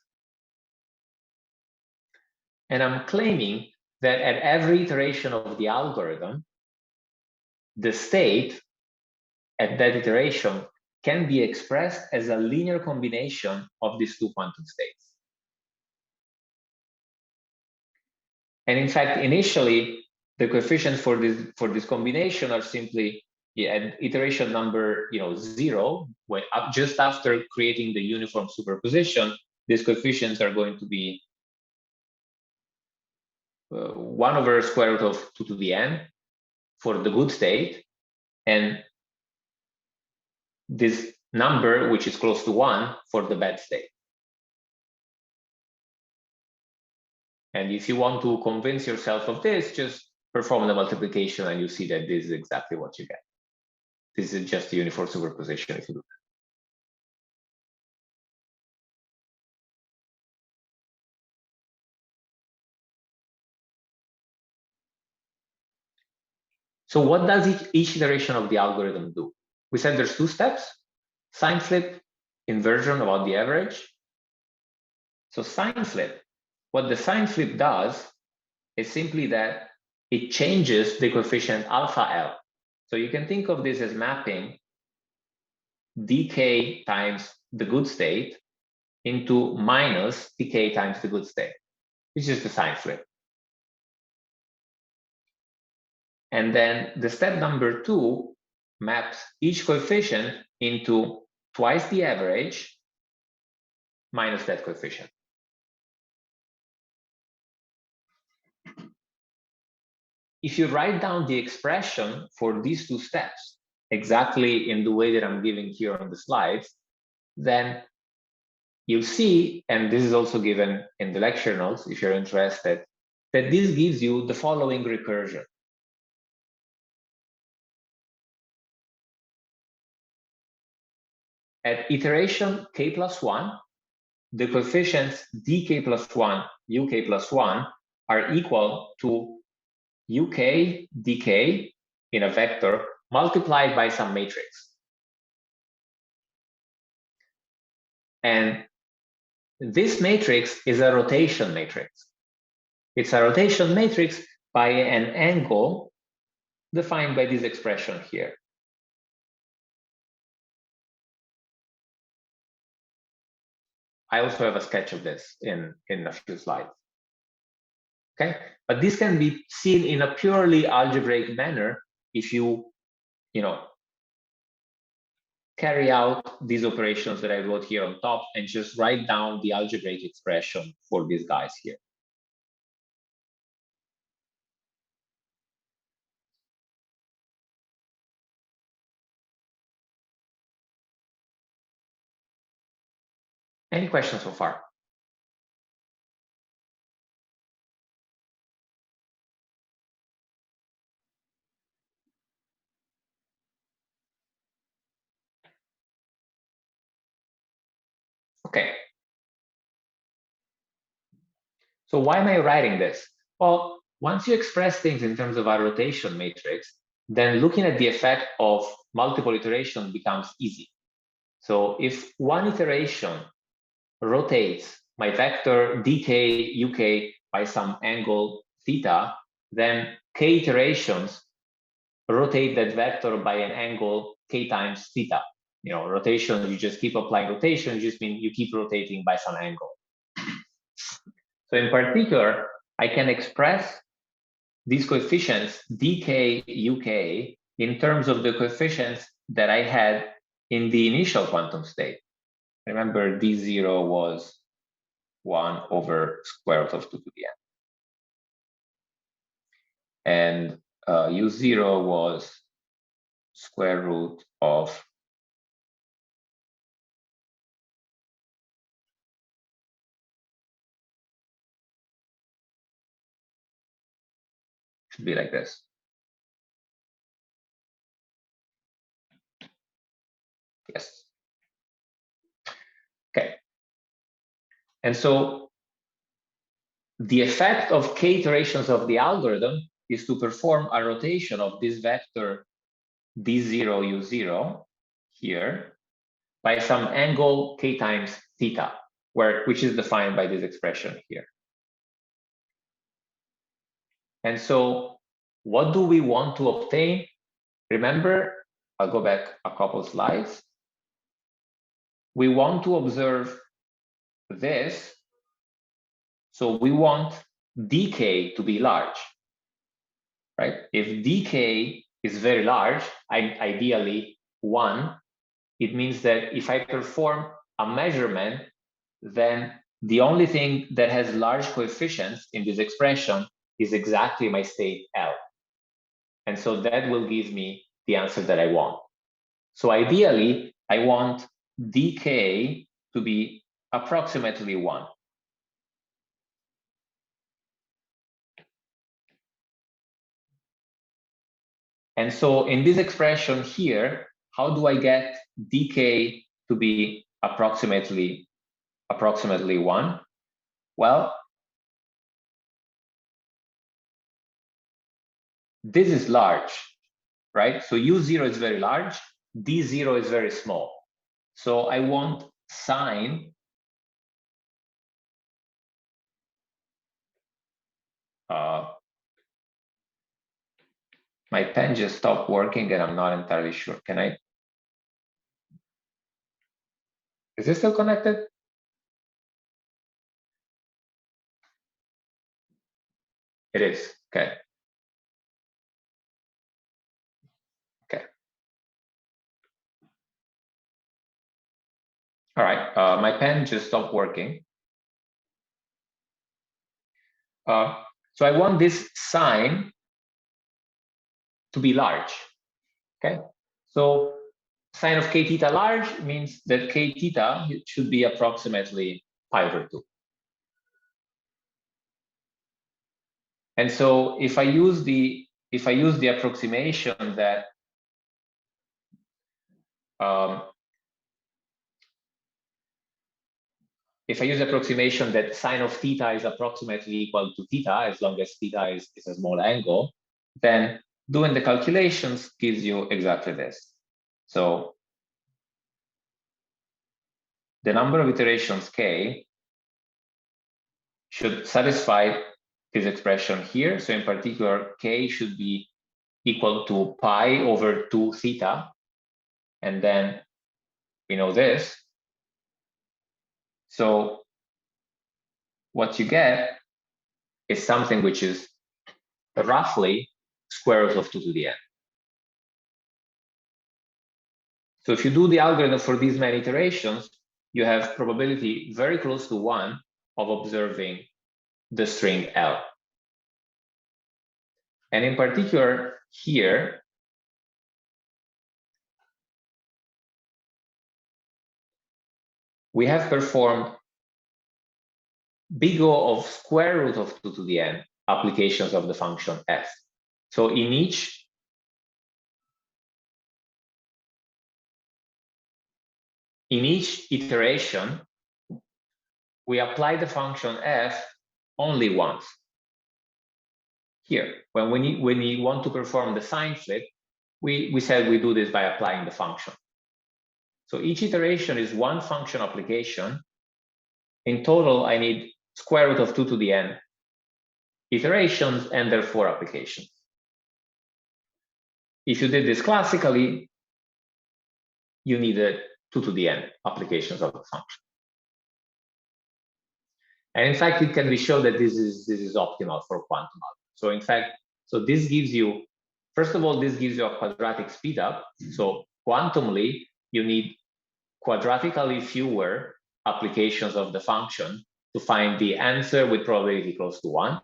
And I'm claiming that at every iteration of the algorithm, the state at that iteration can be expressed as a linear combination of these two quantum states. And in fact, initially, the coefficients for this combination are simply at iteration number 0, when just after creating the uniform superposition, these coefficients are going to be 1 over square root of 2 to the n for the good state, and this number, which is close to 1, for the bad state. And if you want to convince yourself of this, just perform the multiplication and you see that this is exactly what you get. This is just a uniform superposition if you do that. So what does each iteration of the algorithm do? We said there's 2 steps: sign flip, inversion about the average. So sign flip, what the sign flip does is simply that it changes the coefficient alpha L. So you can think of this as mapping dk times the good state into minus dk times the good state, which is the sign flip. And then the step number 2 maps each coefficient into twice the average minus that coefficient. If you write down the expression for these 2 steps exactly in the way that I'm giving here on the slides, then you'll see, and this is also given in the lecture notes if you're interested, that this gives you the following recursion. At iteration k plus 1, the coefficients dk plus 1, uk plus 1 are equal to uk dk in a vector multiplied by some matrix. And this matrix is a rotation matrix. It's a rotation matrix by an angle defined by this expression here. I also have a sketch of this in a few slides. Okay, but this can be seen in a purely algebraic manner if you carry out these operations that I wrote here on top and just write down the algebraic expression for these guys here. Any questions so far? Okay. So why am I writing this? Well, once you express things in terms of a rotation matrix, then looking at the effect of multiple iteration becomes easy. So if one iteration rotates my vector dk uk by some angle theta, then k iterations rotate that vector by an angle k times theta. You know, rotation, you just keep applying rotation, just mean you keep rotating by some angle. So in particular, I can express these coefficients dk uk in terms of the coefficients that I had in the initial quantum state. Remember, d0 was 1 over square root of 2 to the n. And u0 was square root of should be like this. Yes. Okay. And so the effect of k iterations of the algorithm is to perform a rotation of this vector d0 u0 here by some angle k times theta, which is defined by this expression here. And so what do we want to obtain? Remember, I'll go back a couple slides. We want to observe this. So we want dk to be large, right? If dk is very large, ideally 1, it means that if I perform a measurement, then the only thing that has large coefficients in this expression is exactly my state L. And so that will give me the answer that I want. So ideally, I want dk to be approximately 1. And so in this expression here, how do I get dk to be approximately 1? Well, this is large, right? So u0 is very large, d0 is very small. So I want sine my pen just stopped working and I'm not entirely sure. Can I? Is this still connected? It is, okay. Okay. All right, my pen just stopped working. So I want this sine to be large, okay? So sine of k theta large means that k theta should be approximately pi over 2. And so if I use the approximation that sine of theta is approximately equal to theta, as long as theta is a small angle, then doing the calculations gives you exactly this. So the number of iterations k should satisfy this expression here. So in particular, k should be equal to pi over 2 theta. And then we know this. So what you get is something which is roughly square root of 2 to the n. So if you do the algorithm for these many iterations, you have probability very close to 1 of observing the string L. And in particular here, we have performed big O of square root of 2 to the n applications of the function f. So in each iteration, we apply the function f only once. Here, when we want to perform the sign flip, we said we do this by applying the function. So each iteration is one function application, in total, I need square root of 2 to the n iterations and therefore applications. If you did this classically, you needed 2 to the n applications of the function. And in fact, it can be shown that this is optimal for quantum algorithms. So in fact, so this gives you, first of all, this gives you a quadratic speedup. So quantumly, you need quadratically fewer applications of the function to find the answer with probability close to 1.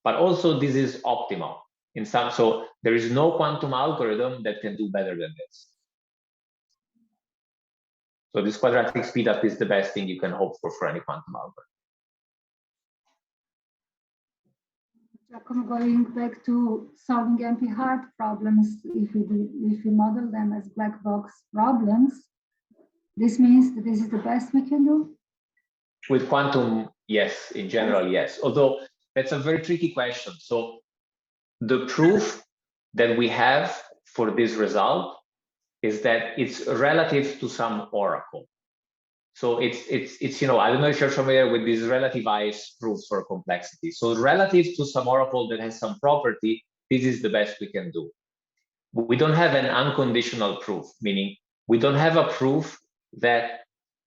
But also this is optimal in some, so there is no quantum algorithm that can do better than this. So this quadratic speedup is the best thing you can hope for any quantum algorithm. Giacomo, going back to solving NP-hard problems, if we model them as black box problems, this means that this is the best we can do? With quantum, yes, in general, yes. Although that's a very tricky question. So the proof that we have for this result is that it's relative to some oracle. So it's you know, I don't know if you're familiar with these relativized proofs for complexity. So relative to some oracle that has some property, this is the best we can do. We don't have an unconditional proof, meaning we don't have a proof that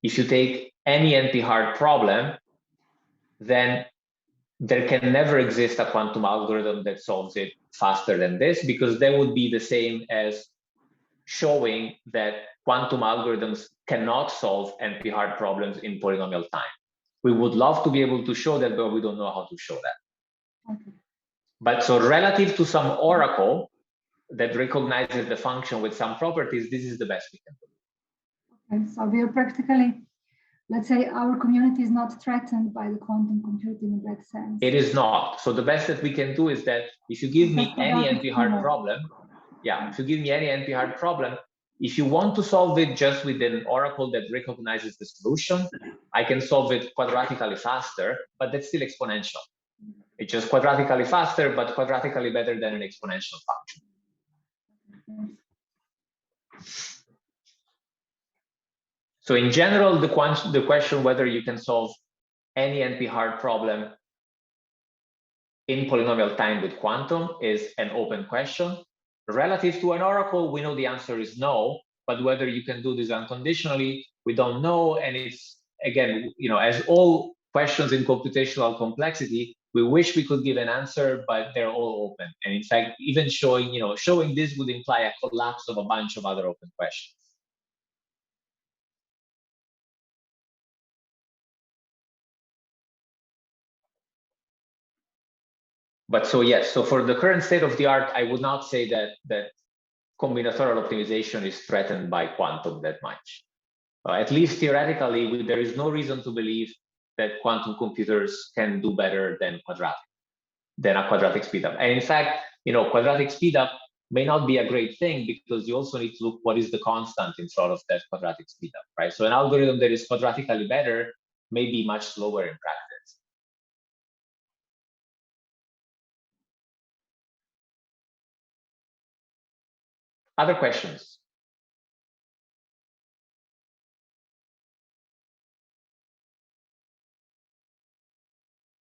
if you take any NP-hard problem, then there can never exist a quantum algorithm that solves it faster than this, because that would be the same as showing that quantum algorithms cannot solve NP-hard problems in polynomial time. We would love to be able to show that, but we don't know how to show that. Okay. But so relative to some oracle that recognizes the function with some properties, this is the best we can do. Okay, so we are practically, let's say our community is not threatened by the quantum computing in that sense. It is not. So the best that we can do is that if you give me any NP-hard problem, if you give me any NP-hard problem, if you want to solve it just with an oracle that recognizes the solution, I can solve it quadratically faster, but that's still exponential. It's just quadratically faster, but quadratically better than an exponential function. So in general, the question whether you can solve any NP-hard problem in polynomial time with quantum is an open question. Relative to an oracle, we know the answer is no, but whether you can do this unconditionally, we don't know. And it's, again, you know, as all questions in computational complexity, we wish we could give an answer, but they're all open. And in fact, even showing, you know, showing this would imply a collapse of a bunch of other open questions. But so yes, so for the current state of the art, I would not say that combinatorial optimization is threatened by quantum that much. At least theoretically, there is no reason to believe that quantum computers can do better than a quadratic speedup. And in fact, you know, quadratic speedup may not be a great thing because you also need to look what is the constant in front of that quadratic speedup, right? So an algorithm that is quadratically better may be much slower in practice. Other questions?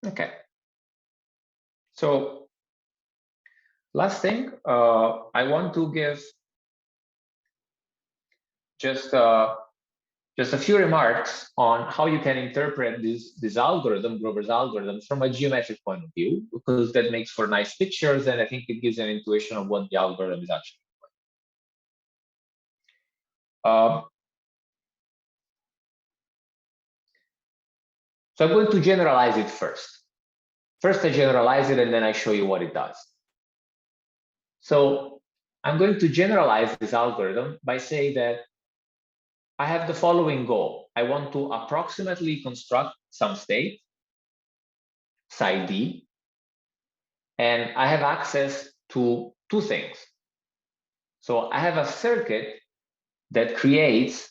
Okay. So last thing, I want to give just a few remarks on how you can interpret this algorithm, Grover's algorithm, from a geometric point of view, because that makes for nice pictures, and I think it gives an intuition of what the algorithm is actually doing. So I'm going to generalize it first. First, I generalize it, and then I show you what it does. So I'm going to generalize this algorithm by saying that I have the following goal. I want to approximately construct some state, psi d, and I have access to two things. So I have a circuit that creates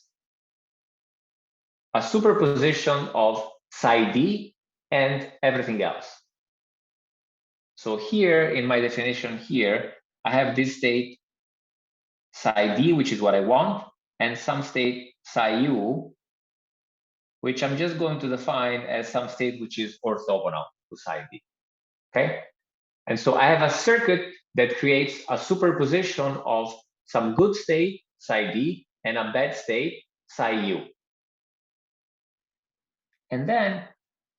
a superposition of psi d and everything else. So here in my definition here, I have this state psi d, which is what I want, and some state psi u, which I'm just going to define as some state which is orthogonal to psi d. Okay? And so I have a circuit that creates a superposition of some good state, psi d, and a bad state, psi u. And then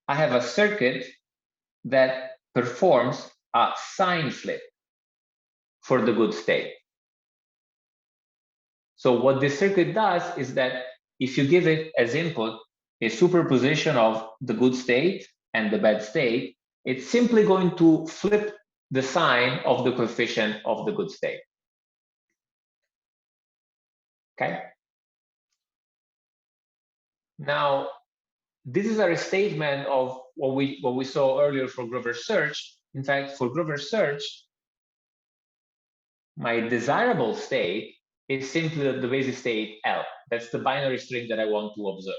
I have a circuit that performs a sign flip for the good state. So what this circuit does is that if you give it as input a superposition of the good state and the bad state, it's simply going to flip the sign of the coefficient of the good state. Okay? Now, this is a restatement of what we saw earlier for Grover's search. In fact, for Grover's search, my desirable state is simply the basis state L. That's the binary string that I want to observe.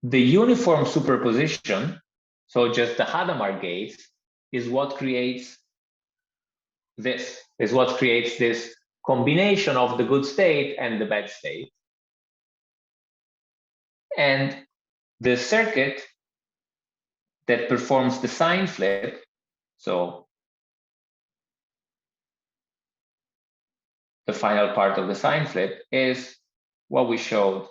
The uniform superposition, so just the Hadamard gates, is what creates this, combination of the good state and the bad state. And the circuit that performs the sign flip, so the final part of the sign flip, is what we showed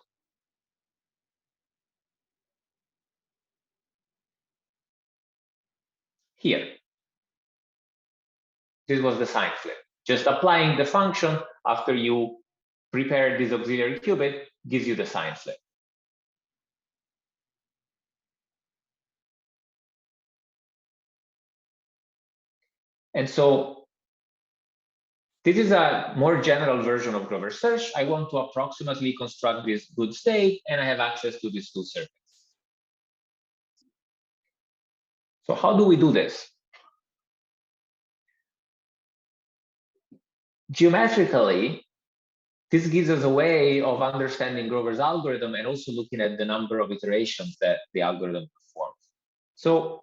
here. This was the sign flip. Just applying the function after you prepare this auxiliary qubit gives you the sign flip. And so this is a more general version of Grover's search. I want to approximately construct this good state, and I have access to these two circuits. So how do we do this? Geometrically, this gives us a way of understanding Grover's algorithm and also looking at the number of iterations that the algorithm performs. So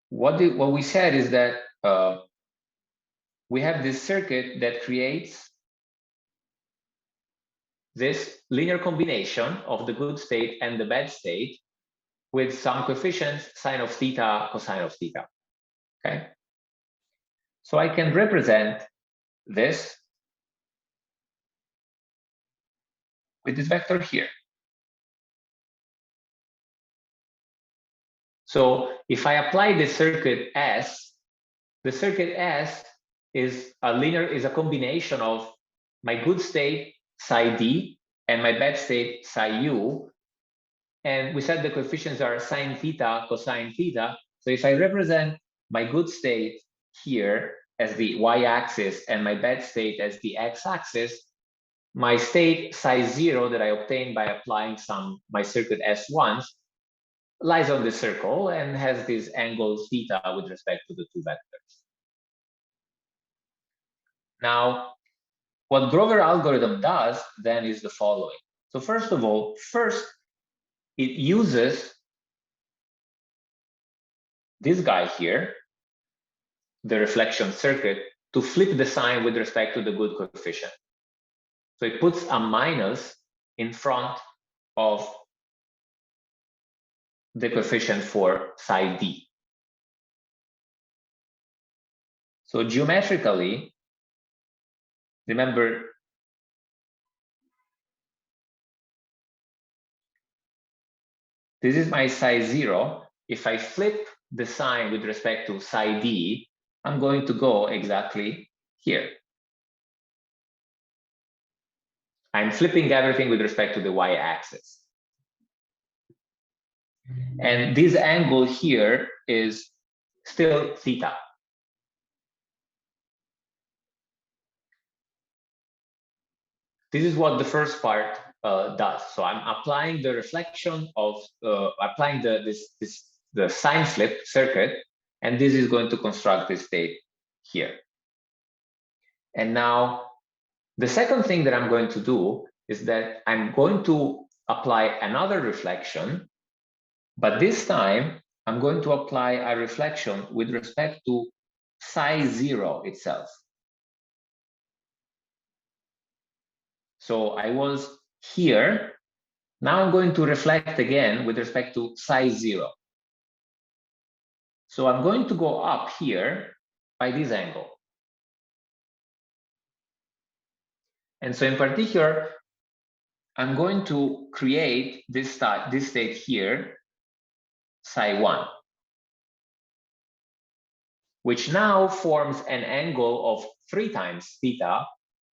what we said is that we have this circuit that creates this linear combination of the good state and the bad state with some coefficients, sine of theta, cosine of theta. Okay. So I can represent this with this vector here. So if I apply the circuit S, the circuit S is a combination of my good state psi d and my bad state psi u. And we said the coefficients are sine theta, cosine theta. So if I represent my good state here as the y-axis and my bad state as the x-axis, my state psi 0 that I obtained by applying my circuit S1s lies on the circle and has this angle theta with respect to the two vectors. Now, what Grover algorithm does then is the following. So first of all, it uses this guy here, the reflection circuit, to flip the sign with respect to the good coefficient. So it puts a minus in front of the coefficient for psi d. So geometrically, remember, this is my psi 0. If I flip the sign with respect to psi d, I'm going to go exactly here. I'm flipping everything with respect to the y-axis. And this angle here is still theta. This is what the first part does. So I'm applying the reflection of applying the sign flip circuit, and this is going to construct this state here. And now the second thing that I'm going to do is that I'm going to apply another reflection, but this time I'm going to apply a reflection with respect to psi 0 itself. So I was here. Now I'm going to reflect again with respect to psi 0. So I'm going to go up here by this angle. And so in particular, I'm going to create this state here, psi 1, which now forms an angle of 3 times theta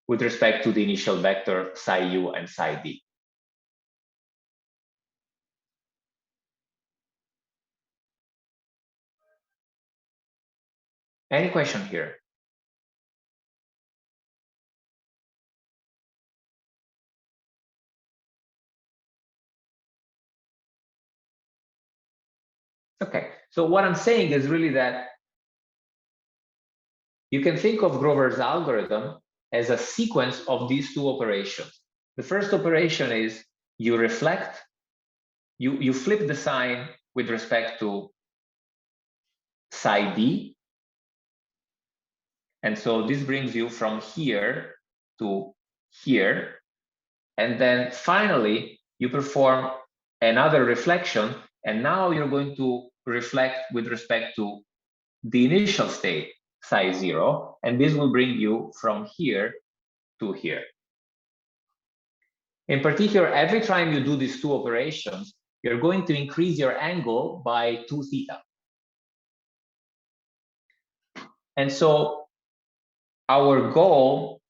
with respect to the initial vector psi u and psi d. Any question here? Okay, so what I'm saying is really that you can think of Grover's algorithm as a sequence of these 2 operations. The first operation is you reflect, you flip the sign with respect to psi d. And so this brings you from here to here. And then finally, you perform another reflection. And now you're going to reflect with respect to the initial state, psi 0. And this will bring you from here to here. In particular, every time you do these 2 operations, you're going to increase your angle by 2 theta. And so our goal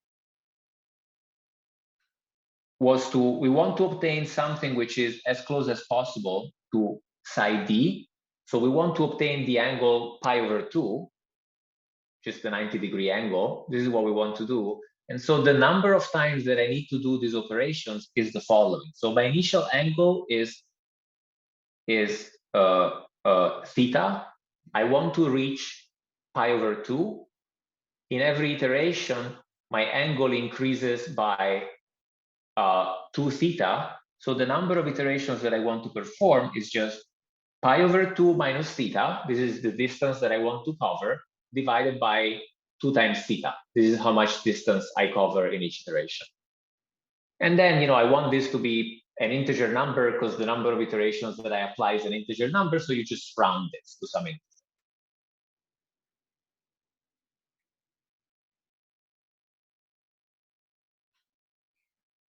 was we want to obtain something which is as close as possible to psi d. So we want to obtain the angle pi over 2, just the 90-degree angle. This is what we want to do. And so the number of times that I need to do these operations is the following. So my initial angle is theta. I want to reach pi over 2. In every iteration, my angle increases by 2 theta. So the number of iterations that I want to perform is just pi over 2 minus theta. This is the distance that I want to cover, divided by 2 times theta. This is how much distance I cover in each iteration. And then, I want this to be an integer number because the number of iterations that I apply is an integer number. So you just round this to some integer.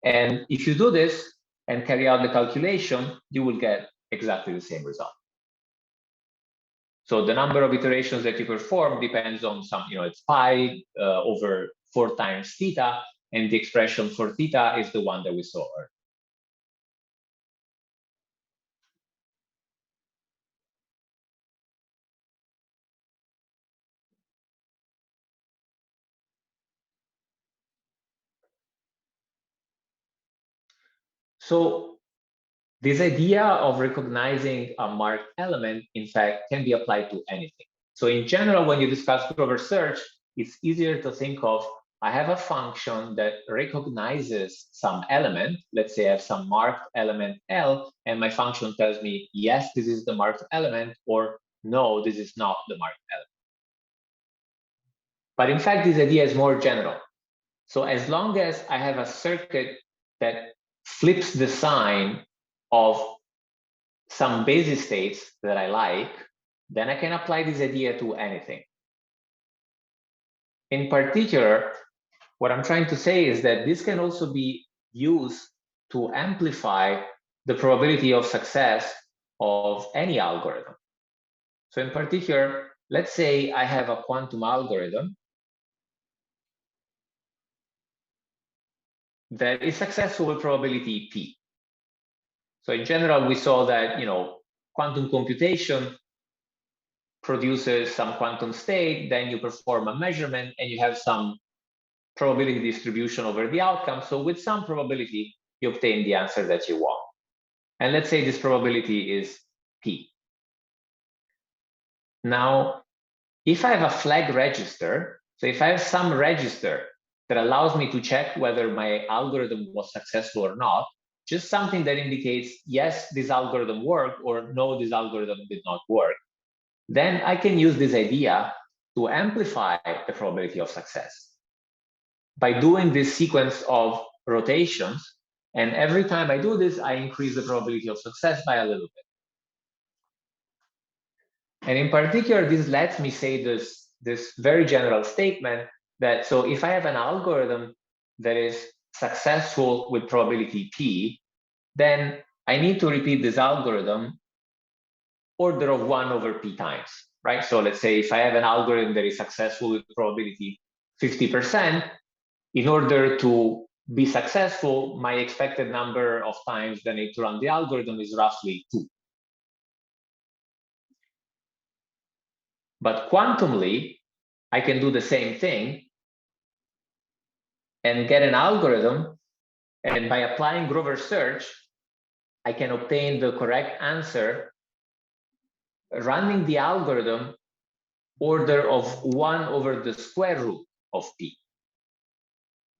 And if you do this and carry out the calculation, you will get exactly the same result. So the number of iterations that you perform depends on some, it's pi over 4 times theta, and the expression for theta is the one that we saw earlier. So this idea of recognizing a marked element, in fact, can be applied to anything. So in general, when you discuss Grover search, it's easier to think of, I have a function that recognizes some element. Let's say I have some marked element L, and my function tells me, yes, this is the marked element, or no, this is not the marked element. But in fact, this idea is more general. So as long as I have a circuit that flips the sign of some basis states that I like, then I can apply this idea to anything. In particular, what I'm trying to say is that this can also be used to amplify the probability of success of any algorithm. So in particular, let's say I have a quantum algorithm that is successful with probability p. So in general, we saw that, quantum computation produces some quantum state, then you perform a measurement and you have some probability distribution over the outcome. So with some probability, you obtain the answer that you want. And let's say this probability is p. Now, if I have a flag register, so if I have some register that allows me to check whether my algorithm was successful or not, just something that indicates, yes, this algorithm worked, or no, this algorithm did not work, then I can use this idea to amplify the probability of success by doing this sequence of rotations. And every time I do this, I increase the probability of success by a little bit. And in particular, this lets me say this very general statement that, so if I have an algorithm that is successful with probability P, then I need to repeat this algorithm order of 1 over P times, right? So let's say if I have an algorithm that is successful with probability 50%, in order to be successful, my expected number of times that I need to run the algorithm is roughly 2. But quantumly, I can do the same thing and get an algorithm, and by applying Grover's search, I can obtain the correct answer running the algorithm order of 1 over the square root of P.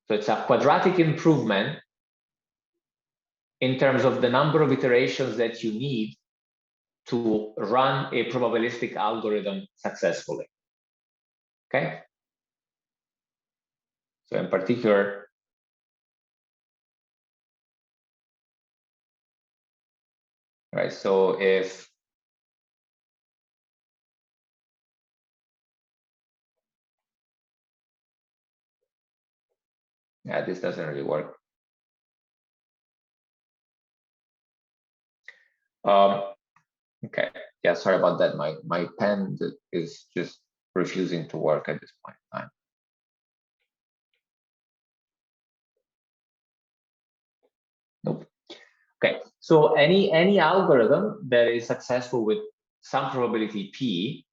So it's a quadratic improvement in terms of the number of iterations that you need to run a probabilistic algorithm successfully. Okay? So in particular, right, so if yeah, this doesn't really work. Okay, yeah, sorry about that. My pen is just refusing to work at this point in time. Nope. Okay, so any algorithm that is successful with some probability P,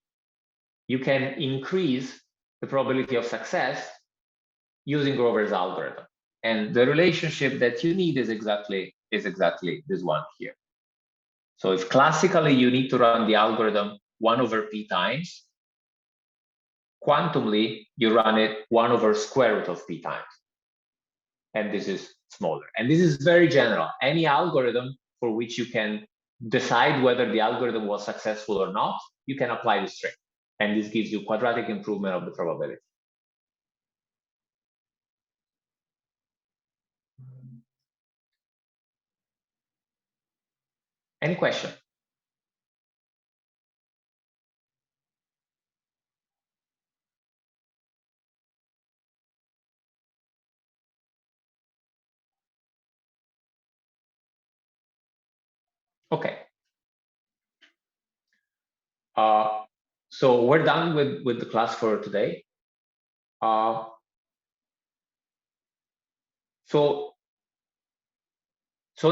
you can increase the probability of success using Grover's algorithm. And the relationship that you need is exactly this one here. So if classically you need to run the algorithm 1 over P times, quantumly you run it 1 over square root of P times. And this is smaller. And this is very general. Any algorithm for which you can decide whether the algorithm was successful or not, you can apply this trick. And this gives you quadratic improvement of the probability. Any question? Okay. So we're done with the class for today. So